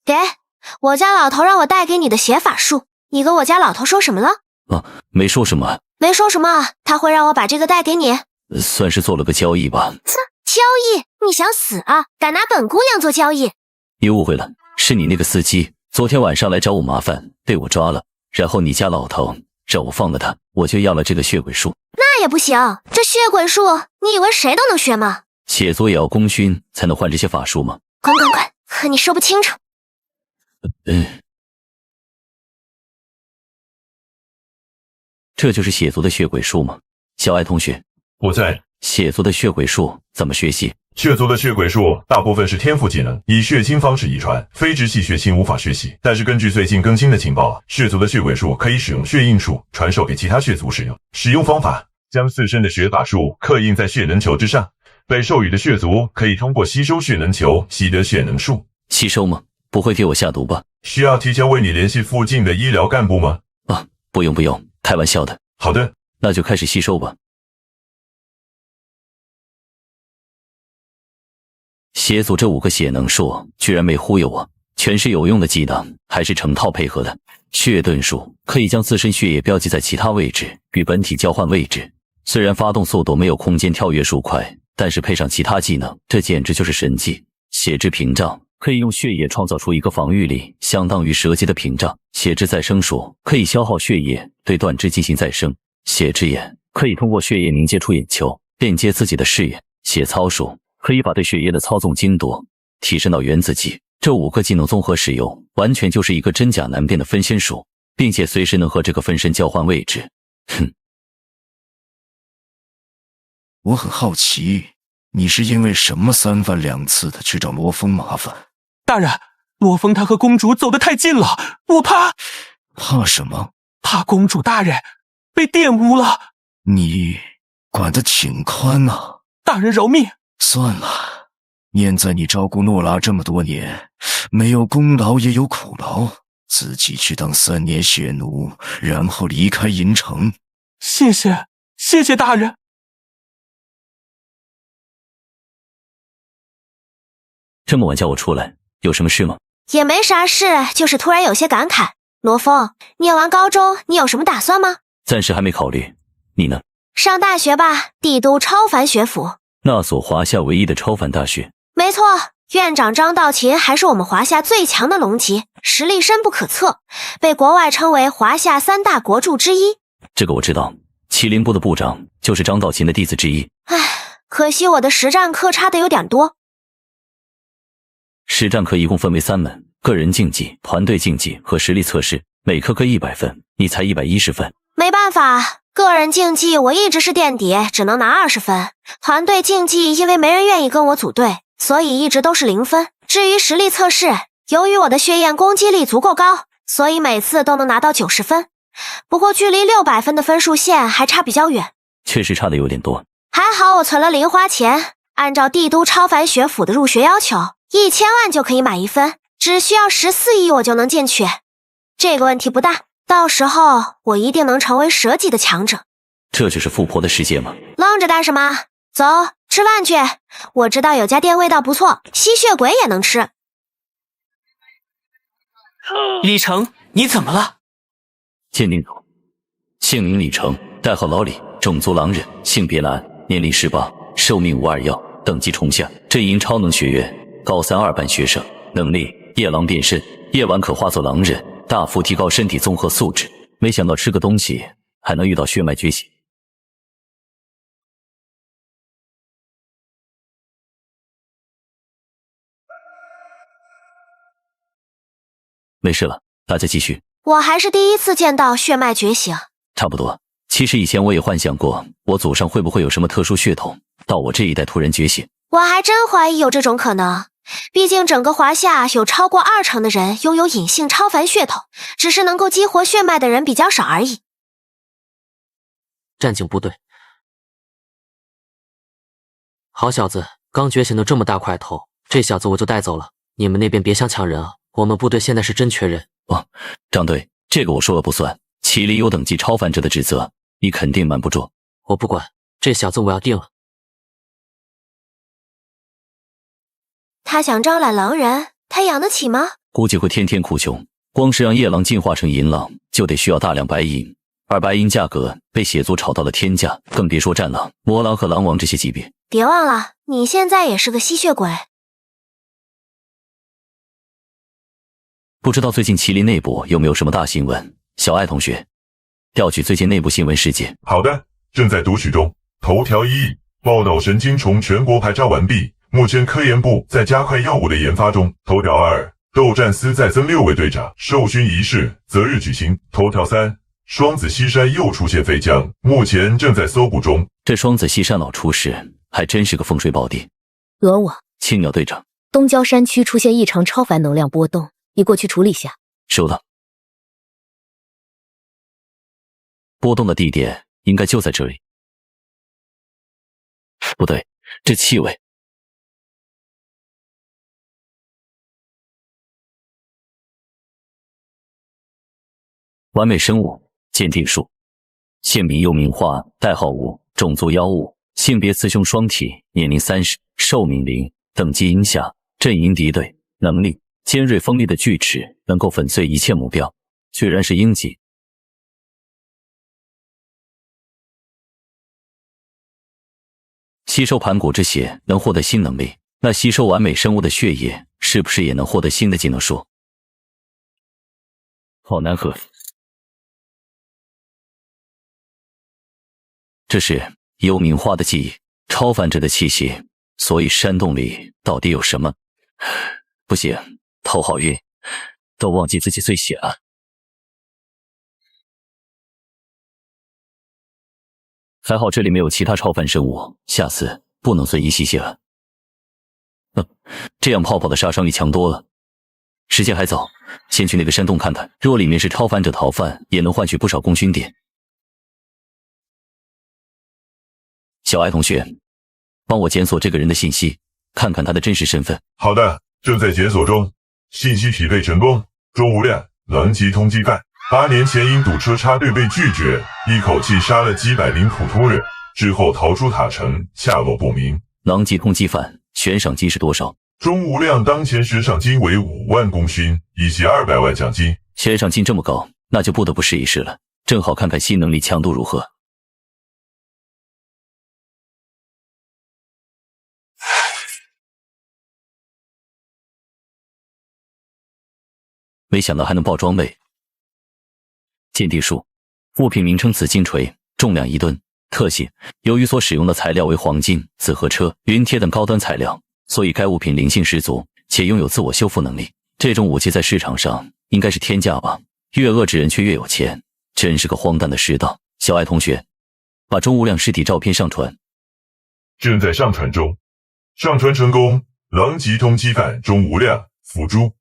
给，我家老头让我带给你的邪法术，你跟我家老头说什么了？没说什么。没说什么，他会让我把这个带给你。算是做了个交易吧。交易？你想死啊？敢拿本姑娘做交易？你误会了，是你那个司机昨天晚上来找我麻烦，被我抓了，然后你家老头让我放了他，我就要了这个血鬼术。那也不行，这血鬼术你以为谁都能学吗？血族也要功勋才能换这些法术吗？滚！和你说不清楚。这就是血族的血鬼术吗？小爱同学，我在。血族的血鬼术怎么学习？血族的血鬼术大部分是天赋技能，以血清方式遗传，非直系血亲无法学习。但是根据最近更新的情报，血族的血鬼术可以使用血印术传授给其他血族使用。使用方法：将自身的血法术刻印在血能球之上，被授予的血族可以通过吸收血能球习得血能术。吸收吗？不会给我下毒吧？需要提前为你联系附近的医疗干部吗？不用，开玩笑的。好的，那就开始吸收吧。血族这5个血能术居然没忽悠我，全是有用的技能，还是成套配合的。血遁术可以将自身血液标记在其他位置，与本体交换位置。虽然发动速度没有空间跳跃术快，但是配上其他技能，这简直就是神技。血之屏障可以用血液创造出一个防御力相当于蛇姬的屏障。血之再生术可以消耗血液对断肢进行再生。血之眼可以通过血液凝结出眼球，链接自己的视野。血操术可以把对血液的操纵精度提升到原子级。这5个技能综合使用，完全就是一个真假难辨的分身术，并且随时能和这个分身交换位置。我很好奇，你是因为什么3番2次的去找罗峰麻烦？大人，罗峰他和公主走得太近了，我怕。怕什么？怕公主大人被玷污了。你管得挺宽啊。大人饶命。算了，念在你照顾诺拉这么多年，没有功劳也有苦劳，自己去当3年血奴，然后离开银城。谢谢大人。这么晚叫我出来，有什么事吗？也没啥事，就是突然有些感慨。罗峰，念完高中你有什么打算吗？暂时还没考虑。你呢？上大学吧，帝都超凡学府。那所华夏唯一的超凡大学。没错，院长张道勤还是我们华夏最强的龙级，实力深不可测，被国外称为华夏3大国柱之一。这个我知道，麒麟部的部长就是张道勤的弟子之一。可惜我的实战课差的有点多。实战课一共分为3门，个人竞技、团队竞技和实力测试，每科各100分，你才110分。没办法，个人竞技我一直是垫底，只能拿20分。团队竞技因为没人愿意跟我组队，所以一直都是0分。至于实力测试，由于我的血焰攻击力足够高，所以每次都能拿到90分。不过距离600分的分数线还差比较远，确实差的有点多。还好我存了零花钱，按照帝都超凡学府的入学要求，1000万就可以买1分，只需要14亿我就能进去。这个问题不大，到时候我一定能成为蛇级的强者。这就是富婆的世界吗？愣着干什么？走，吃饭去。我知道有家店味道不错，吸血鬼也能吃。李成，你怎么了？鉴定组，姓名李成，代号老李，种族狼人，性别男，年龄18，寿命521，等级虫下，阵营超能学院，高3 2班学生，能力夜狼变身，夜晚可化作狼人，大幅提高身体综合素质。没想到吃个东西还能遇到血脉觉醒。没事了，大家继续。我还是第一次见到血脉觉醒。差不多，其实以前我也幻想过，我祖上会不会有什么特殊血统，到我这一代突然觉醒。我还真怀疑有这种可能，毕竟整个华夏有超过20%的人拥有隐性超凡血统，只是能够激活血脉的人比较少而已。战警部队，好小子，刚觉醒的这么大块头，这小子我就带走了。你们那边别想抢人啊，我们部队现在是真缺人。哦，张队，这个我说了不算，麒麟有等级超凡者的职责，你肯定瞒不住。我不管，这小子我要定了。他想招揽狼人，他养得起吗？估计会天天哭穷，光是让夜狼进化成银狼，就得需要大量白银，而白银价格被血族炒到了天价，更别说战狼、魔狼和狼王这些级别。别忘了，你现在也是个吸血鬼。不知道最近麒麟内部有没有什么大新闻？小爱同学，调取最近内部新闻事件。好的，正在读取中。头条1：暴脑神经虫全国牌照完毕，目前科研部在加快药物的研发中。头条2：斗战司再增6位队长，授勋仪式择日举行。头条3：双子西山又出现飞将，目前正在搜捕中。这双子西山老出事，还真是个风水宝地。讹我！青鸟队长，东郊山区出现异常超凡能量波动，你过去处理下。收到。波动的地点应该就在这里。不对，这气味。完美生物鉴定术，姓名幽冥花，代号5，种族妖物，性别雌雄双体，年龄30，寿命0，等级阴下，阵营敌对，能力尖锐锋利的锯齿，能够粉碎一切目标，居然是鹰级。吸收盘古之血能获得新能力，那吸收完美生物的血液是不是也能获得新的技能树？好难喝。这是幽冥花的记忆，超凡者的气息，所以山洞里到底有什么？不行，头好晕，都忘记自己最血了。还好这里没有其他超凡生物，下次不能随意吸血了。这样泡泡的杀伤力强多了。时间还早，先去那个山洞看看，若里面是超凡者逃犯，也能换取不少功勋点。小爱同学，帮我检索这个人的信息，看看他的真实身份。好的，正在检索中。信息匹配成功。周无量，狼藉通缉犯，8年前因堵车插队被拒绝，一口气杀了几百名普通人，之后逃出塔城，下落不明。狼藉通缉犯，悬赏金是多少？钟无量当前悬赏金为5万功勋，以及200万奖金。悬赏金这么高，那就不得不试一试了，正好看看新能力强度如何。没想到还能爆装备。鉴定术，物品名称紫金锤，重量1吨，特性由于所使用的材料为黄金、紫河车、云铁等高端材料，所以该物品灵性十足，且拥有自我修复能力。这种武器在市场上应该是天价吧？越恶之人却越有钱，真是个荒诞的世道。小爱同学，把钟无量尸体照片上传。正在上传中，上传成功。狼藉通缉犯钟无量，伏诛。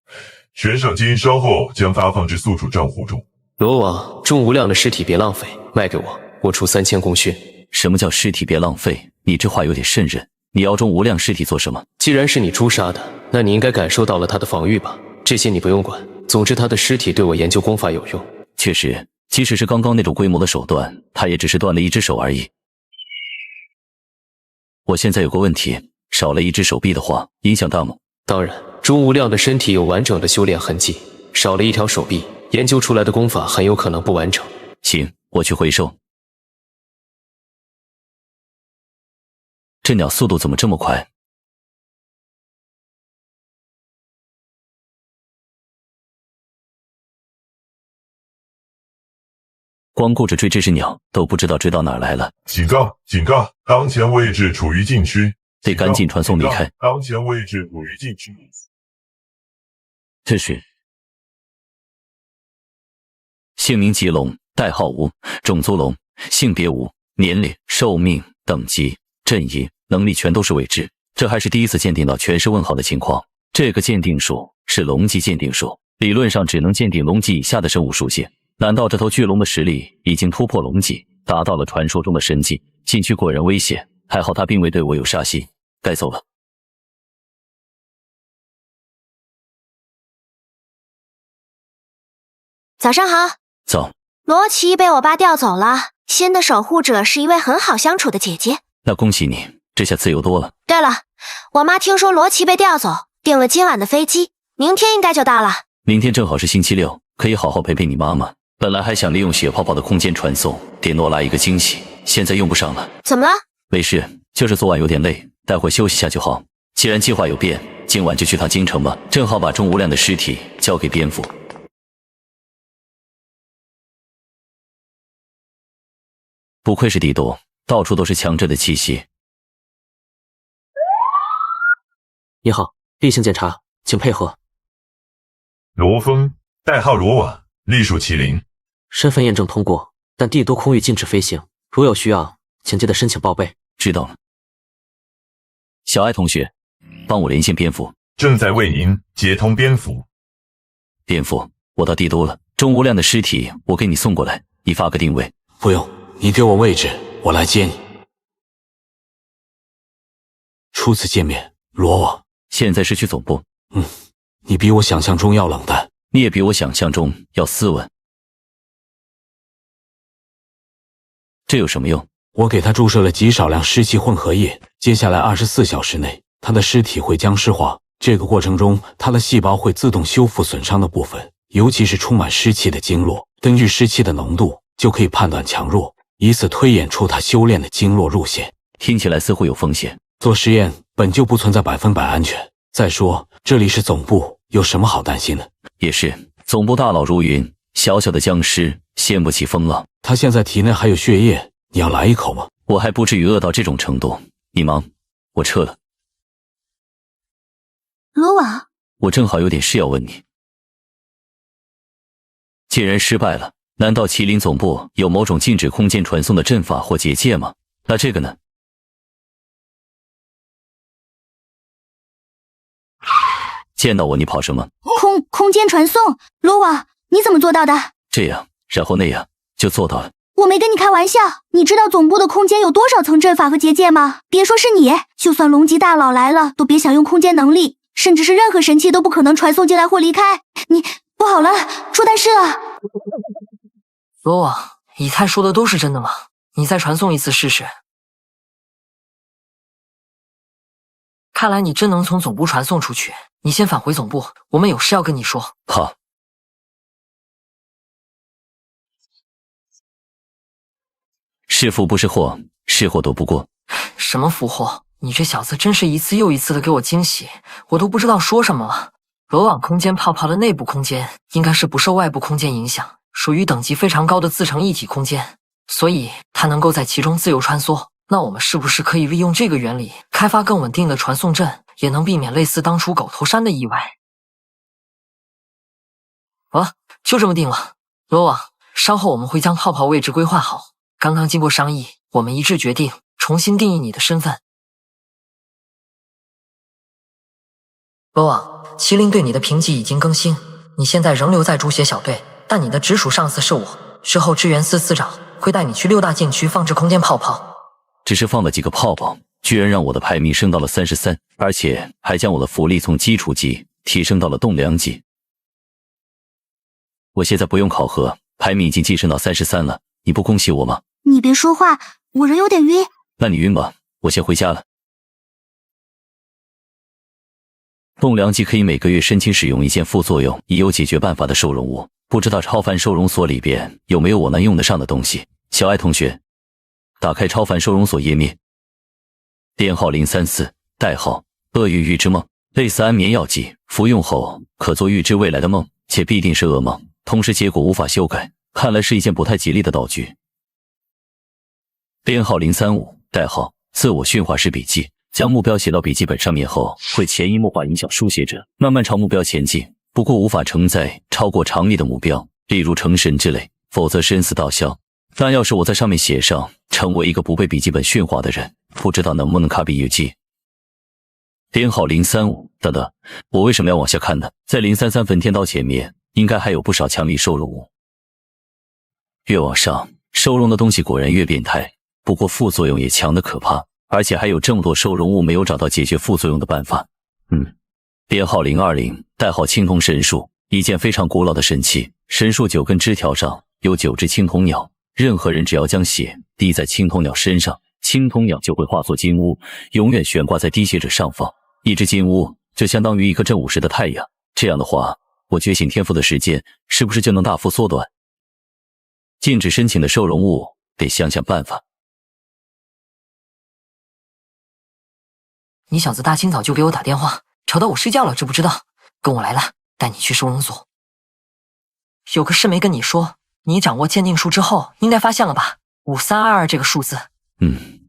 悬赏金稍后将发放至宿主账户中。罗王，钟无量的尸体别浪费，卖给我，我出3000功勋。什么叫尸体别浪费？你这话有点瘆人。你要钟无量尸体做什么？既然是你诛杀的，那你应该感受到了他的防御吧？这些你不用管。总之，他的尸体对我研究功法有用。确实，即使是刚刚那种规模的手段，他也只是断了一只手而已。我现在有个问题，少了一只手臂的话，影响大吗？当然，钟无量的身体有完整的修炼痕迹，少了一条手臂，研究出来的功法很有可能不完整。行，我去回收。这鸟速度怎么这么快？光顾着追这只鸟，都不知道追到哪儿来了。警告！警告！当前位置处于禁区，得赶紧传送离开。当前位置处于禁区。这是姓名吉龙，代号无，种族龙，性别无，年龄、寿命、等级、阵营、能力全都是未知。这还是第一次鉴定到全是问号的情况。这个鉴定术是龙级鉴定术，理论上只能鉴定龙级以下的生物属性。难道这头巨龙的实力已经突破龙级，达到了传说中的神级？禁区果然危险，还好他并未对我有杀心。该走了。早上好。早。罗琦被我爸调走了，新的守护者是一位很好相处的姐姐。那恭喜你，这下自由多了。对了，我妈听说罗琦被调走，订了今晚的飞机，明天应该就到了。明天正好是星期六，可以好好陪陪你妈妈。本来还想利用血泡泡的空间传送给诺拉一个惊喜，现在用不上了。怎么了？没事，就是昨晚有点累，待会休息下就好。既然计划有变，今晚就去趟京城吧，正好把钟无量的尸体交给蝙蝠。不愧是帝都，到处都是强者的气息。你好，例行检查，请配合。罗峰，代号罗瓦，隶属麒麟。身份验证通过，但帝都空域禁止飞行，如有需要，请记得申请报备。知道了。小艾同学，帮我连线蝙蝠。正在为您接通蝙蝠。蝙蝠，我到帝都了，钟无量的尸体我给你送过来，你发个定位。不用，你给我位置，我来接你。初次见面，罗网。现在是去总部。你比我想象中要冷淡，你也比我想象中要斯文。这有什么用？我给他注射了极少量湿气混合液，接下来24小时内，他的尸体会僵尸化。这个过程中，他的细胞会自动修复损伤的部分，尤其是充满湿气的经络。根据湿气的浓度，就可以判断强弱，以此推演出他修炼的经络路线。听起来似乎有风险。做实验本就不存在100%安全。再说，这里是总部，有什么好担心的？也是，总部大佬如云，小小的僵尸掀不起风浪。他现在体内还有血液，你要来一口吗？我还不至于饿到这种程度。你忙，我撤了。罗瓦，我正好有点事要问你。既然失败了，难道麒麟总部有某种禁止空间传送的阵法或结界吗？那这个呢？见到我你跑什么？空间传送，罗瓦，你怎么做到的？这样，然后那样，就做到了。我没跟你开玩笑，你知道总部的空间有多少层阵法和结界吗？别说是你，就算龙级大佬来了，都别想用空间能力，甚至是任何神器都不可能传送进来或离开。你不好了，出大事了！罗网，以太说的都是真的吗？你再传送一次试试。看来你真能从总部传送出去，你先返回总部，我们有事要跟你说。好。是福不是祸，是祸躲不过。什么福祸？你这小子真是一次又一次的给我惊喜，我都不知道说什么了。罗网空间泡泡的内部空间应该是不受外部空间影响，属于等级非常高的自成一体空间，所以它能够在其中自由穿梭。那我们是不是可以利用这个原理，开发更稳定的传送阵，也能避免类似当初狗头山的意外？就这么定了。罗网，稍后我们会将泡泡位置规划好。刚刚经过商议，我们一致决定重新定义你的身份。罗网，麒麟对你的评级已经更新，你现在仍留在猪血小队，但你的直属上司是我，之后支援司司长会带你去6大禁区放置空间泡泡。只是放了几个泡泡，居然让我的排名升到了33，而且还将我的福利从基础级提升到了栋梁级。我现在不用考核，排名已经晋升到33了，你不恭喜我吗？你别说话，我人有点晕。那你晕吧，我先回家了。栋梁级可以每个月申请使用一件副作用已有解决办法的收容物，不知道超凡收容所里边有没有我能用得上的东西。小爱同学，打开超凡收容所页面，编号034，代号鳄鱼预知梦，类似安眠药剂，服用后可做预知未来的梦，且必定是噩梦，同时结果无法修改，看来是一件不太吉利的道具。编号035，代号自我驯化式笔记，将目标写到笔记本上面后，会潜移默化影响书写者，慢慢朝目标前进，不过无法承载超过常理的目标，例如成神之类，否则身死道消。但要是我在上面写上成为一个不被笔记本驯化的人，不知道能不能卡笔日记。编号035，等等，我为什么要往下看呢？在033焚天刀前面应该还有不少强力收容物。越往上，收容的东西果然越变态，不过副作用也强得可怕，而且还有这么多收容物没有找到解决副作用的办法。编号020，代号青铜神树，一件非常古老的神器，神树9根枝条上有9只青铜鸟，任何人只要将血滴在青铜鸟身上，青铜鸟就会化作金乌，永远悬挂在滴血者上方。一只金乌就相当于一个正午时的太阳，这样的话，我觉醒天赋的时间是不是就能大幅缩短？禁止申请的收容物得想想办法。你小子大清早就给我打电话，吵到我睡觉了，知不知道？跟我来了，带你去收容所。有个事没跟你说，你掌握鉴定术之后，应该发现了吧？5322这个数字。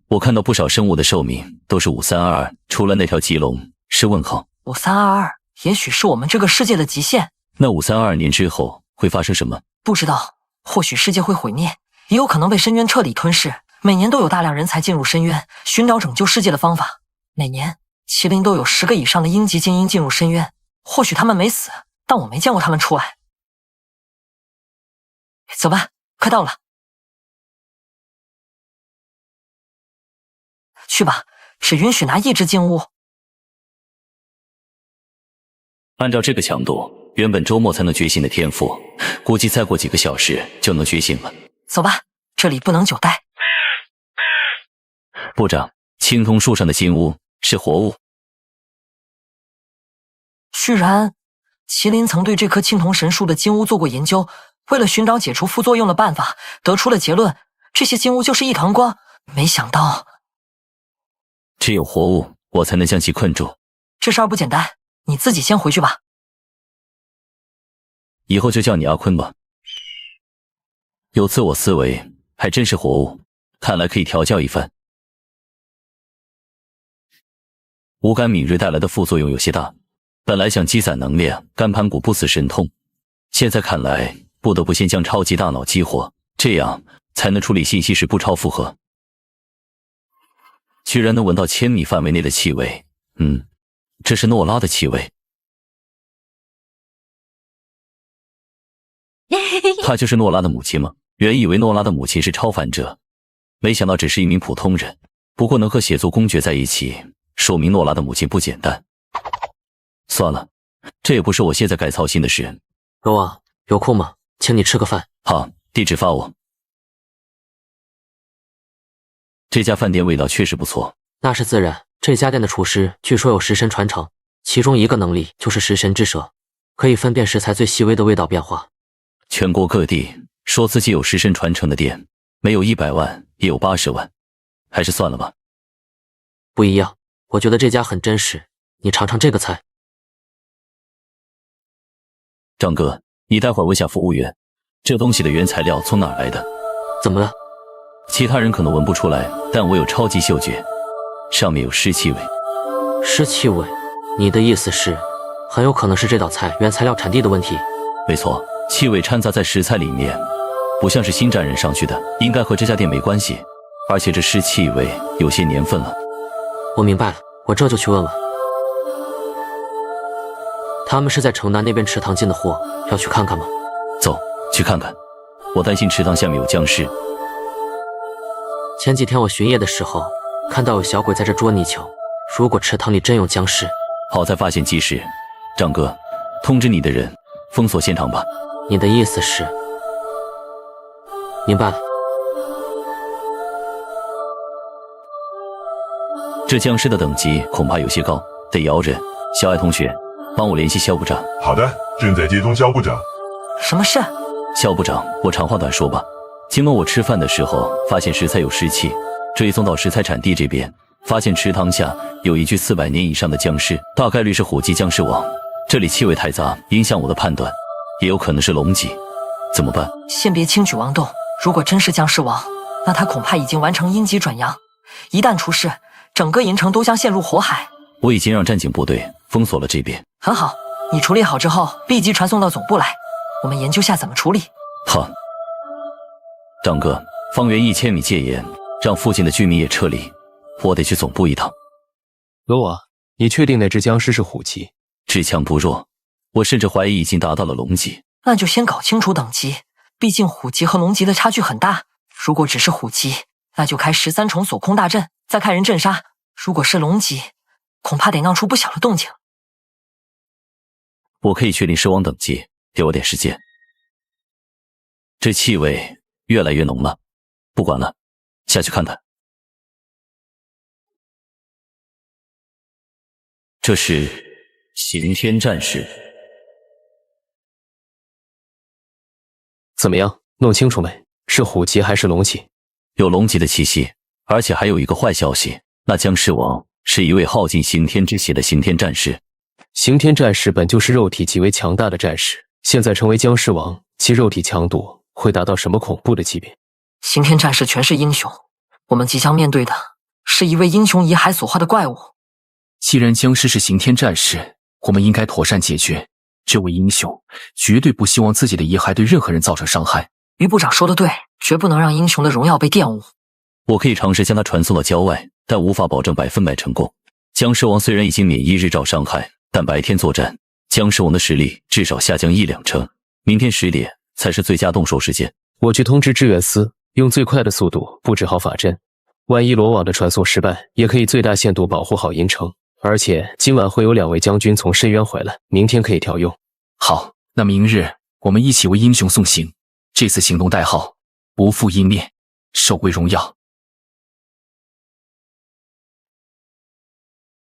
我看到不少生物的寿命都是5322，除了那条棘龙是问号。5322也许是我们这个世界的极限。那5322年之后会发生什么？不知道，或许世界会毁灭，也有可能被深渊彻底吞噬。每年都有大量人才进入深渊，寻找拯救世界的方法。每年麒麟都有10个以上的鹰级精英进入深渊，或许他们没死，但我没见过他们出来。走吧，快到了。去吧，只允许拿1只金乌。按照这个强度，原本周末才能觉醒的天赋，估计再过几个小时就能觉醒了。走吧，这里不能久待。部长，青铜树上的金乌是活物。居然，麒麟曾对这棵青铜神树的金乌做过研究，为了寻找解除副作用的办法，得出了结论：这些金乌就是一团光。没想到，只有活物，我才能将其困住。这事儿不简单，你自己先回去吧。以后就叫你阿坤吧。有自我思维，还真是活物，看来可以调教一番。无感敏锐带来的副作用有些大，本来想积攒能量，干盘骨不死神通，现在看来不得不先将超级大脑激活，这样才能处理信息时不超负荷。居然能闻到1000米范围内的气味，这是诺拉的气味。她就是诺拉的母亲吗？原以为诺拉的母亲是超凡者，没想到只是一名普通人。不过能和血族公爵在一起，说明诺拉的母亲不简单。算了，这也不是我现在该操心的事。龙王，有空吗？请你吃个饭。好，地址发我。这家饭店味道确实不错。那是自然，这家店的厨师据说有食神传承，其中一个能力就是食神之舌，可以分辨食材最细微的味道变化。全国各地说自己有食神传承的店，没有100万也有80万，还是算了吧。不一样，我觉得这家很真实，你尝尝这个菜。张哥，你待会儿问下服务员，这东西的原材料从哪儿来的？怎么了？其他人可能闻不出来，但我有超级嗅觉，上面有尸气味。尸气味？你的意思是，很有可能是这道菜原材料产地的问题？没错，气味掺杂在食材里面，不像是新沾染上去的，应该和这家店没关系。而且这尸气味有些年份了。我明白了，我这就去问问。他们是在城南那边池塘进的货，要去看看吗？走，去看看。我担心池塘下面有僵尸。前几天我巡夜的时候，看到有小鬼在这捉泥鳅。如果池塘里真有僵尸，好在发现及时。张哥，通知你的人封锁现场吧。你的意思是？明白了。这僵尸的等级恐怕有些高，得摇人。小艾同学，帮我联系肖部长。好的，正在接通肖部长。什么事？肖部长，我长话短说吧。今晚我吃饭的时候发现食材有尸气，追踪到食材产地这边，发现池塘下有一具400年以上的僵尸，大概率是虎脊僵尸王。这里气味太杂，影响我的判断，也有可能是龙脊。怎么办？先别轻举妄动。如果真是僵尸王，那他恐怕已经完成阴极转阳。一旦出事，整个银城都将陷入火海。我已经让战警部队封锁了这边。很好，你处理好之后立即传送到总部来，我们研究下怎么处理。好。张哥，方圆1000米戒严，让附近的居民也撤离。我得去总部一趟。罗瓦，你确定那只僵尸是虎脊？只强不弱，我甚至怀疑已经达到了龙脊。那就先搞清楚等级，毕竟虎脊和龙脊的差距很大。如果只是虎脊，那就开13重锁空大阵，再开人镇杀。如果是龙脊，恐怕得闹出不小的动静。我可以确定尸王等级，给我点时间。这气味越来越浓了，不管了，下去看看。这是刑天战士。怎么样？弄清楚没？是虎脊还是龙脊？有龙脊的气息，而且还有一个坏消息，那僵尸王是一位耗尽刑天之血的刑天战士。刑天战士本就是肉体极为强大的战士，现在成为僵尸王，其肉体强度会达到什么恐怖的级别？刑天战士全是英雄，我们即将面对的是一位英雄遗骸所化的怪物。既然僵尸是刑天战士，我们应该妥善解决。这位英雄绝对不希望自己的遗骸对任何人造成伤害。于部长说的对，绝不能让英雄的荣耀被玷污。我可以尝试将他传送到郊外，但无法保证100%成功。僵尸王虽然已经免疫日照伤害，但白天作战，僵尸王的实力至少下降1-2成。明天10点才是最佳动手时间。我去通知支援司，用最快的速度布置好法阵。万一罗网的传送失败，也可以最大限度保护好银城。而且今晚会有2位将军从深渊回来，明天可以调用。好，那明日我们一起为英雄送行。这次行动代号不负英烈，收归荣耀。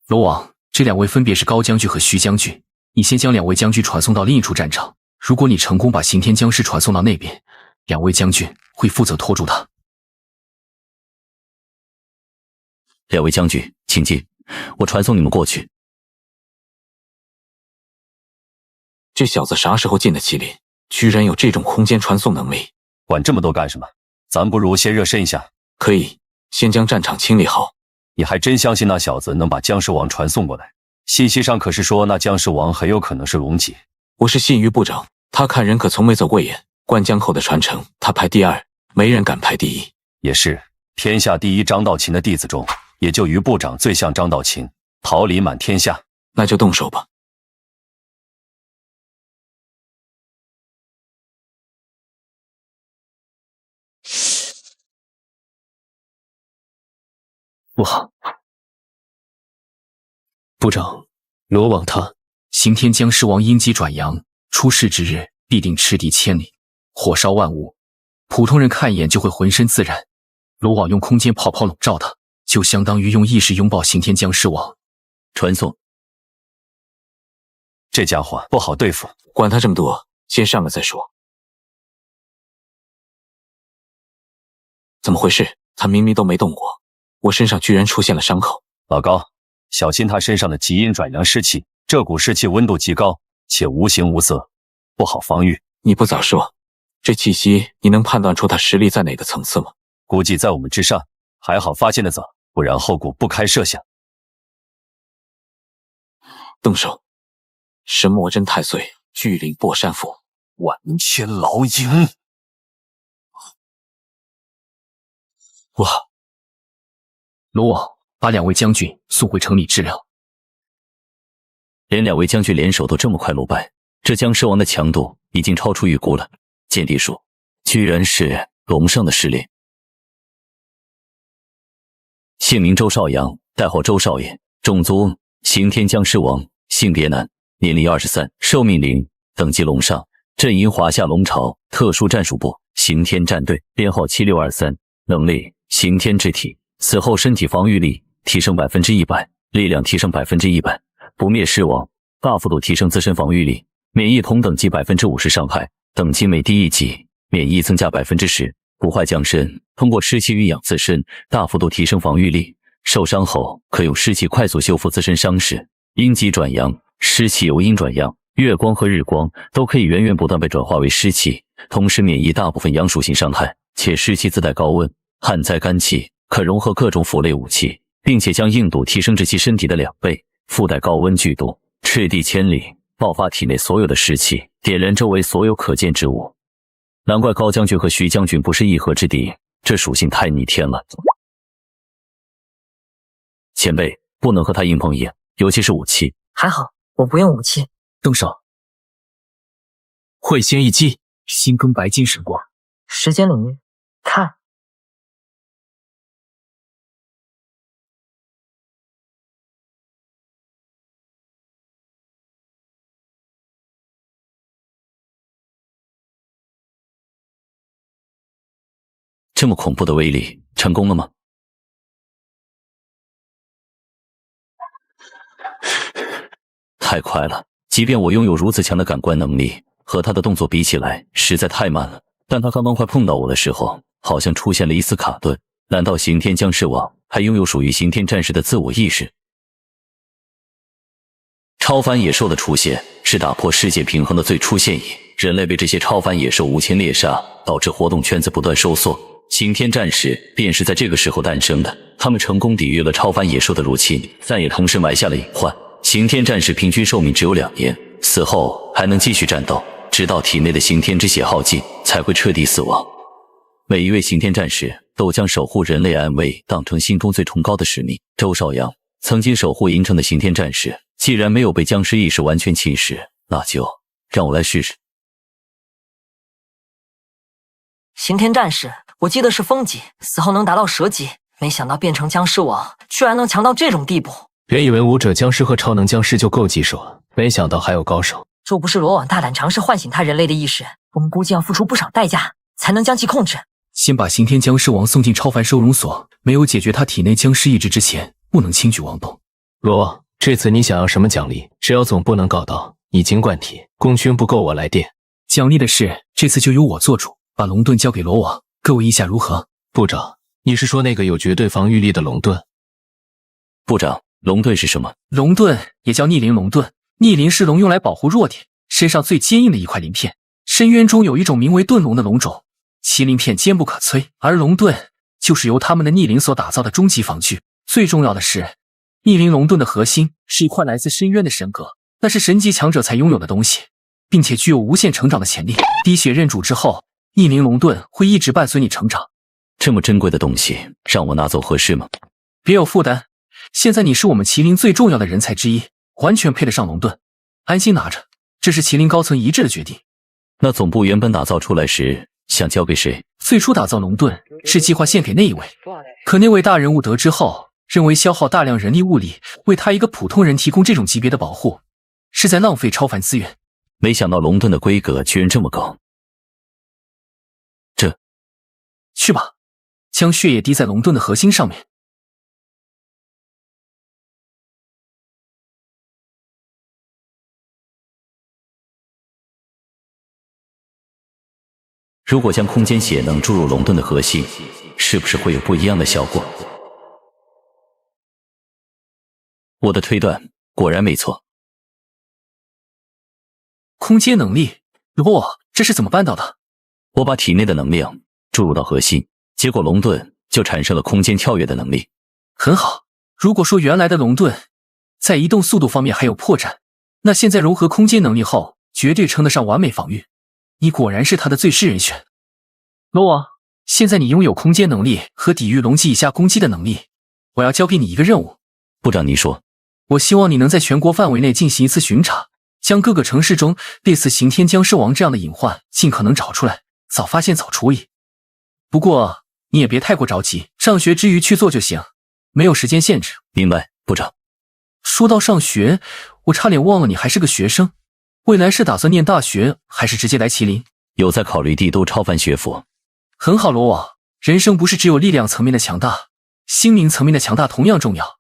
罗网，这2位分别是高将军和徐将军，你先将2位将军传送到另一处战场。如果你成功把刑天僵尸传送到那边，2位将军会负责拖住他。2位将军，请进，我传送你们过去。这小子啥时候进的麒麟？居然有这种空间传送能力！管这么多干什么？咱不如先热身一下。可以，先将战场清理好。你还真相信那小子能把僵尸王传送过来？信息上可是说那僵尸王很有可能是龙脊。我是信于部长，他看人可从没走过眼。灌江口的传承，他排第2，没人敢排第1。也是，天下第一张道秦的弟子中，也就于部长最像张道秦，桃李满天下。那就动手吧。不好，部长，罗网他刑天僵尸王阴极转阳，出世之日必定赤地千里，火烧万物，普通人看一眼就会浑身自燃。罗网用空间泡泡笼罩他，就相当于用意识拥抱刑天僵尸王。传送。这家伙不好对付，管他这么多，先上了再说。怎么回事？他明明都没动过，我身上居然出现了伤口。老高，小心他身上的极阴转阳湿气，这股湿气温度极高，且无形无色，不好防御。你不早说，这气息你能判断出他实力在哪个层次吗？估计在我们之上，还好发现的早，不然后果不堪设想。动手！神魔真太岁，巨灵破山斧，万千老鹰。哇！罗网，把2位将军送回城里治疗。连2位将军联手都这么快落败，这僵尸王的强度已经超出预估了。见地术，居然是龙上的试炼。姓名周少阳，代号周少爷，种族刑天僵尸王，性别男，年龄23，寿命0，等级龙上，阵营华夏龙巢特殊战术部刑天战队，编号7623，能力刑天之体，死后身体防御力提升 100%， 力量提升 100%， 不灭尸亡，大幅度提升自身防御力，免疫同等级 50% 伤害，等级每低1级，免疫增加 10%， 不坏降身，通过湿气运养自身，大幅度提升防御力，受伤后可用湿气快速修复自身伤势。阴极转阳，湿气由阴转阳，月光和日光都可以源源不断被转化为湿气，同时免疫大部分阳属性伤害，且湿气自带高温，旱灾干气，可融合各种腐类武器，并且将硬度提升至其身体的2倍，附带高温剧毒，赤地千里，爆发体内所有的湿气，点燃周围所有可见之物。难怪高将军和徐将军不是一合之敌，这属性太逆天了。前辈，不能和他硬碰硬，尤其是武器。还好，我不用武器。动手。会仙一击，星更白金闪光。时间领域，看。这么恐怖的威力，成功了吗？太快了，即便我拥有如此强的感官能力，和他的动作比起来实在太慢了。但他刚刚快碰到我的时候，好像出现了一丝卡顿。难道刑天僵尸王还拥有属于刑天战士的自我意识？超凡野兽的出现是打破世界平衡的最初现役，人类被这些超凡野兽无情猎杀，导致活动圈子不断收缩。刑天战士便是在这个时候诞生的，他们成功抵御了超凡野兽的入侵，但也同时埋下了隐患。刑天战士平均寿命只有2年，死后还能继续战斗，直到体内的刑天之血耗尽，才会彻底死亡。每一位刑天战士都将守护人类安危当成心中最崇高的使命。周少阳，曾经守护银城的刑天战士，既然没有被僵尸意识完全侵蚀，那就让我来试试。刑天战士，我记得是风级，死后能达到蛇级，没想到变成僵尸王，居然能强到这种地步。原以为武者僵尸和超能僵尸就够棘手，没想到还有高手。若不是罗网大胆尝试唤醒他人类的意识，我们估计要付出不少代价才能将其控制。先把刑天僵尸王送进超凡收容所，没有解决他体内僵尸意志之前，不能轻举妄动。罗网，这次你想要什么奖励？只要总部能搞到，你尽管提。功勋不够我来垫。奖励的事，这次就由我做主，把龙盾交给罗网，各位意下如何？部长，你是说那个有绝对防御力的龙盾？部长，龙盾是什么？龙盾也叫逆鳞龙盾，逆鳞是龙用来保护弱点，身上最坚硬的一块鳞片。深渊中有一种名为盾龙的龙种，其鳞片坚不可摧，而龙盾就是由他们的逆鳞所打造的终极防具。最重要的是，逆鳞龙盾的核心是一块来自深渊的神格，那是神级强者才拥有的东西，并且具有无限成长的潜力。滴血认主之后，逆鳞龙盾会一直伴随你成长。这么珍贵的东西，让我拿走合适吗？别有负担，现在你是我们麒麟最重要的人才之一，完全配得上龙盾，安心拿着，这是麒麟高层一致的决定。那总部原本打造出来时想交给谁？最初打造龙盾是计划献给那一位，可那位大人物得知后，认为消耗大量人力物力为他一个普通人提供这种级别的保护，是在浪费超凡资源。没想到龙盾的规格居然这么高。去吧，将血液滴在龙盾的核心上面。如果将空间血能注入龙盾的核心，是不是会有不一样的效果？我的推断果然没错。空间能力，罗，这是怎么办到的？我把体内的能量注入到核心，结果龙盾就产生了空间跳跃的能力。很好，如果说原来的龙盾在移动速度方面还有破绽，那现在融合空间能力后，绝对称得上完美防御。你果然是他的最适人选。罗王，现在你拥有空间能力和抵御龙级以下攻击的能力，我要交给你一个任务。部长，你说。我希望你能在全国范围内进行一次巡查，将各个城市中类似刑天僵尸王这样的隐患尽可能找出来，早发现早处理。不过你也别太过着急，上学之余去做就行，没有时间限制。明白，部长。说到上学，我差点忘了你还是个学生，未来是打算念大学，还是直接来麒麟？有在考虑帝都超凡学府。很好，罗网，人生不是只有力量层面的强大，心灵层面的强大同样重要。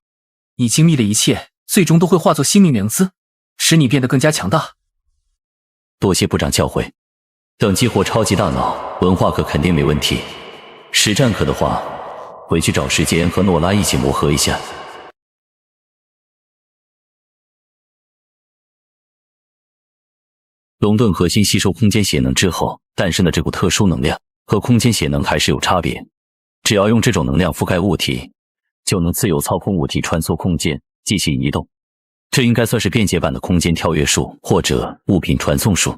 你经历的一切，最终都会化作心灵良知，使你变得更加强大。多谢部长教诲。等激活超级大脑，文化课肯定没问题。实战课的话，回去找时间和诺拉一起磨合一下。龙盾核心吸收空间血能之后诞生的这股特殊能量，和空间血能还是有差别。只要用这种能量覆盖物体，就能自由操控物体穿梭空间，进行移动。这应该算是便捷版的空间跳跃术或者物品传送术。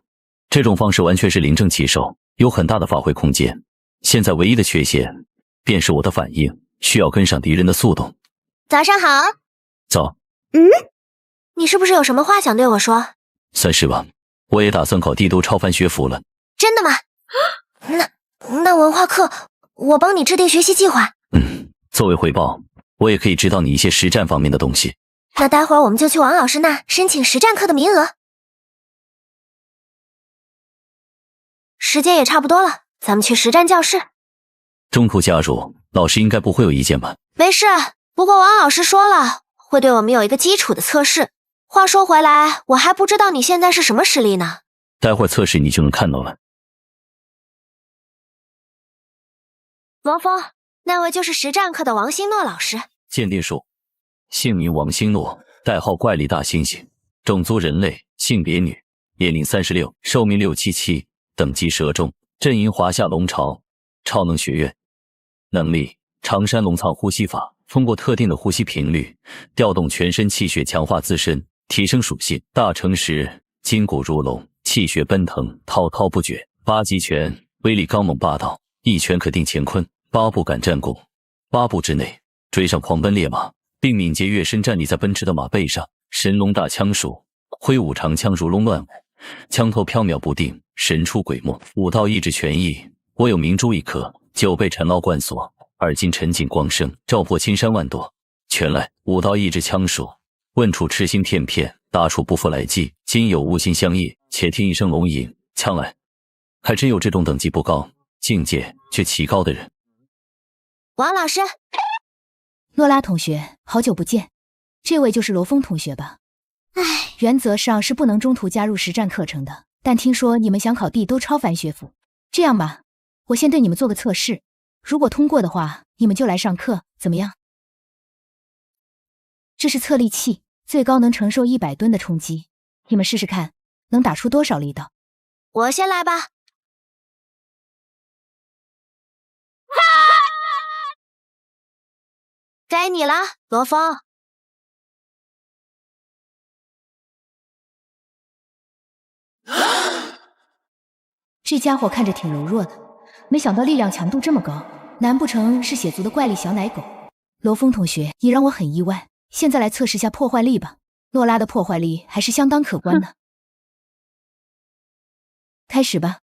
这种方式完全是临阵起手，有很大的发挥空间。现在唯一的缺陷便是我的反应需要跟上敌人的速度。早上好。早。你是不是有什么话想对我说？算是吧，我也打算考帝都超凡学府了。真的吗？那文化课我帮你制定学习计划。作为回报，我也可以指导你一些实战方面的东西。那待会儿我们就去王老师那申请实战课的名额。时间也差不多了，咱们去实战教室。中途加入，老师应该不会有意见吧？没事，不过王老师说了，会对我们有一个基础的测试。话说回来，我还不知道你现在是什么实力呢。待会儿测试你就能看到了。罗峰，那位就是实战课的王星诺老师。鉴定术，姓名王星诺，代号怪力大猩猩，种族人类，性别女，年龄36，寿命677，等级蛇中，阵营华夏龙巢，超能学院。能力长山龙藏呼吸法，通过特定的呼吸频率，调动全身气血，强化自身，提升属性。大成时，筋骨如龙，气血奔腾，滔滔不绝。八极拳，威力刚猛霸道，一拳可定乾坤。8步赶战功，8步之内追上狂奔烈马，并敏捷跃身站立在奔驰的马背上。神龙大枪术，挥舞长枪如龙乱舞，枪头飘渺不定，神出鬼没。武道意志权益，我有明珠一颗，9倍缠绕贯锁，而今沉静光生，照破青山万朵。全赖武道意志枪术，问处痴心片片，打处不复来计。今有无心相依，且听一声龙吟。枪来，还真有这种等级不高，境界却奇高的人。王老师，诺拉同学，好久不见。这位就是罗峰同学吧？原则上是不能中途加入实战课程的，但听说你们想考帝都超凡学府。这样吧，我先对你们做个测试，如果通过的话，你们就来上课，怎么样？这是测力器，最高能承受100吨的冲击，你们试试看，能打出多少力道？我先来吧。该你了，罗峰。这家伙看着挺柔弱的，没想到力量强度这么高，难不成是血族的怪力小奶狗？罗峰同学，你让我很意外。现在来测试下破坏力吧，诺拉的破坏力还是相当可观的。开始吧。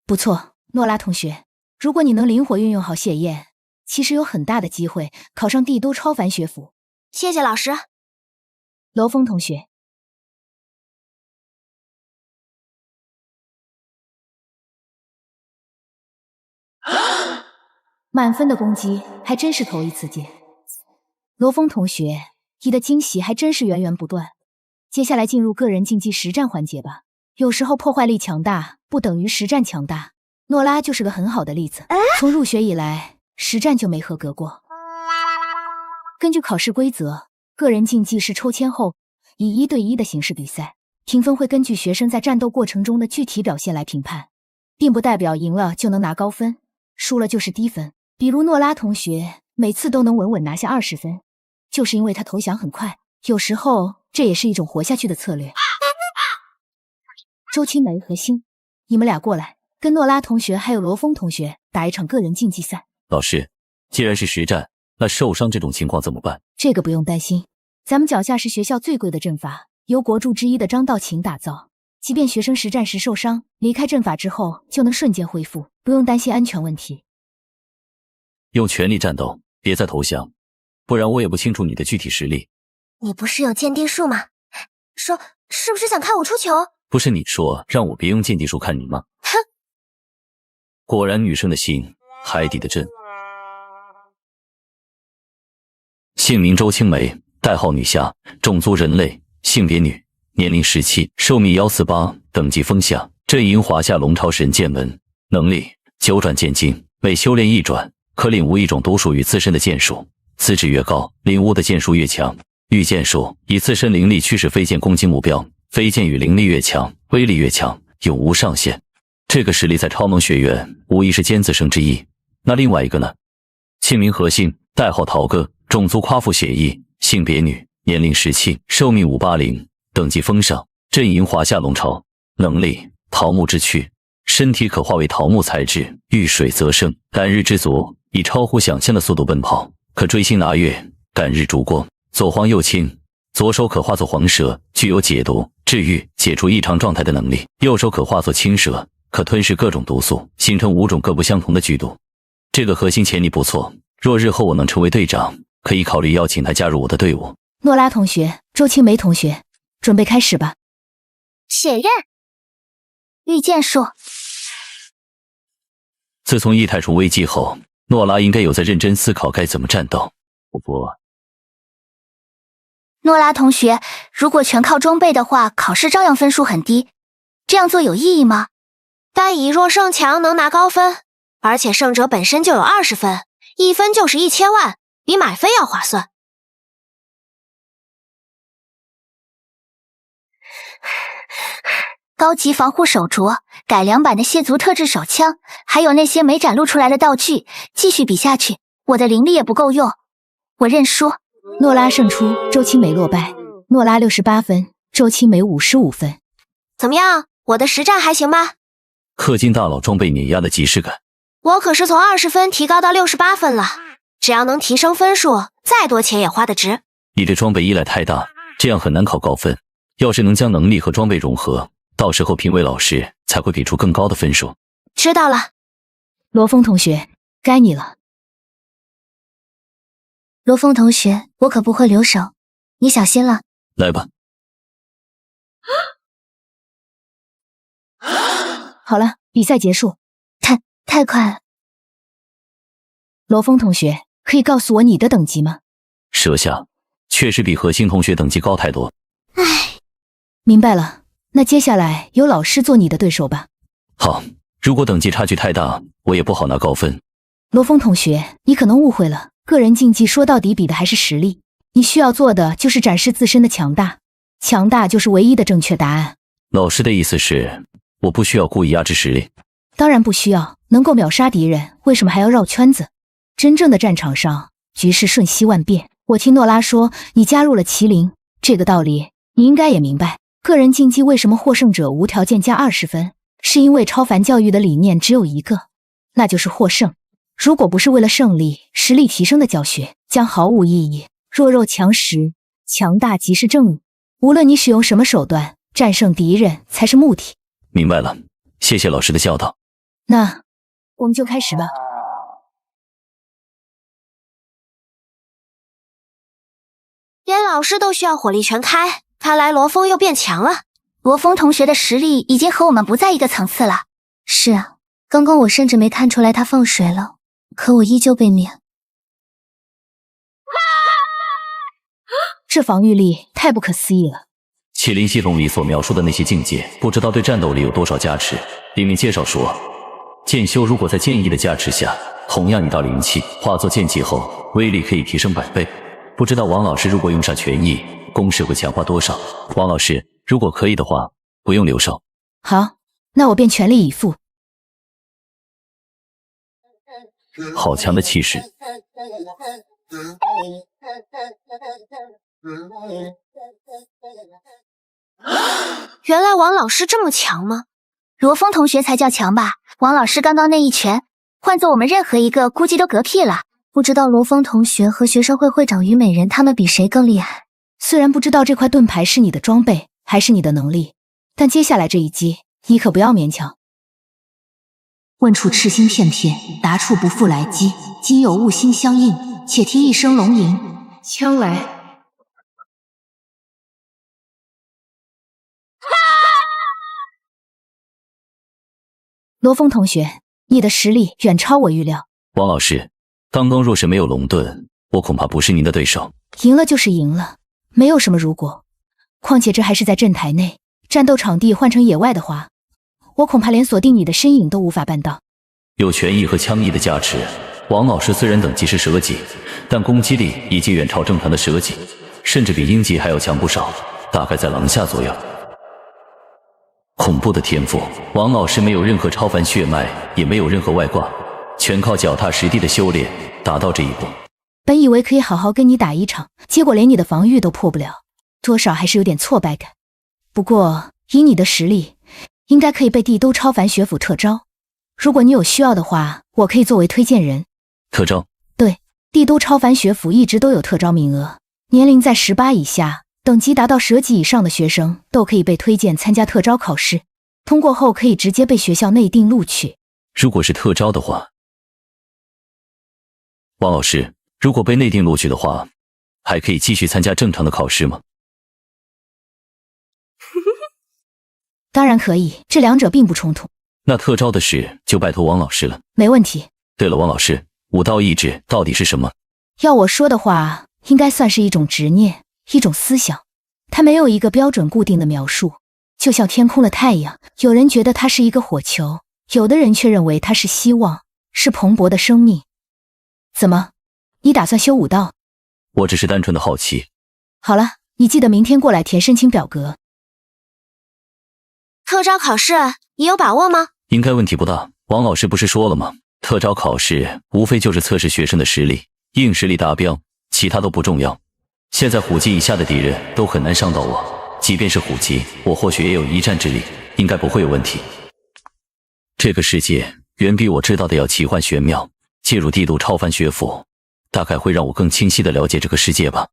不错，诺拉同学，如果你能灵活运用好血焰，其实有很大的机会考上帝都超凡学府。谢谢老师。罗峰同学，满分的攻击还真是头一次见。罗峰同学，你的惊喜还真是源源不断。接下来进入个人竞技实战环节吧。有时候破坏力强大不等于实战强大，诺拉就是个很好的例子。从入学以来，实战就没合格过。根据考试规则，个人竞技是抽签后以1对1的形式比赛，评分会根据学生在战斗过程中的具体表现来评判，并不代表赢了就能拿高分，输了就是低分。比如诺拉同学每次都能稳稳拿下20分，就是因为他投降很快，有时候这也是一种活下去的策略。周青梅和星，你们俩过来。跟诺拉同学还有罗峰同学打一场个人竞技赛。老师，既然是实战，那受伤这种情况怎么办？这个不用担心，咱们脚下是学校最贵的阵法，由国柱之一的张道勤打造，即便学生实战时受伤，离开阵法之后就能瞬间恢复，不用担心安全问题。用全力战斗，别再投降，不然我也不清楚你的具体实力。你不是有鉴定术吗？说是不是想看我出球？不是你说让我别用鉴定术看你吗？哼！果然女生的心，海底的针。姓名周青梅，代号女侠，种族人类，性别女，年龄17，寿命148，等级风象，阵营华夏龙超神剑门，能力九转剑经，每修炼一转，可领悟一种独属于自身的剑术，资质越高，领悟的剑术越强。御剑术以自身灵力驱使飞剑攻击目标，飞剑与灵力越强，威力越强，永无上限。这个实力在超能学院无疑是尖子生之一。那另外一个呢？姓名何心，代号陶哥，种族夸父血裔，性别女，年龄17，寿命580，等级封上，阵营华夏龙超，能力桃木之躯，身体可化为桃木材质，遇水则生，赶日之族，以超乎想象的速度奔跑，可追星拿月，赶日烛光。左黄右青，左手可化作黄蛇，具有解毒、治愈、解除异常状态的能力；右手可化作青蛇，可吞噬各种毒素，形成5种各不相同的剧毒。这个核心潜力不错，若日后我能成为队长，可以考虑邀请他加入我的队伍。诺拉同学，周青梅同学，准备开始吧。血刃，御剑术。自从异态虫危机后，诺拉应该有在认真思考该怎么战斗。不，诺拉同学，如果全靠装备的话，考试照样分数很低。这样做有意义吗？但以弱胜强能拿高分，而且胜者本身就有20分，1分就是1000万，比买飞要划算。高级防护手镯，改良版的蟹族特制手枪，还有那些没展露出来的道具，继续比下去，我的灵力也不够用，我认输。诺拉胜出，周青梅落败。诺拉68分，周青梅55分。怎么样？我的实战还行吧？氪金大佬装备碾压的即视感。我可是从20分提高到68分了，只要能提升分数，再多钱也花得值。你这装备依赖太大，这样很难考高分。要是能将能力和装备融合，到时候评委老师才会给出更高的分数。知道了。罗峰同学，该你了。罗峰同学，我可不会留手，你小心了。来吧。好了，比赛结束。太快了。罗峰同学，可以告诉我你的等级吗？蛇下，确实比何星同学等级高太多。唉，明白了，那接下来由老师做你的对手吧。好，如果等级差距太大，我也不好拿高分。罗峰同学，你可能误会了，个人竞技说到底比的还是实力，你需要做的就是展示自身的强大，强大就是唯一的正确答案。老师的意思是，我不需要故意压制实力？当然不需要，能够秒杀敌人，为什么还要绕圈子？真正的战场上，局势瞬息万变。我听诺拉说你加入了麒麟，这个道理你应该也明白。个人竞技为什么获胜者无条件加20分，是因为超凡教育的理念只有一个，那就是获胜。如果不是为了胜利、实力提升的教学，将毫无意义。弱肉强食，强大即是正义。无论你使用什么手段，战胜敌人才是目的。明白了，谢谢老师的教导。那我们就开始吧。连老师都需要火力全开，看来罗峰又变强了。罗峰同学的实力已经和我们不在一个层次了。是啊，刚刚我甚至没看出来他放水了，可我依旧被免。这防御力太不可思议了。麒麟系统里所描述的那些境界，不知道对战斗力有多少加持。里面介绍说，剑修如果在剑意的加持下，同样一道灵气化作剑气后，威力可以提升100倍。不知道王老师如果用上全意，攻势会强化多少？王老师，如果可以的话，不用留手。好，那我便全力以赴。好强的气势！原来王老师这么强吗？罗峰同学才叫强吧？王老师刚刚那一拳，换做我们任何一个，估计都嗝屁了。不知道罗峰同学和学生会会长虞美人他们比谁更厉害？虽然不知道这块盾牌是你的装备还是你的能力，但接下来这一击，你可不要勉强。问处赤心片片，答处不复来击。今有物心相印，且听一声龙吟。枪来！罗峰同学，你的实力远超我预料。王老师，刚刚若是没有龙盾，我恐怕不是您的对手。赢了就是赢了，没有什么如果。况且这还是在阵台内，战斗场地换成野外的话，我恐怕连锁定你的身影都无法办到。有权益和枪艺的加持，王老师虽然等级是蛇级，但攻击力已经远超正常的蛇级，甚至比鹰级还要强不少，大概在狼下左右。恐怖的天赋，王老师没有任何超凡血脉，也没有任何外挂，全靠脚踏实地的修炼达到这一步。本以为可以好好跟你打一场，结果连你的防御都破不了，多少还是有点挫败感。不过以你的实力，应该可以被帝都超凡学府特招。如果你有需要的话，我可以作为推荐人。特招？对，帝都超凡学府一直都有特招名额，年龄在18以下，等级达到蛇级以上的学生都可以被推荐参加特招考试，通过后可以直接被学校内定录取。如果是特招的话，王老师，如果被内定录取的话，还可以继续参加正常的考试吗？当然可以，这两者并不冲突。那特招的事就拜托王老师了。没问题。对了，王老师，武道意志到底是什么？要我说的话，应该算是一种执念，一种思想。它没有一个标准固定的描述，就像天空的太阳，有人觉得它是一个火球，有的人却认为它是希望，是蓬勃的生命。怎么，你打算修武道？我只是单纯的好奇。好了，你记得明天过来填申请表格。特招考试你有把握吗？应该问题不大。王老师不是说了吗？特招考试无非就是测试学生的实力，硬实力达标，其他都不重要。现在虎级以下的敌人都很难伤到我，即便是虎级，我或许也有一战之力，应该不会有问题。这个世界远比我知道的要奇幻玄妙，介入帝都超凡学府，大概会让我更清晰地了解这个世界吧。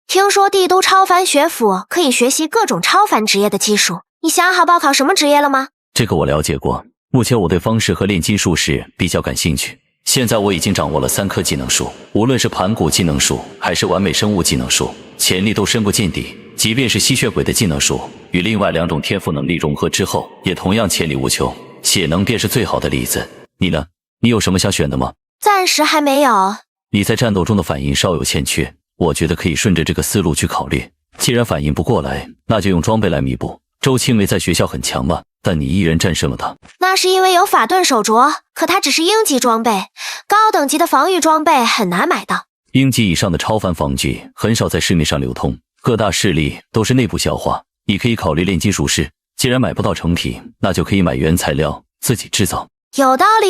听说帝都超凡学府可以学习各种超凡职业的技术，你想好报考什么职业了吗？这个我了解过，目前我对方式和炼金术士比较感兴趣。现在我已经掌握了3颗技能树，无论是盘古技能树还是完美生物技能树，潜力都深不见底。即便是吸血鬼的技能树与另外2种天赋能力融合之后，也同样潜力无穷。血能便是最好的例子。你呢？你有什么想选的吗？暂时还没有。你在战斗中的反应稍有欠缺，我觉得可以顺着这个思路去考虑。既然反应不过来，那就用装备来弥补。周青梅在学校很强嘛，但你一人战胜了他。那是因为有法盾手镯，可它只是鹰级装备，高等级的防御装备很难买到。鹰级以上的超凡防具很少在市面上流通，各大势力都是内部消化。你可以考虑炼金术士，既然买不到成品，那就可以买原材料自己制造。有道理。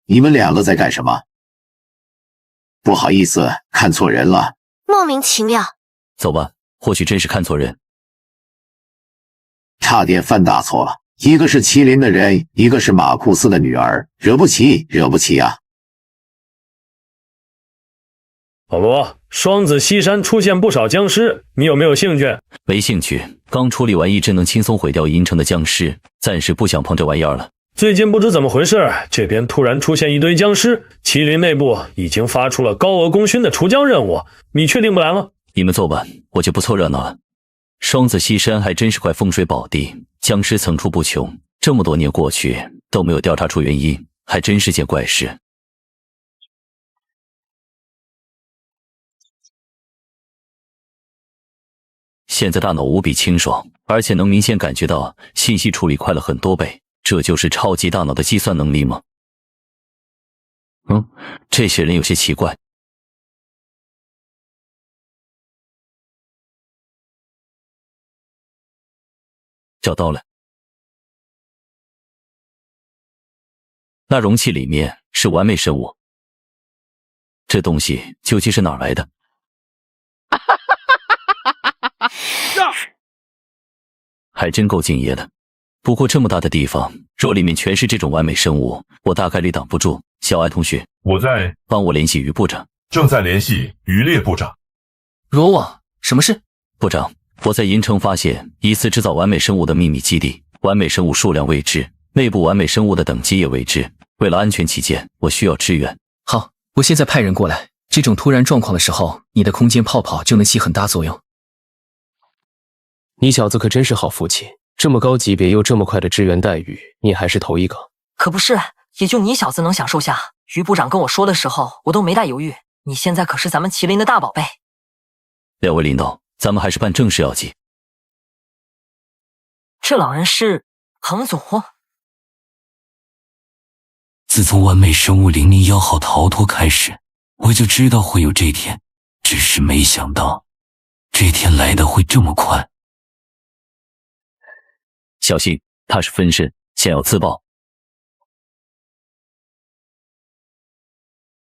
你们2个在干什么？不好意思，看错人了。莫名其妙。走吧，或许真是看错人。差点犯大错，一个是麒麟的人，一个是马库斯的女儿，惹不起，惹不起啊！老罗，双子西山出现不少僵尸，你有没有兴趣？没兴趣，刚处理完一只能轻松毁掉银城的僵尸，暂时不想碰这玩意儿了。最近不知怎么回事，这边突然出现一堆僵尸，麒麟内部已经发出了高额功勋的除僵任务，你确定不来了？你们做吧，我就不凑热闹了。双子西山还真是块风水宝地，僵尸层出不穷，这么多年过去都没有调查出原因，还真是件怪事。现在大脑无比清爽，而且能明显感觉到信息处理快了很多倍，这就是超级大脑的计算能力吗？这些人有些奇怪。找到了，那容器里面是完美生物，这东西究竟是哪儿来的？还真够敬业的。不过这么大的地方，若里面全是这种完美生物，我大概率挡不住。小艾同学，我在，帮我联系于部长。正在联系渔猎部长。罗网，什么事？部长，我在银城发现疑似制造完美生物的秘密基地，完美生物数量未知，内部完美生物的等级也未知。为了安全起见，我需要支援。好，我现在派人过来。这种突然状况的时候，你的空间泡泡就能起很大作用。你小子可真是好福气，这么高级别又这么快的支援待遇，你还是头一个。可不是，也就你小子能享受下。于部长跟我说的时候，我都没带犹豫。你现在可是咱们麒麟的大宝贝。两位领导，咱们还是办正事要紧。这老人是彭总。自从完美生物001号逃脱开始，我就知道会有这天，只是没想到这天来的会这么快。小心，他是分身，想要自爆。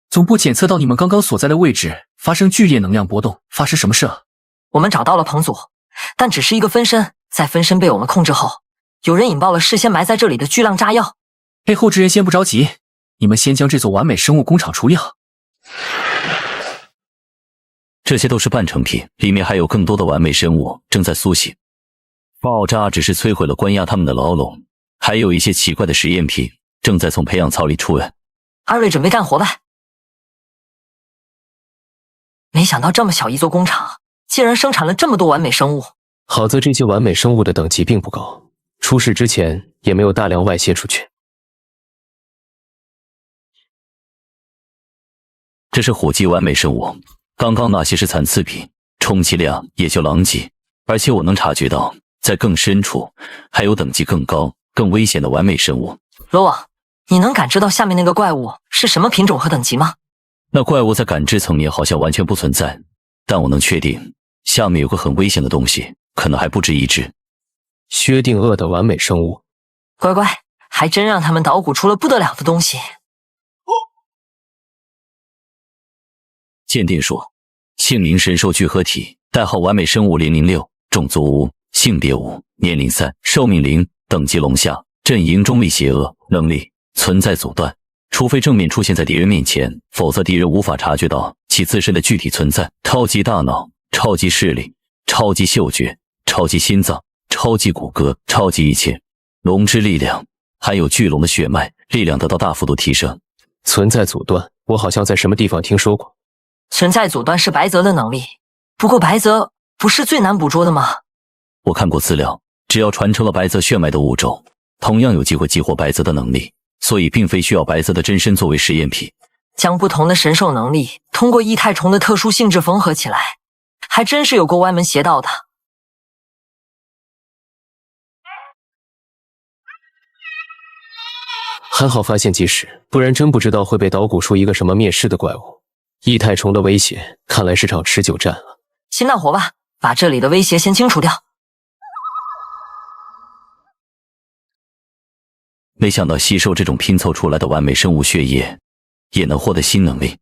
总部检测到你们刚刚所在的位置发生剧烈能量波动，发生什么事了？我们找到了彭祖，但只是一个分身，在分身被我们控制后，有人引爆了事先埋在这里的巨量炸药。背后之人先不着急，你们先将这座完美生物工厂处理好。这些都是半成品，里面还有更多的完美生物正在苏醒。爆炸只是摧毁了关押他们的牢笼，还有一些奇怪的实验品正在从培养槽里出来。二位准备干活吧。没想到这么小一座工厂，竟然生产了这么多完美生物。好在这些完美生物的等级并不高，出事之前也没有大量外泄出去。这是虎级完美生物，刚刚那些是残次品，充其量也就狼级，而且我能察觉到在更深处还有等级更高更危险的完美生物。罗网，你能感知到下面那个怪物是什么品种和等级吗？那怪物在感知层面好像完全不存在，但我能确定下面有个很危险的东西，可能还不止一只。薛定谔的完美生物，乖乖，还真让他们捣鼓出了不得了的东西。鉴定说，姓名神兽聚合体，代号完美生物006，种族无，性别无，年龄3，寿命0，等级龙下，阵营中立邪恶，能力存在阻断，除非正面出现在敌人面前，否则敌人无法察觉到其自身的具体存在。超级大脑，超级视力，超级嗅觉，超级心脏，超级骨骼，超级一切。龙之力量，还有巨龙的血脉，力量得到大幅度提升。存在阻断，我好像在什么地方听说过。存在阻断是白泽的能力，不过白泽不是最难捕捉的吗？我看过资料，只要传承了白泽血脉的物种，同样有机会激活白泽的能力，所以并非需要白泽的真身作为实验品。将不同的神兽能力通过异态虫的特殊性质缝合起来，还真是有够歪门邪道的。还好发现及时，不然真不知道会被捣鼓出一个什么灭世的怪物。异态虫的威胁，看来是场持久战了。先干活吧，把这里的威胁先清除掉。没想到吸收这种拼凑出来的完美生物血液，也能获得新能力。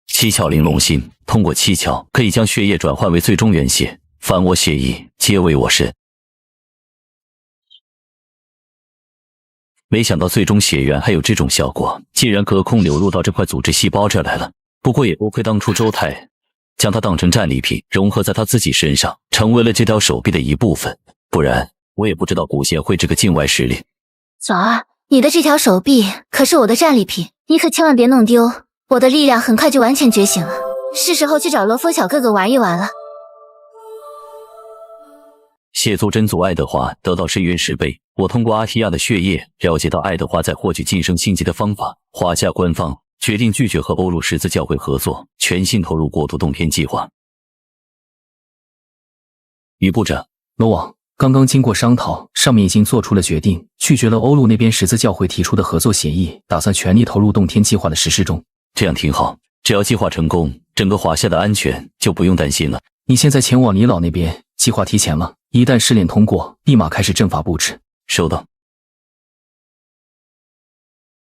七窍玲珑心，通过七窍可以将血液转换为最终原血，凡我血液，皆为我身。没想到最终血源还有这种效果，竟然隔空流入到这块组织细胞这来了。不过也不亏当初周泰将它当成战利品，融合在他自己身上，成为了这条手臂的一部分。不然我也不知道古协会这个境外势力。早儿，你的这条手臂可是我的战利品，你可千万别弄丢。我的力量很快就完全觉醒了，是时候去找罗峰小哥哥玩一玩了。血族真祖爱德华得到深渊10倍。我通过阿提亚的血液了解到爱德华在获取晋升星级的方法。华夏官方决定拒绝和欧陆十字教会合作，全心投入国土洞天计划。于部长，罗网，刚刚经过商讨，上面已经做出了决定，拒绝了欧陆那边十字教会提出的合作协议，打算全力投入洞天计划的实施中。这样挺好，只要计划成功，整个华夏的安全就不用担心了。你现在前往李老那边，计划提前了，一旦试炼通过，立马开始阵法布置。收到。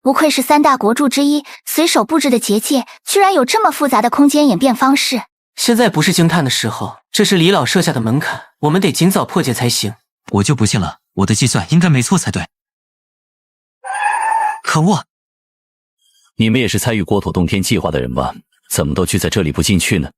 不愧是3大国柱之一，随手布置的结界居然有这么复杂的空间演变方式。现在不是惊叹的时候，这是李老设下的门槛，我们得尽早破解才行。我就不信了，我的计算应该没错才对。可恶！你们也是参与国土洞天计划的人吧？怎么都聚在这里不进去呢？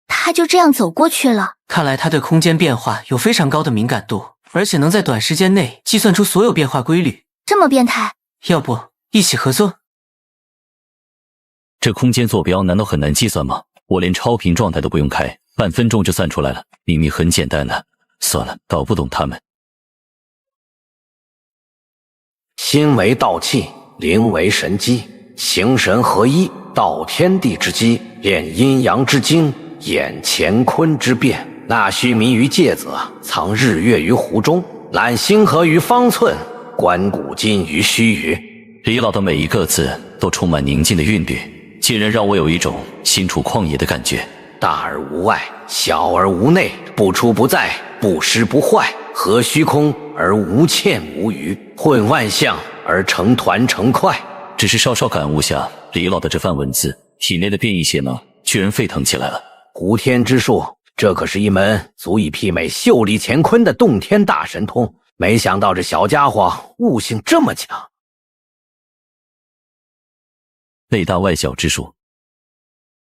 他就这样走过去了。看来他对空间变化有非常高的敏感度，而且能在短时间内计算出所有变化规律。这么变态？要不一起合作？这空间坐标难道很难计算吗？我连超频状态都不用开，半分钟就算出来了，明明很简单的。算了，搞不懂他们。心为道气，灵为神机，形神合一，道天地之机，炼阴阳之精，演乾坤之变。纳须弥于芥子，藏日月于湖中，揽星河于方寸，观古今于须臾。李老的每一个字都充满宁静的韵律，竟然让我有一种心处旷野的感觉。大而无外，小而无内，不出不在，不失不坏，合虚空而无欠无余，混万象而成团成块。只是稍稍感悟下李老的这番文字，体内的变异血能居然沸腾起来了。胡天之术，这可是一门足以媲美秀丽乾坤的洞天大神通，没想到这小家伙悟性这么强。内大外小之术，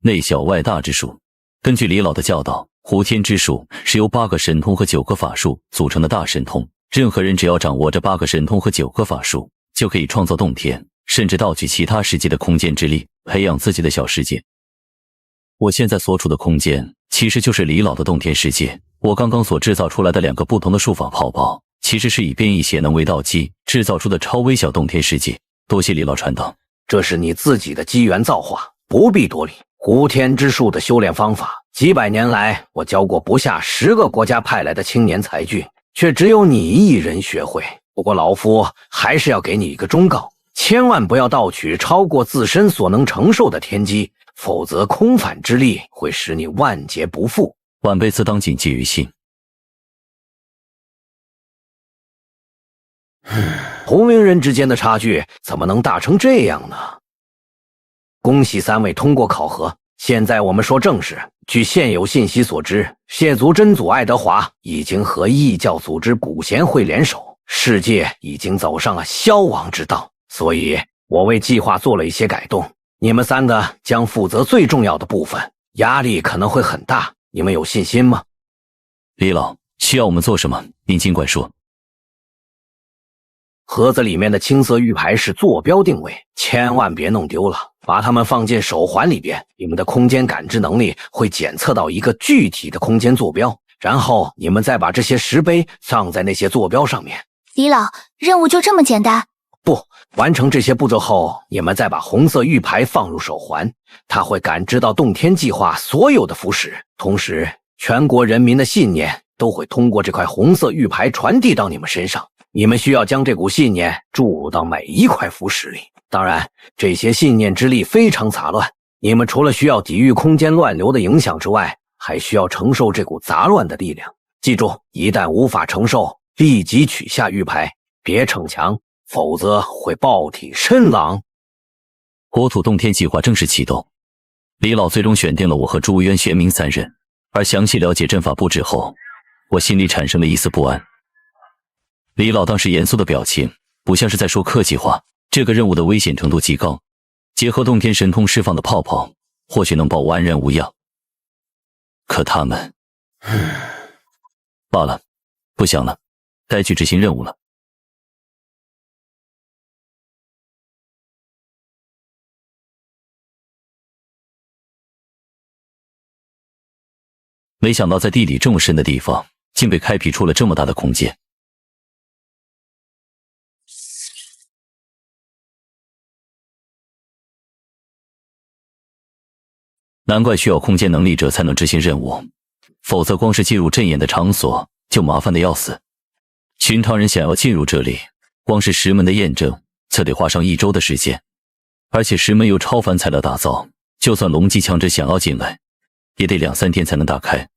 内小外大之术。根据李老的教导，胡天之术是由8个神通和9个法术组成的大神通，任何人只要掌握这8个神通和9个法术，就可以创造洞天，甚至盗取其他世界的空间之力，培养自己的小世界。我现在所处的空间其实就是李老的洞天世界。我刚刚所制造出来的2个不同的术法泡泡，其实是以变异血能为道基制造出的超微小洞天世界。多谢李老传导。这是你自己的机缘造化，不必多礼。胡天之术的修炼方法，几百年来我教过不下10个国家派来的青年才俊，却只有你一人学会。不过老夫还是要给你一个忠告，千万不要盗取超过自身所能承受的天机，否则空反之力会使你万劫不复。晚辈自当谨记于心。同龄人之间的差距怎么能大成这样呢？恭喜3位通过考核。现在我们说正事。据现有信息所知，谢族真祖爱德华已经和异教组织古贤会联手，世界已经走上了消亡之道。所以我为计划做了一些改动，你们3个将负责最重要的部分，压力可能会很大，你们有信心吗？李老，需要我们做什么？您尽管说。盒子里面的青色玉牌是坐标定位，千万别弄丢了，把它们放进手环里边，你们的空间感知能力会检测到一个具体的空间坐标，然后你们再把这些石碑放在那些坐标上面。李老，任务就这么简单？不，完成这些步骤后，你们再把红色玉牌放入手环，它会感知到洞天计划所有的符使，同时全国人民的信念都会通过这块红色玉牌传递到你们身上。你们需要将这股信念注入到每一块符使里。当然，这些信念之力非常杂乱，你们除了需要抵御空间乱流的影响之外，还需要承受这股杂乱的力量。记住，一旦无法承受，立即取下玉牌，别逞强，否则会爆体身亡。国土洞天计划正式启动，李老最终选定了我和朱无渊、玄冥3人，而详细了解阵法布置后，我心里产生了一丝不安。李老当时严肃的表情，不像是在说客气话。这个任务的危险程度极高，结合洞天神通释放的泡泡，或许能保我安然无恙。可他们……罢了，不想了，该去执行任务了。没想到在地底这么深的地方，竟被开辟出了这么大的空间。难怪需要空间能力者才能执行任务，否则光是进入阵眼的场所就麻烦的要死。寻常人想要进入这里，光是石门的验证就得花上1周的时间，而且石门由超凡材料打造，就算龙级强者想要进来，也得2-3天才能打开。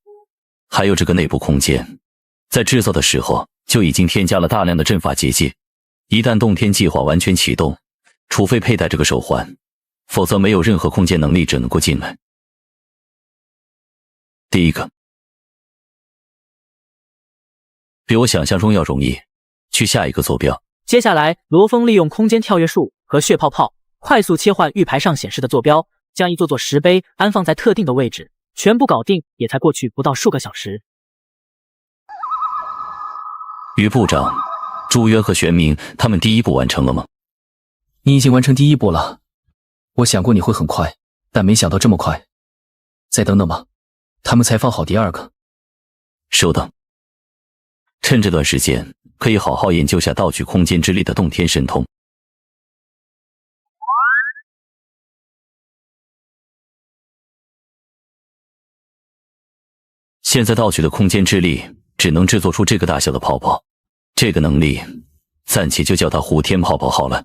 还有这个内部空间，在制造的时候就已经添加了大量的阵法结界，一旦洞天计划完全启动，除非佩戴这个手环，否则没有任何空间能力者能够进来。第一个，比我想象中要容易。去下一个坐标。接下来，罗峰利用空间跳跃术和血泡泡快速切换玉牌上显示的坐标，将一座座石碑安放在特定的位置，全部搞定也才过去不到数个小时。于部长，朱渊和玄冥他们第一步完成了吗？你已经完成第一步了。我想过你会很快，但没想到这么快。再等等吧，他们才放好第二个。收到。趁这段时间，可以好好研究下盗取空间之力的洞天神通。现在盗取的空间之力只能制作出这个大小的泡泡，这个能力暂且就叫它虎天泡泡好了。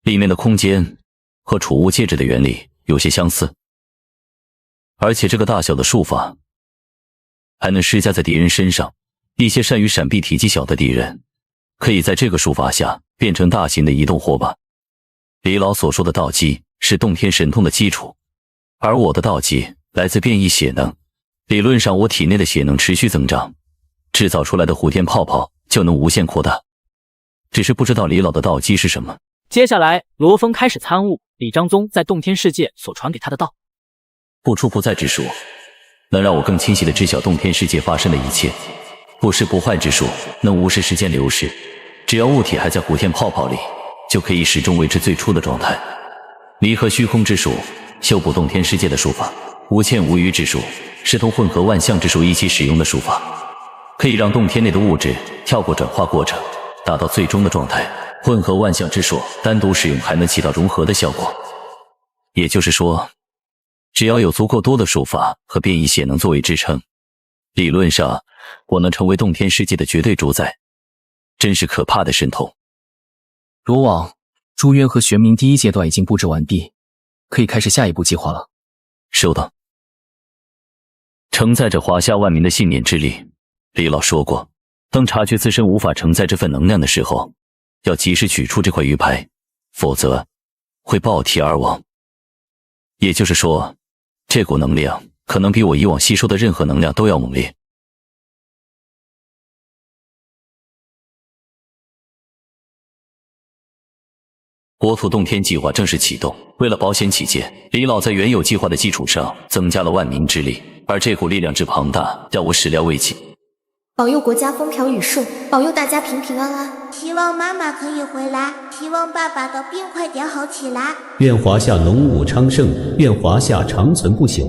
里面的空间和储物戒指的原理有些相似，而且这个大小的术法还能施加在敌人身上。一些善于闪避体积小的敌人可以在这个术法下变成大型的移动火把。李老所说的道基是洞天神通的基础，而我的道基来自变异血能。理论上我体内的血能持续增长，制造出来的虎天泡泡就能无限扩大。只是不知道李老的道基是什么。接下来，罗峰开始参悟李章宗在洞天世界所传给他的道。不出不在之术，能让我更清晰地知晓洞天世界发生的一切。不失不坏之术，能无视时间流逝。只要物体还在虎天泡泡里，就可以始终维持最初的状态。离合虚空之术，修补洞天世界的术法。无欠无余之术，是同混合万象之术一起使用的术法，可以让洞天内的物质跳过转化过程，达到最终的状态。混合万象之术单独使用还能起到融合的效果。也就是说，只要有足够多的术法和变异血能作为支撑，理论上我能成为洞天世界的绝对主宰。真是可怕的神通。罗网、朱渊和玄冥第一阶段已经布置完毕，可以开始下一步计划了。收到。承载着华夏万民的信念之力，李老说过，当察觉自身无法承载这份能量的时候，要及时取出这块玉牌，否则会爆体而亡。也就是说，这股能量可能比我以往吸收的任何能量都要猛烈。国土洞天计划正式启动，为了保险起见，李老在原有计划的基础上增加了万民之力，而这股力量之庞大，让我始料未及。保佑国家风调雨顺，保佑大家平平安安。希望妈妈可以回来，希望爸爸的病快点好起来。愿华夏龙武昌盛，愿华夏长存不朽。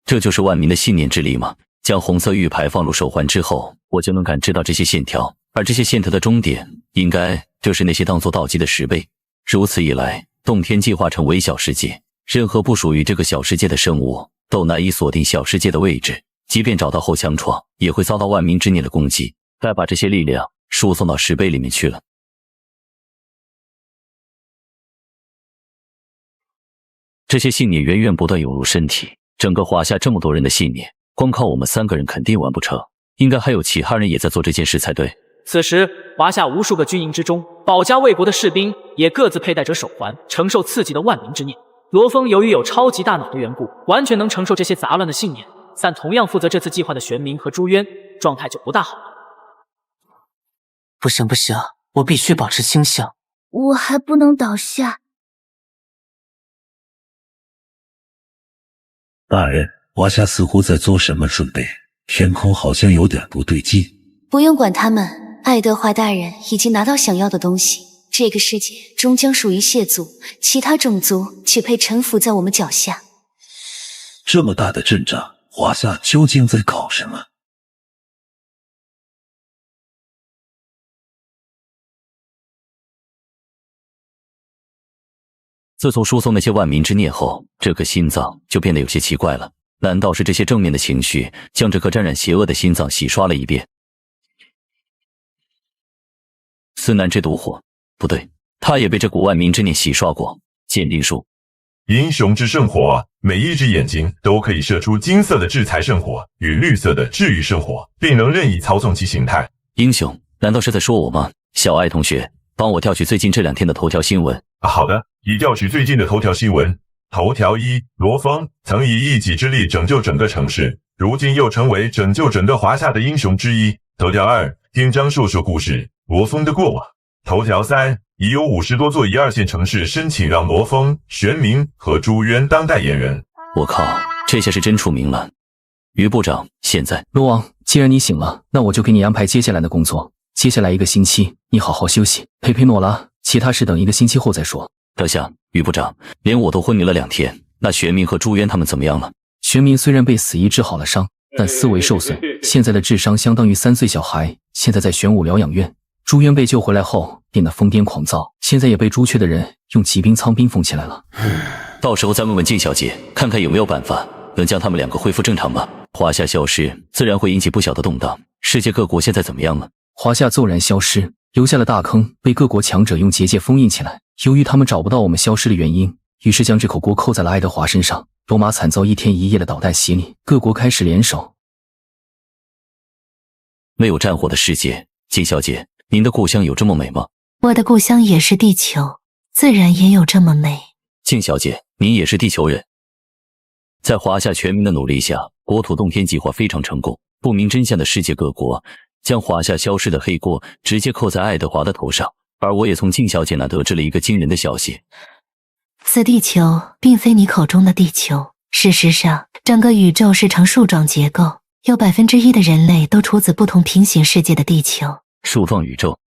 这就是万民的信念之力吗？将红色玉牌放入手环之后，我就能感知到这些线条，而这些线条的终点应该就是那些当作道基的石碑。如此一来，洞天计划成微小世界，任何不属于这个小世界的生物都难以锁定小世界的位置，即便找到后强闯，也会遭到万民之念的攻击。该把这些力量输送到石碑里面去了。这些信念源源不断涌入身体，整个华夏这么多人的信念，光靠我们3个人肯定完不成，应该还有其他人也在做这件事才对。此时，华夏无数个军营之中，保家卫国的士兵也各自佩戴着手环，承受刺激的万民之念。罗峰由于有超级大脑的缘故，完全能承受这些杂乱的信念，但同样负责这次计划的玄冥和朱渊，状态就不大好了。不行不行，我必须保持清醒。我还不能倒下。大人，华夏似乎在做什么准备，天空好像有点不对劲。不用管他们，爱德华大人已经拿到想要的东西，这个世界终将属于谢族，其他种族只配臣服在我们脚下。这么大的阵仗，华夏究竟在搞什么？自从输送那些万民之念后，这颗心脏就变得有些奇怪了。难道是这些正面的情绪将这颗沾染邪恶的心脏洗刷了一遍？司南之毒火，不对，他也被这股万民之念洗刷过。鉴定术，英雄之圣火，每一只眼睛都可以射出金色的制裁圣火与绿色的治愈圣火，并能任意操纵其形态。英雄，难道是在说我吗？小爱同学，帮我调取最近这2天的头条新闻。好的。以调取最近的头条新闻。头条一：罗峰曾以一己之力拯救整个城市，如今又成为拯救整个华夏的英雄之一。头条二：听张硕说故事，罗峰的过往。头条三：已有50多座1、2线城市申请让罗峰、玄冥和朱渊当代言人。我靠，这下是真出名了。于部长，现在罗王，既然你醒了，那我就给你安排接下来的工作。接下来1个星期，你好好休息，陪陪诺拉，其他事等1个星期后再说。阁下，于部长，连我都昏迷了2天，那玄冥和朱渊他们怎么样了？玄冥虽然被死医治好了伤，但思维受损，现在的智商相当于3岁小孩，现在在玄武疗养院。朱渊被救回来后变得疯癫狂躁，现在也被朱雀的人用骑兵仓冰封起来了。到时候再问问静小姐，看看有没有办法能将他们2个恢复正常吧。华夏消失自然会引起不小的动荡，世界各国现在怎么样了？华夏骤然消失，留下了大坑，被各国强者用结界封印起来。由于他们找不到我们消失的原因，于是将这口锅扣在了爱德华身上。罗马惨遭1天1夜的导弹洗礼，各国开始联手。没有战火的世界，静小姐，您的故乡有这么美吗？我的故乡也是地球，自然也有这么美。静小姐，您也是地球人。在华夏全民的努力下，国土洞天计划非常成功。不明真相的世界各国将华夏消失的黑锅直接扣在爱德华的头上，而我也从静小姐那得知了一个惊人的消息。此地球并非你口中的地球，事实上，整个宇宙是呈树状结构，有1%的人类都出自不同平行世界的地球。树状宇宙？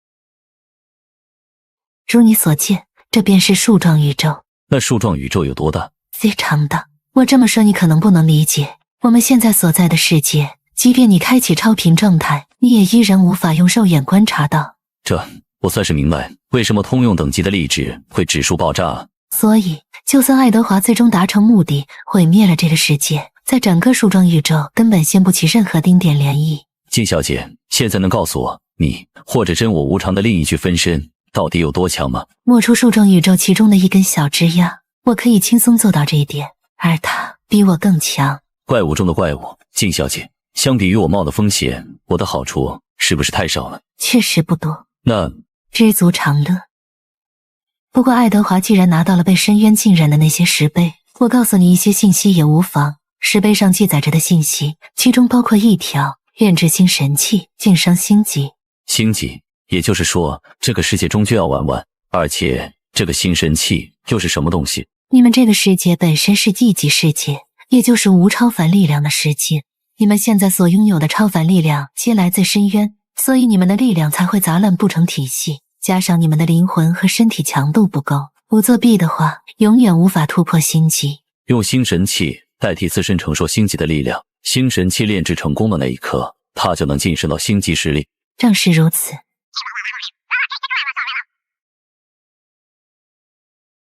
如你所见，这便是树状宇宙。那树状宇宙有多大？非常大。我这么说你可能不能理解，我们现在所在的世界，即便你开启超频状态，你也依然无法用肉眼观察到。这，我算是明白为什么通用等级的粒子会指数爆炸了。所以，就算爱德华最终达成目的，毁灭了这个世界，在整个树状宇宙根本掀不起任何丁点涟漪。静小姐，现在能告诉我，你或者真我无常的另一具分身到底有多强吗？摸出树状宇宙其中的一根小枝桠，我可以轻松做到这一点，而他比我更强。怪物中的怪物，静小姐，相比于我冒的风险，我的好处是不是太少了？确实不多。那知足常乐。不过爱德华既然拿到了被深渊浸染的那些石碑，我告诉你一些信息也无妨。石碑上记载着的信息，其中包括一条炼制新神器，晋升星级。星级，也就是说这个世界终究要玩完，而且这个新神器又是什么东西？你们这个世界本身是异级世界，也就是无超凡力量的世界。你们现在所拥有的超凡力量皆来自深渊，所以你们的力量才会杂乱不成体系。加上你们的灵魂和身体强度不够，不作弊的话，永远无法突破星级。用新神器代替自身承受星级的力量，新神器炼制成功的那一刻，他就能晋升到星级实力。正是如此。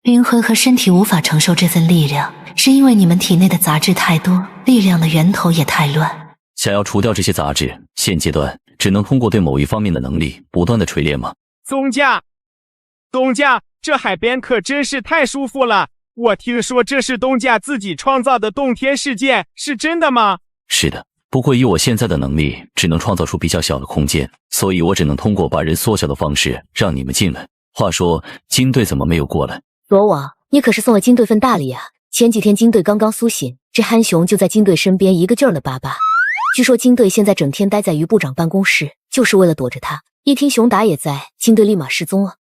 灵魂和身体无法承受这份力量，是因为你们体内的杂质太多，力量的源头也太乱。想要除掉这些杂质，现阶段只能通过对某一方面的能力不断的锤炼吗？东家，这海边可真是太舒服了。我听说这是东家自己创造的洞天世界，是真的吗？是的，不过以我现在的能力，只能创造出比较小的空间，所以我只能通过把人缩小的方式让你们进来。话说，金队怎么没有过来？罗王，你可是送了金队份大礼啊！前几天金队刚刚苏醒，这憨熊就在金队身边一个劲儿的叭叭。据说金队现在整天待在于部长办公室，就是为了躲着他。一听熊达也在，金队立马失踪了。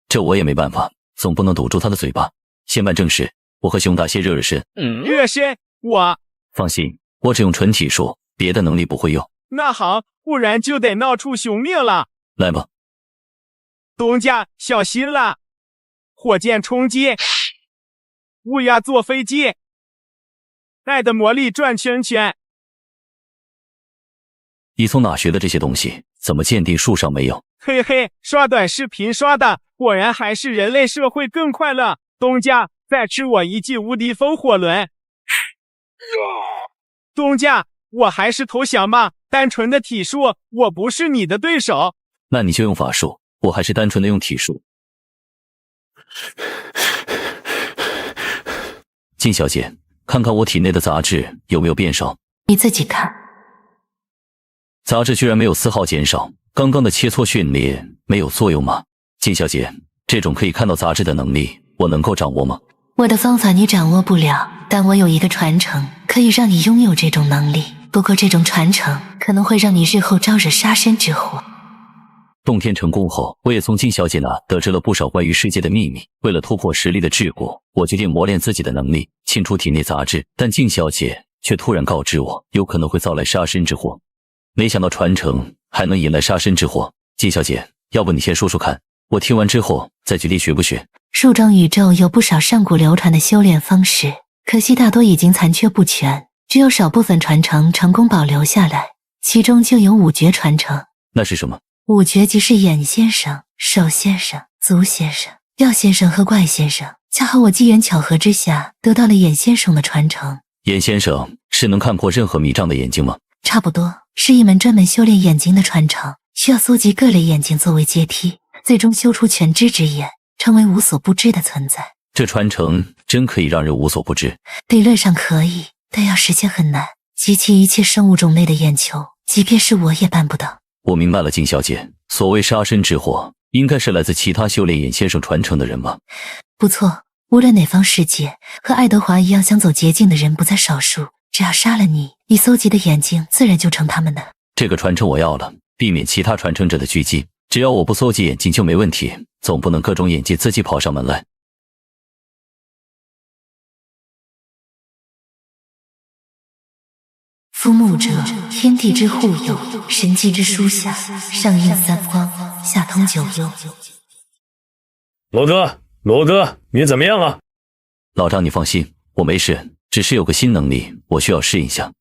这我也没办法，总不能堵住他的嘴巴。先办正事，我和熊达先热热身。热身？我放心，我只用纯体术，别的能力不会用。那好，不然就得闹出熊命了。来吧，东家小心了！火箭冲击，乌鸦坐飞机，爱的魔力转圈圈。你从哪学的这些东西？怎么鉴定树上没有？嘿嘿，刷短视频刷的，果然还是人类社会更快乐。东家，再吃我一记无敌风火轮！东家，我还是投降吧，单纯的体术，我不是你的对手。那你就用法术，我还是单纯的用体术。金小姐，看看我体内的杂质有没有变少？你自己看。杂质居然没有丝毫减少，刚刚的切磋训练没有作用吗？金小姐，这种可以看到杂质的能力，我能够掌握吗？我的方法你掌握不了，但我有一个传承，可以让你拥有这种能力。不过这种传承可能会让你日后招惹杀身之祸。洞天成功后，我也从金小姐那得知了不少关于世界的秘密。为了突破实力的桎梏，我决定磨练自己的能力，清除体内杂质。但静小姐却突然告知我，有可能会遭来杀身之祸。没想到传承还能引来杀身之祸。静小姐，要不你先说说看，我听完之后再决定学不学。数种宇宙有不少上古流传的修炼方式，可惜大多已经残缺不全，只有少部分传承成功保留下来，其中就有五绝传承。那是什么？五绝即是眼先生、手先生、足先生、药先生和怪先生。恰好我机缘巧合之下得到了眼先生的传承。眼先生是能看破任何迷障的眼睛吗？差不多，是一门专门修炼眼睛的传承，需要搜集各类眼睛作为阶梯，最终修出全知之眼，成为无所不知的存在。这传承真可以让人无所不知？理论上可以，但要实现很难，集齐一切生物种类的眼球，即便是我也办不到。我明白了，金小姐，所谓杀身之祸，应该是来自其他修炼眼先生传承的人吗？不错，无论哪方世界，和爱德华一样想走捷径的人不在少数。只要杀了你，你搜集的眼睛自然就成他们的。这个传承我要了，避免其他传承者的狙击。只要我不搜集眼睛就没问题，总不能各种眼睛自己跑上门来。夫牧者，天地之护佑，神迹之书下，上映三方，下通九幽。罗哥，你怎么样了？老张，你放心，我没事，只是有个新能力，我需要试一下。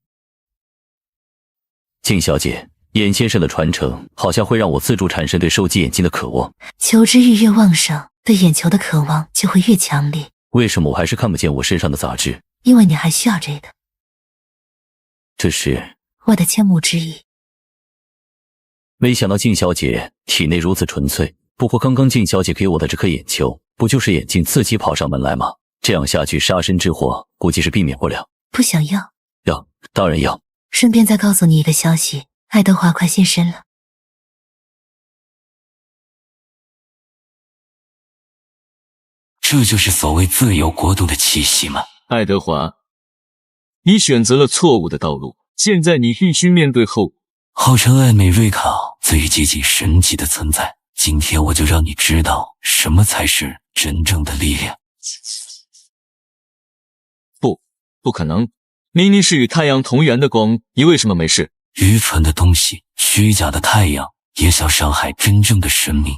静小姐，眼先生的传承好像会让我自主产生对收集眼睛的渴望。求知欲越旺盛，对眼球的渴望就会越强烈。为什么我还是看不见我身上的杂质？因为你还需要这个。这是我的切慕之意。没想到静小姐体内如此纯粹，不过刚刚静小姐给我的这颗眼球，不就是眼睛自己跑上门来吗？这样下去，杀身之祸估计是避免不了。不想要？要，当然要。顺便再告诉你一个消息，爱德华快现身了。这就是所谓自由国度的气息吗？爱德华，你选择了错误的道路，现在你必须面对后果。号称艾美瑞卡最接近神级的存在，今天我就让你知道什么才是真正的力量。不可能，明明是与太阳同源的光，你为什么没事？愚蠢的东西，虚假的太阳也想伤害真正的生命。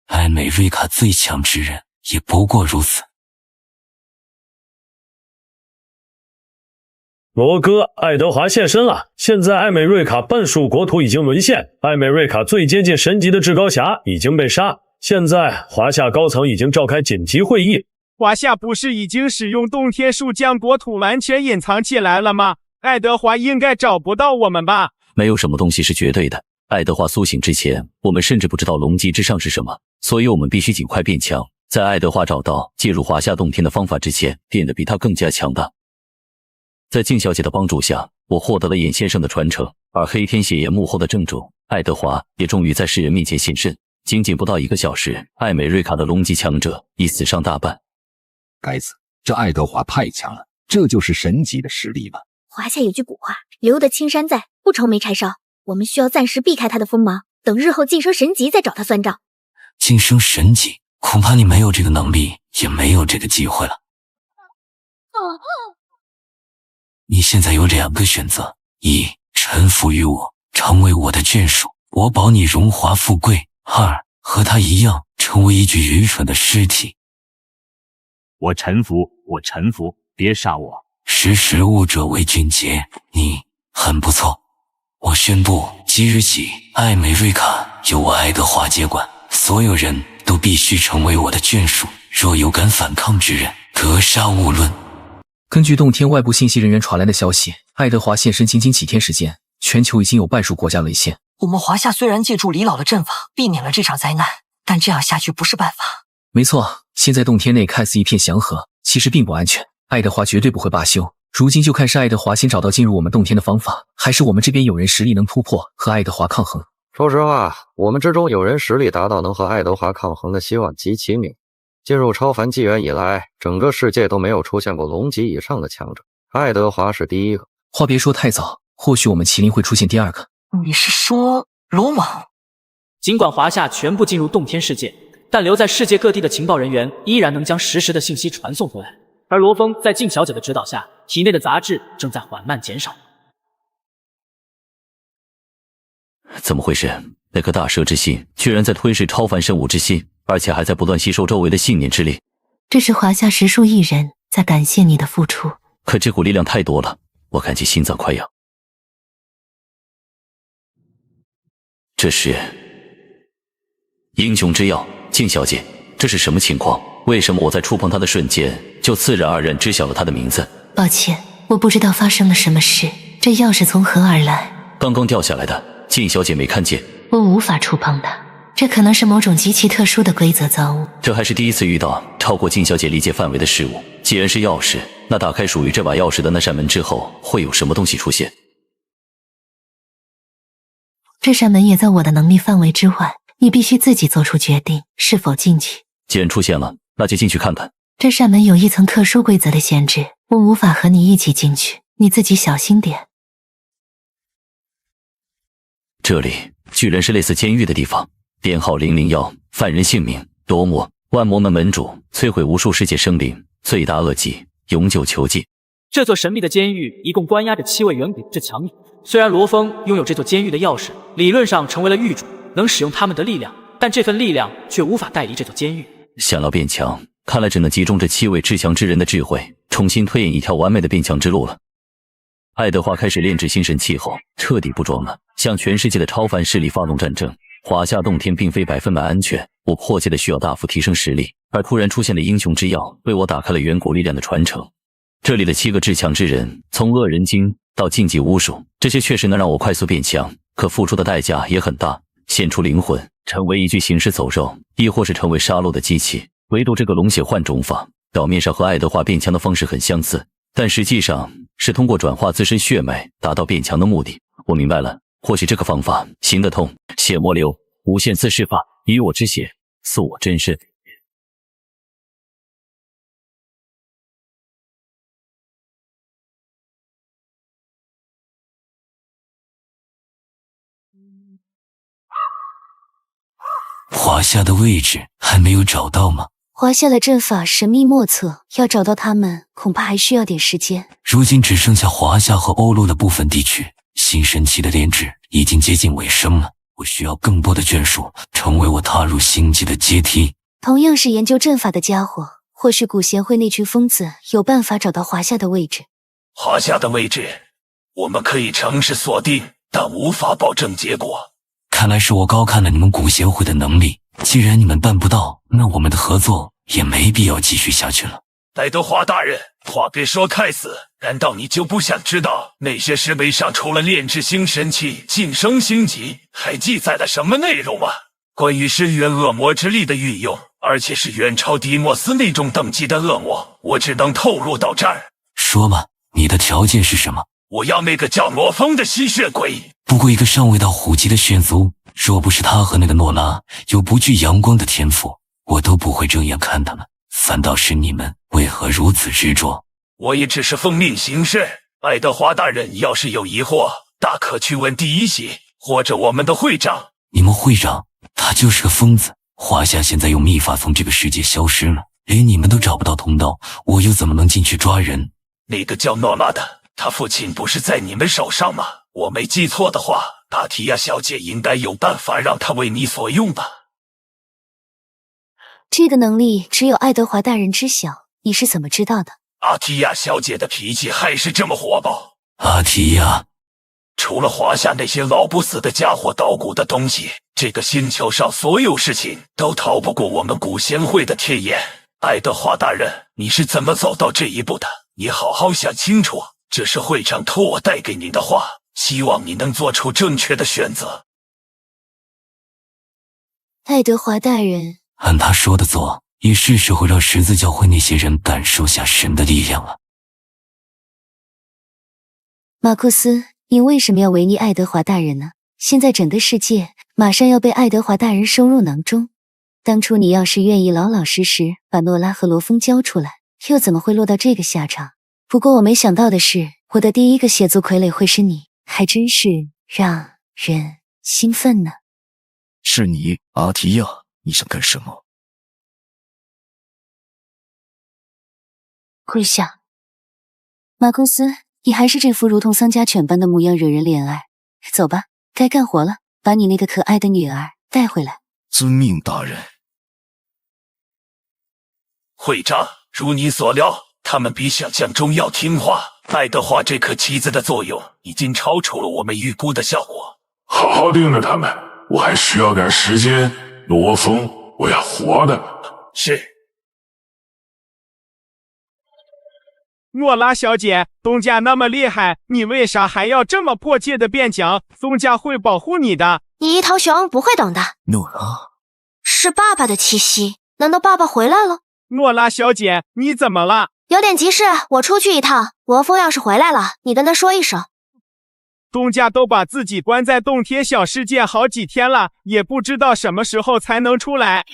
艾美瑞卡最强之人也不过如此。罗哥，爱德华现身了！现在艾美瑞卡半数国土已经沦陷，艾美瑞卡最接近神级的至高侠已经被杀。现在华夏高层已经召开紧急会议。华夏不是已经使用洞天术将国土完全隐藏起来了吗？爱德华应该找不到我们吧？没有什么东西是绝对的。爱德华苏醒之前，我们甚至不知道龙级之上是什么，所以我们必须尽快变强，在爱德华找到介入华夏洞天的方法之前，变得比他更加强大。在静小姐的帮助下，我获得了眼先生的传承，而黑天血液幕后的正主爱德华也终于在世人面前现身。仅仅不到1个小时，艾美瑞卡的龙级强者已死伤大半。该死，这爱德华太强了，这就是神级的实力吧？华夏有句古话，留得青山在，不愁没柴烧。我们需要暂时避开他的锋芒，等日后晋升神级再找他算账。晋升神级，恐怕你没有这个能力，也没有这个机会了。你现在有2个选择：一，臣服于我，成为我的眷属，我保你荣华富贵；二，和他一样，成为一具愚蠢的尸体。我臣服，别杀我。识时务者为俊杰，你很不错。我宣布，即日起，艾美瑞卡由我爱德华接管，所有人都必须成为我的眷属。若有敢反抗之人，格杀勿论。根据洞天外部信息人员传来的消息，爱德华现身仅几天时间，全球已经有半数国家沦陷。我们华夏虽然借助李老的阵法避免了这场灾难，但这样下去不是办法。没错，现在洞天内看似一片祥和，其实并不安全。爱德华绝对不会罢休。如今就看是爱德华先找到进入我们洞天的方法，还是我们这边有人实力能突破和爱德华抗衡。说实话，我们之中有人实力达到能和爱德华抗衡的希望极其渺。进入超凡纪元以来，整个世界都没有出现过龙级以上的强者，爱德华是第一个。话别说太早，或许我们麒麟会出现第二个。你是说罗网？尽管华夏全部进入洞天世界，但留在世界各地的情报人员依然能将实时的信息传送回来。而罗峰在静小姐的指导下，体内的杂质正在缓慢减少。怎么回事？那颗大蛇之心居然在吞噬超凡生物之心，而且还在不断吸收周围的信念之力。这是华夏10数亿人在感谢你的付出。可这股力量太多了，我感觉心脏快要……这是英雄之药，静小姐，这是什么情况？为什么我在触碰它的瞬间，就自然而然知晓了它的名字？抱歉，我不知道发生了什么事。这药是从何而来？刚刚掉下来的，静小姐没看见。我无法触碰它，这可能是某种极其特殊的规则造物。这还是第一次遇到超过静小姐理解范围的事物。既然是钥匙，那打开属于这把钥匙的那扇门之后，会有什么东西出现？这扇门也在我的能力范围之外，你必须自己做出决定，是否进去。既然出现了，那就进去看看。这扇门有一层特殊规则的限制，我无法和你一起进去，你自己小心点。这里居然是类似监狱的地方，编号001，犯人姓名多魔，万魔门门主，摧毁无数世界生灵，罪大恶极，永久囚禁。这座神秘的监狱一共关押着7位远古至强者。虽然罗峰拥有这座监狱的钥匙，理论上成为了狱主，能使用他们的力量，但这份力量却无法带离这座监狱。想要变强，看来只能集中这7位至强之人的智慧，重新推演一条完美的变强之路了。爱德华开始炼制新神器后，彻底不装了，向全世界的超凡势力发动战争。华夏洞天并非100%安全，我迫切的需要大幅提升实力，而突然出现的英雄之药为我打开了远古力量的传承。这里的7个至强之人，从恶人精到禁忌巫术，这些确实能让我快速变强，可付出的代价也很大，献出灵魂，成为一具行尸走肉，亦或是成为杀戮的机器。唯独这个龙血换种法，表面上和爱德华变强的方式很相似，但实际上是通过转化自身血脉达到变强的目的。我明白了，或许这个方法行得通。血魔流，无限次释法，以我之血塑我真身。华夏的位置还没有找到吗？华夏的阵法神秘莫测，要找到他们恐怕还需要点时间。如今只剩下华夏和欧陆的部分地区，新神器的炼制已经接近尾声了。我需要更多的眷属，成为我踏入星际的阶梯。同样是研究阵法的家伙，或许古贤会那群疯子有办法找到华夏的位置。华夏的位置，我们可以尝试锁定，但无法保证结果。看来是我高看了你们古协会的能力，既然你们办不到，那我们的合作也没必要继续下去了。爱德华大人，话别说太死，难道你就不想知道那些石碑上除了炼制新神器、晋升星级，还记载了什么内容吗？关于深渊恶魔之力的运用，而且是远超迪莫斯那种等级的恶魔，我只能透露到这儿。说吧，你的条件是什么？我要那个叫魔风的吸血鬼。不过一个尚未到虎级的血族，若不是他和那个诺拉有不惧阳光的天赋，我都不会正眼看他们。反倒是你们为何如此执着？我也只是奉命行事。爱德华大人要是有疑惑，大可去问第一席或者我们的会长。你们会长他就是个疯子。华夏现在用秘法从这个世界消失了，连你们都找不到通道，我又怎么能进去抓人？那个叫诺拉的，他父亲不是在你们手上吗？我没记错的话，阿提亚小姐应该有办法让他为你所用吧。这个能力只有爱德华大人知晓，你是怎么知道的？阿提亚小姐的脾气还是这么火爆。阿提亚，除了华夏那些老不死的家伙捣鼓的东西，这个星球上所有事情都逃不过我们古贤会的天眼。爱德华大人，你是怎么走到这一步的？你好好想清楚，这是会长托我带给你的话，希望你能做出正确的选择。爱德华大人，按他说的做，也是时候让十字教会那些人感受下神的力量了。马库斯，你为什么要违逆爱德华大人呢？现在整个世界马上要被爱德华大人收入囊中。当初你要是愿意老老实实把诺拉和罗峰交出来，又怎么会落到这个下场？不过我没想到的是，我的第一个血族傀儡会是你，还真是让人兴奋呢。是你，阿提亚，你想干什么？跪下。马库斯，你还是这副如同丧家犬般的模样，惹人怜爱。走吧，该干活了，把你那个可爱的女儿带回来。遵命，大人。会长，如你所料，他们比想象中要听话。爱德华这颗棋子的作用已经超出了我们预估的效果。好好盯着他们，我还需要点时间。罗峰，我要活的。是。诺拉小姐，东家那么厉害，你为啥还要这么迫切的变强？东家会保护你的。你一头熊不会懂的。诺拉，是爸爸的气息，难道爸爸回来了？诺拉小姐，你怎么了？有点急事，我出去一趟。罗峰要是回来了，你跟他说一声。东家都把自己关在洞天小世界好几天了，也不知道什么时候才能出来。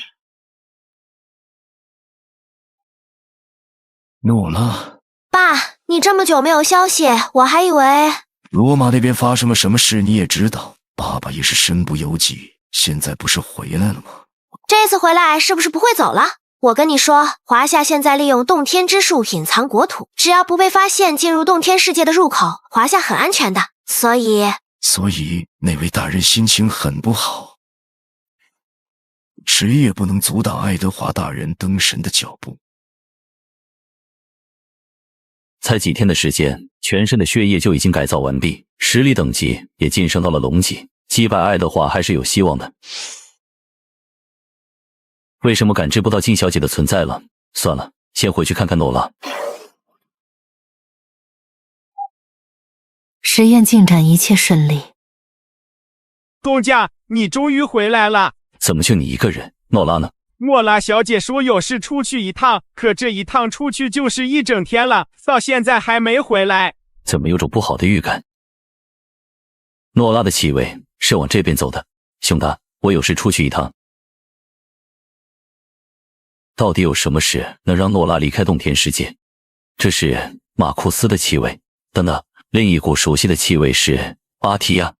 诺拉，爸，你这么久没有消息，我还以为罗马那边发生了什么事，你也知道。爸爸也是身不由己，现在不是回来了吗？这次回来是不是不会走了？我跟你说，华夏现在利用洞天之术隐藏国土，只要不被发现进入洞天世界的入口，华夏很安全的。所以那位大人心情很不好，谁也不能阻挡爱德华大人登神的脚步。才几天的时间，全身的血液就已经改造完毕，实力等级也晋升到了龙级，击败爱德华还是有希望的。为什么感知不到金小姐的存在了？算了，先回去看看诺拉。实验进展一切顺利。东家，你终于回来了。怎么就你一个人？诺拉呢？诺拉小姐说有事出去一趟，可这一趟出去就是一整天了，到现在还没回来。怎么有种不好的预感？诺拉的气味是往这边走的。兄弟，我有事出去一趟。到底有什么事能让诺拉离开洞天世界？这是马库斯的气味。等等，另一股熟悉的气味是阿提亚。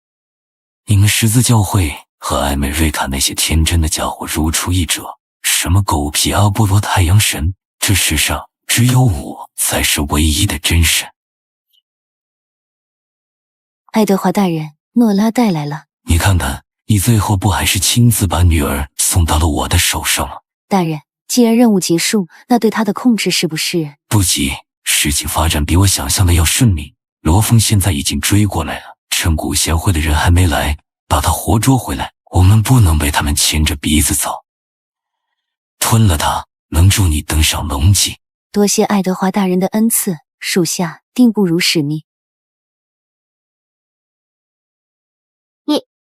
你们十字教会和艾美瑞卡那些天真的家伙如出一辙。什么狗屁阿波罗太阳神，这世上只有我才是唯一的真神。爱德华大人，诺拉带来了。你看看，你最后不还是亲自把女儿送到了我的手上吗？大人，既然任务结束，那对她的控制是不是？不急，事情发展比我想象的要顺利。罗峰现在已经追过来了，趁古贤会的人还没来，把他活捉回来。我们不能被他们牵着鼻子走。吞了他，能助你登上龙级。多谢爱德华大人的恩赐，属下定不辱使命。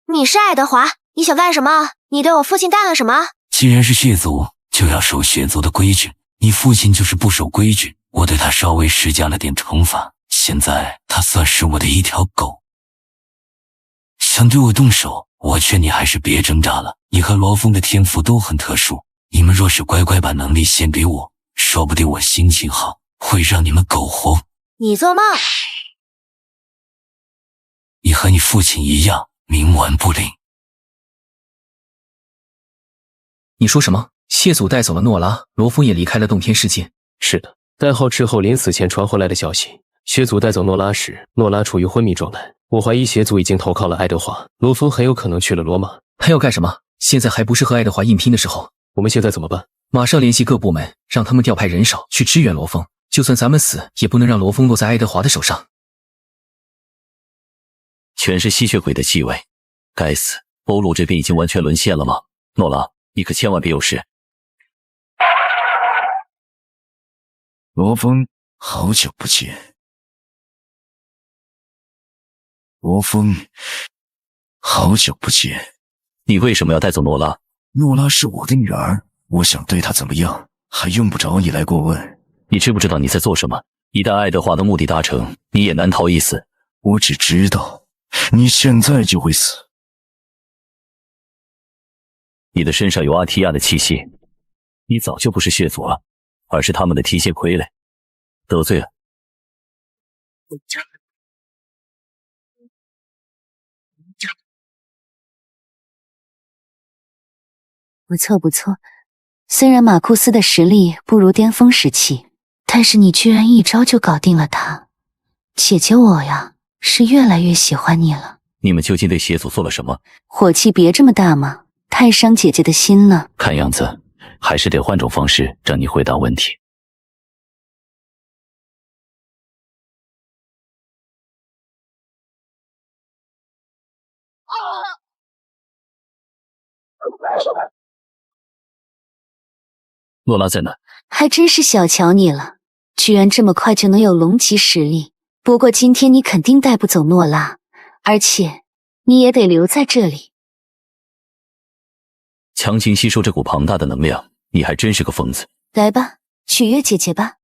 你是爱德华，你想干什么？你对我父亲干了什么？既然是血族，就要守血族的规矩。你父亲就是不守规矩，我对他稍微施加了点惩罚。现在他算是我的一条狗。想对我动手，我劝你还是别挣扎了。你和罗峰的天赋都很特殊，你们若是乖乖把能力献给我，说不定我心情好，会让你们苟活。你做梦！你和你父亲一样，冥顽不灵。你说什么？谢祖带走了诺拉，罗峰也离开了洞天世界。是的，代号斥候临死前传回来的消息，谢祖带走诺拉时，诺拉处于昏迷状态。我怀疑谢祖已经投靠了爱德华，罗峰很有可能去了罗马。他要干什么？现在还不是和爱德华硬拼的时候。我们现在怎么办？马上联系各部门，让他们调派人手去支援罗峰。就算咱们死，也不能让罗峰落在爱德华的手上。全是吸血鬼的气味，该死！欧陆这边已经完全沦陷了吗？诺拉，你可千万别有事。罗峰，好久不见。罗峰，好久不见。你为什么要带走诺拉？诺拉是我的女儿，我想对她怎么样，还用不着你来过问。你知不知道你在做什么？一旦爱德华的目的达成，你也难逃一死。我只知道，你现在就会死。你的身上有阿提亚的气息，你早就不是血族了，而是他们的提血傀儡，得罪了。不错不错，虽然马库斯的实力不如巅峰时期，但是你居然一招就搞定了他。姐姐我呀，是越来越喜欢你了。你们究竟对血族做了什么？火气别这么大嘛，太伤姐姐的心了。看样子还是得换种方式让你回答问题。诺拉在哪？还真是小瞧你了，居然这么快就能有龙级实力。不过今天你肯定带不走诺拉，而且你也得留在这里。强行吸收这股庞大的能量，你还真是个疯子。来吧，取悦姐姐吧。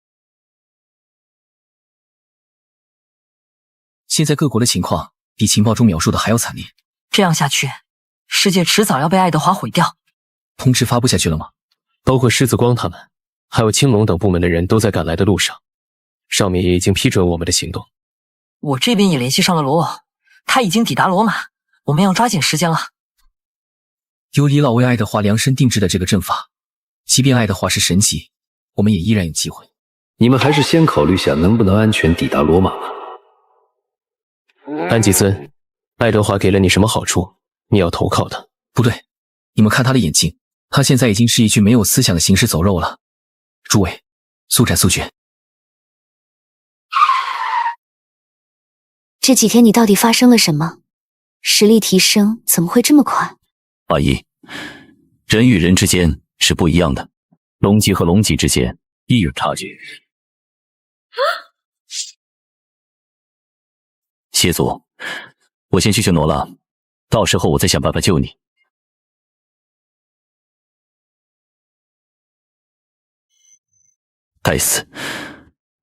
现在各国的情况比情报中描述的还要惨烈。这样下去，世界迟早要被爱德华毁掉。通知发布下去了吗？包括狮子光他们，还有青龙等部门的人都在赶来的路上，上面也已经批准我们的行动。我这边也联系上了罗网，他已经抵达罗马，我们要抓紧时间了。有李老为爱德华量身定制的这个阵法，即便爱德华是神级，我们也依然有机会。你们还是先考虑下能不能安全抵达罗马吧。安吉森，爱德华给了你什么好处？你要投靠他？不对，你们看他的眼睛，他现在已经是一具没有思想的行尸走肉了。诸位，速战速决。这几天你到底发生了什么？实力提升怎么会这么快？阿姨，人与人之间是不一样的，龙级和龙级之间亦有差距。谢祖，我先去救罗拉，到时候我再想办法救你。该死，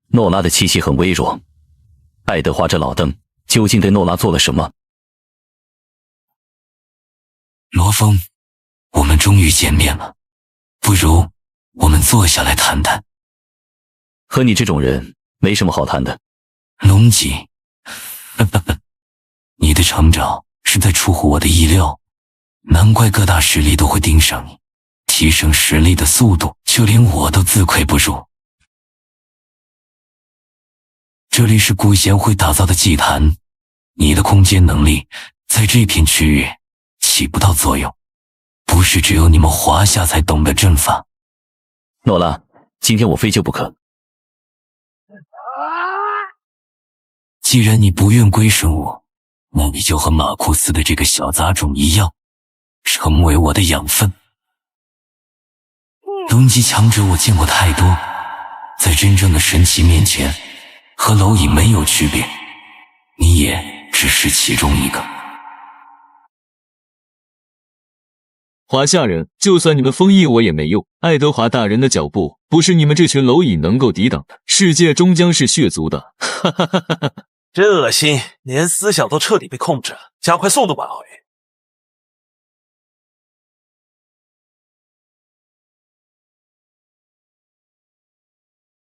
诺拉的气息很微弱。爱德华这老邓究竟对诺拉做了什么？罗峰，我们终于见面了，不如我们坐下来谈谈。和你这种人没什么好谈的。龙级，你的成长实在出乎我的意料，难怪各大势力都会盯上你，提升实力的速度，就连我都自愧不如。这里是古贤会打造的祭坛，你的空间能力在这片区域起不到作用，不是只有你们华夏才懂得阵法。诺拉，今天我非救不可。既然你不愿归顺我，那你就和马库斯的这个小杂种一样，成为我的养分。龙级强者我见过太多，在真正的神奇面前，和蝼蚁没有区别，你也只是其中一个。华夏人，就算你们封印我也没用，爱德华大人的脚步不是你们这群蝼蚁能够抵挡的，世界终将是血族的。哈哈哈哈！真恶心，连思想都彻底被控制了，加快速度吧，老爷。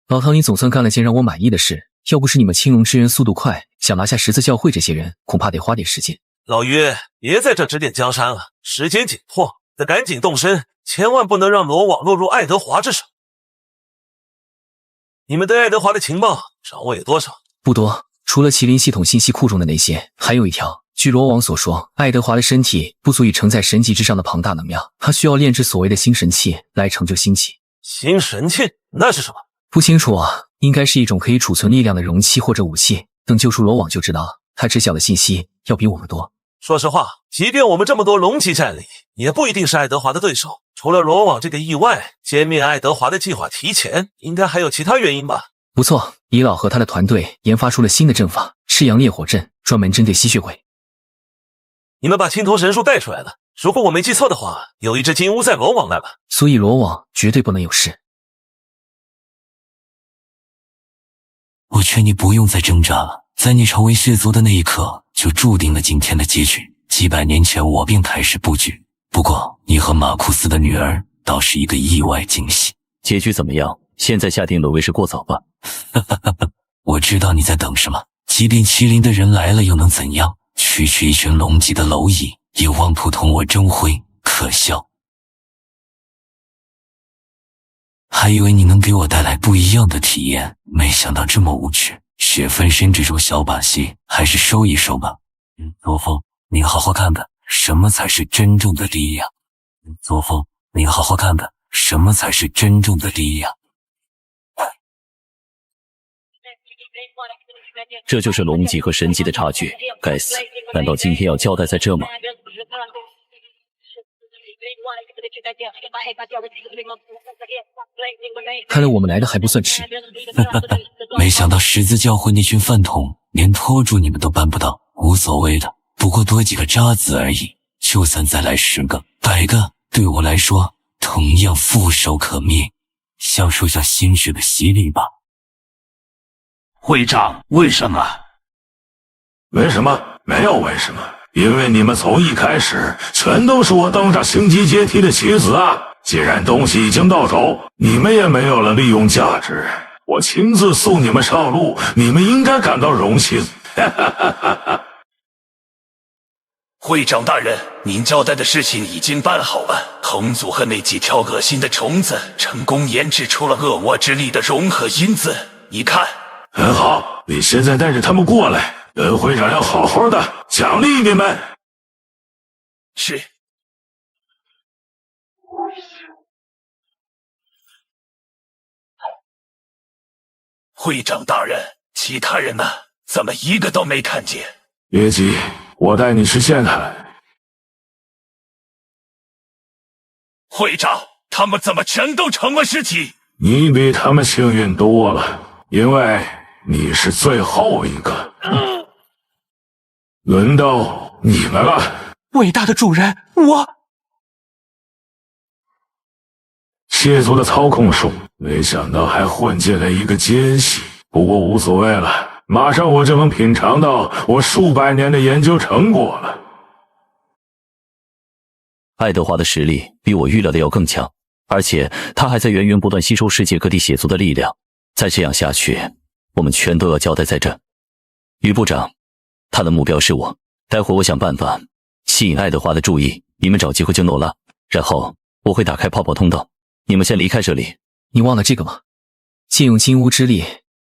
老唐，你总算干了件让我满意的事。要不是你们青龙支援速度快，想拿下十字教会这些人，恐怕得花点时间。老约，别在这指点江山了，时间紧迫，得赶紧动身，千万不能让罗网落入爱德华之手。你们对爱德华的情报掌握有多少？不多，除了麒麟系统信息库中的那些，还有一条。据罗网所说，爱德华的身体不足以承载神级之上的庞大能量，他需要炼制所谓的星神器来成就星级。星神器？那是什么？不清楚啊，应该是一种可以储存力量的容器或者武器。等救出罗网就知道了，他知晓的信息要比我们多。说实话，即便我们这么多龙级战力，也不一定是爱德华的对手。除了罗网这个意外，歼灭爱德华的计划提前，应该还有其他原因吧？不错，李老和他的团队研发出了新的阵法——赤阳烈火阵，专门针对吸血鬼。你们把青铜神树带出来了，如果我没记错的话，有一只金乌在罗网那吧？所以罗网绝对不能有事。我劝你不用再挣扎了，在你成为血族的那一刻，就注定了今天的结局。几百年前我便开始布局，不过你和马库斯的女儿倒是一个意外惊喜。结局怎么样？现在下定论为时过早吧？我知道你在等什么。即便麒麟的人来了又能怎样？区区一群龙级的蝼蚁也妄图同我争辉，可笑。还以为你能给我带来不一样的体验，没想到这么无趣。血分身这种小把戏还是收一收吧。左峰，你好好看看什么才是真正的力量。左峰，你好好看看什么才是真正的力量。这就是龙级和神级的差距，该死！难道今天要交代在这吗？看来我们来的还不算迟。没想到十字教会那群饭桶连拖住你们都办不到，无所谓的，不过多几个渣子而已。就算再来10个、100个，对我来说同样覆手可灭。享受下新式的洗礼吧。会长，为什么？为什么？没有为什么，因为你们从一开始全都是我登上星级阶梯的棋子啊！既然东西已经到手，你们也没有了利用价值，我亲自送你们上路，你们应该感到荣幸。会长大人，您交代的事情已经办好了。同组和那几条恶心的虫子成功研制出了恶魔之力的融合因子，你看。很好，你现在带着他们过来，本会长要好好的奖励你们。是。会长大人，其他人呢？怎么一个都没看见？别急，我带你去见他。会长，他们怎么全都成了尸体？你比他们幸运多了，因为你是最后一个。轮到你们了。伟大的主人，我谢族的操控术，没想到还混进来一个奸细，不过无所谓了，马上我就能品尝到我数百年的研究成果了。爱德华的实力比我预料的要更强，而且他还在源源不断吸收世界各地血族的力量。再这样下去，我们全都要交代在这。于部长，他的目标是我，待会我想办法吸引爱德华的注意，你们找机会救诺拉，然后我会打开泡泡通道，你们先离开这里。你忘了这个吗？借用金乌之力，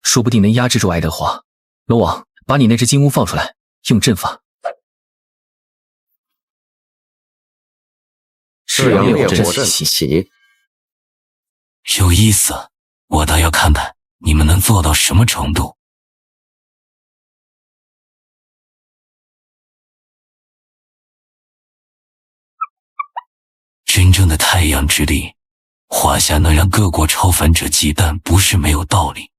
说不定能压制住爱德华。罗网，把你那只金乌放出来，用阵法。是阳烈火阵起，有意思，我倒要看看你们能做到什么程度。真正的太阳之力，华夏能让各国超凡者忌惮，不是没有道理。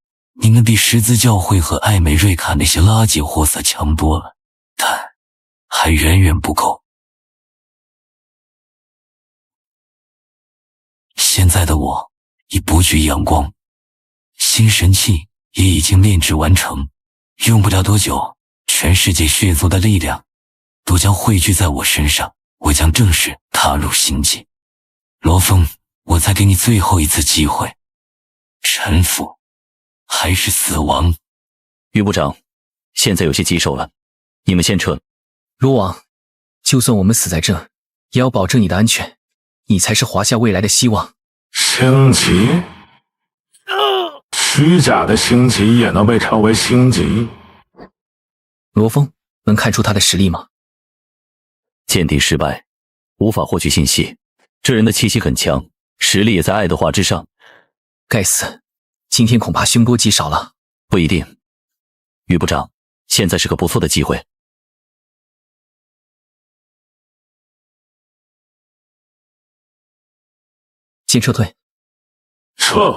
你们比十字教会和艾美瑞卡那些垃圾货色强多了，但还远远不够。现在的我已不惧阳光，新神器也已经炼制完成，用不了多久，全世界血族的力量都将汇聚在我身上，我将正式踏入星际。罗峰，我再给你最后一次机会，臣服还是死亡？于部长，现在有些棘手了，你们先撤。罗王，就算我们死在这，也要保证你的安全，你才是华夏未来的希望。星级？虚假的星级也能被称为星级？罗峰，能看出他的实力吗？鉴定失败，无法获取信息。这人的气息很强，实力也在爱德华之上。该死，今天恐怕凶多吉少了。不一定。于部长，现在是个不错的机会。先撤退。撤？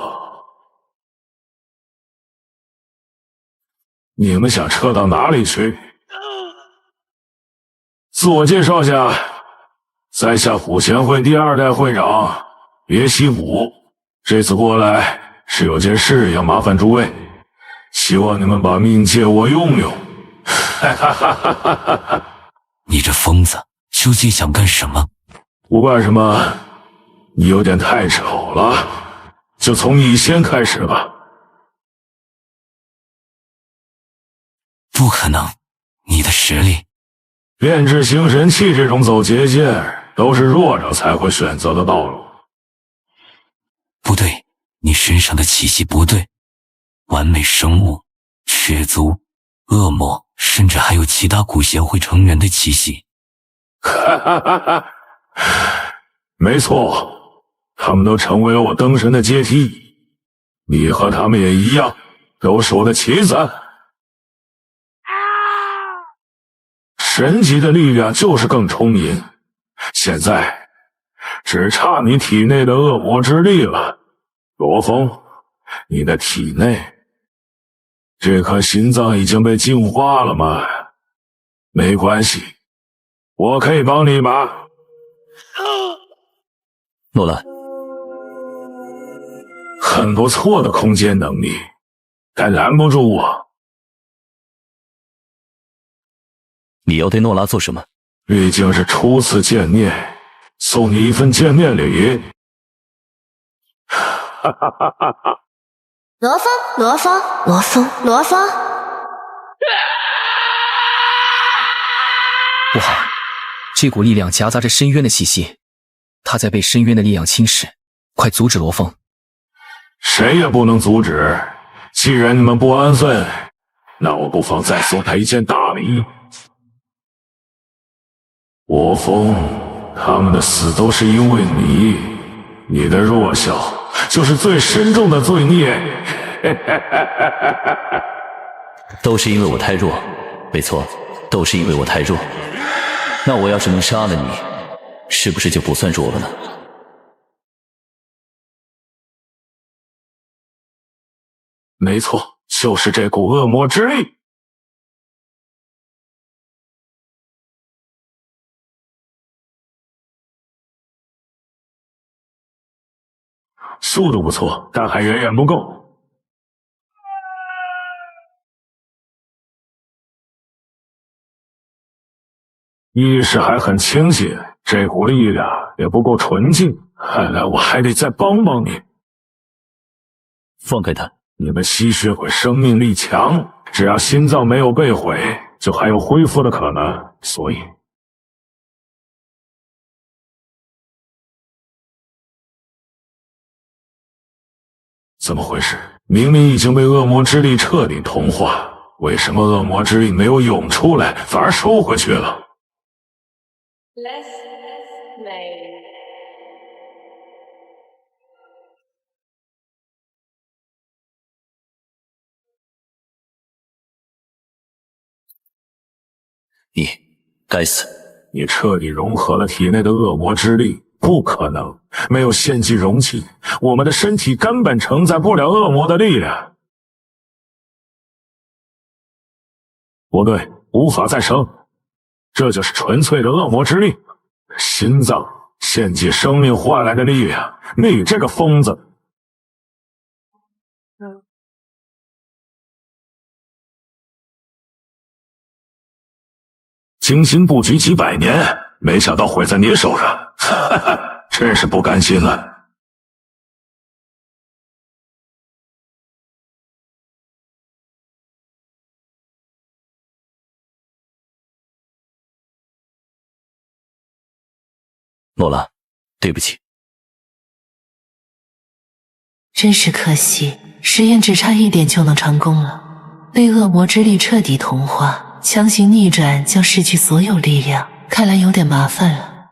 你们想撤到哪里去？自我介绍下，在下普贤会第2代会长别西武，这次过来是有件事要麻烦诸位，希望你们把命借我用用。你这疯子究竟想干什么？不管什么，你有点太丑了，就从你先开始吧。不可能，你的实力……炼制星神器这种走捷径，都是弱者才会选择的道路。不对，你身上的气息不对，完美生物、血族、恶魔，甚至还有其他古协会成员的气息。哈哈哈哈！没错，他们都成为了我灯神的阶梯，你和他们也一样，都是我的棋子。神级的力量就是更充盈，现在只差你体内的恶魔之力了。罗峰，你的体内这颗心脏已经被净化了吗？没关系，我可以帮你一把。诺兰，很不错的空间能力，但拦不住我。你要对诺拉做什么？毕竟是初次见面，送你一份见面礼。哈哈哈哈哈！罗峰，罗峰，罗峰，罗峰！不好，这股力量夹杂着深渊的气息，他在被深渊的力量侵蚀，快阻止罗峰！谁也不能阻止。既然你们不安分，那我不妨再送他一件大礼。罗峰，他们的死都是因为你，你的弱小就是最深重的罪孽。都是因为我太弱，没错，都是因为我太弱。那我要是能杀了你，是不是就不算弱了呢？没错，就是这股恶魔之力。速度不错，但还远远不够。意识还很清醒，这股力量也不够纯净，看来我还得再帮帮你。放开他！你们吸血鬼生命力强，只要心脏没有被毁，就还有恢复的可能，所以……怎么回事？明明已经被恶魔之力彻底同化，为什么恶魔之力没有涌出来，反而收回去了？你该死！你彻底融合了体内的恶魔之力。不可能，没有献祭容器，我们的身体根本承载不了恶魔的力量。不对，无法再生，这就是纯粹的恶魔之力。心脏献祭生命换来的力量，你这个疯子！精心布局几百年，没想到毁在你手上。哈哈，真是不甘心了。诺拉，对不起。真是可惜，实验只差一点就能成功了。被恶魔之力彻底同化，强行逆转将失去所有力量，看来有点麻烦了。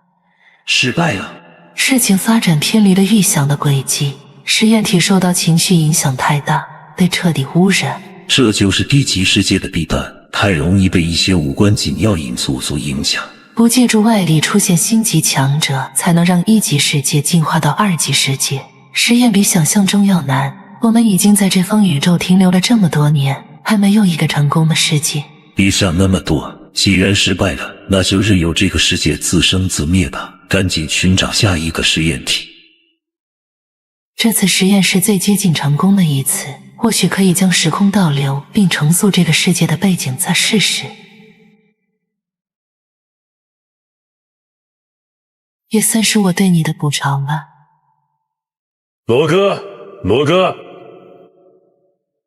失败了。事情发展偏离了预想的轨迹，实验体受到情绪影响太大，被彻底污染。这就是低级世界的弊端，太容易被一些无关紧要因素所影响。不借助外力出现星级强者，才能让一级世界进化到二级世界。实验比想象中要难，我们已经在这方宇宙停留了这么多年，还没有一个成功的世界。别想那么多，既然失败了，那就任由这个世界自生自灭吧，赶紧寻找下一个实验体。这次实验是最接近成功的一次，或许可以将时空倒流，并重塑这个世界的背景，再试试。也算是我对你的补偿吧。罗哥，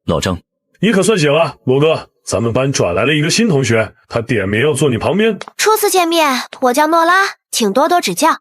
老张，你可算醒了，罗哥，咱们班转来了一个新同学，他点名要坐你旁边。初次见面，我叫诺拉，请多多指教。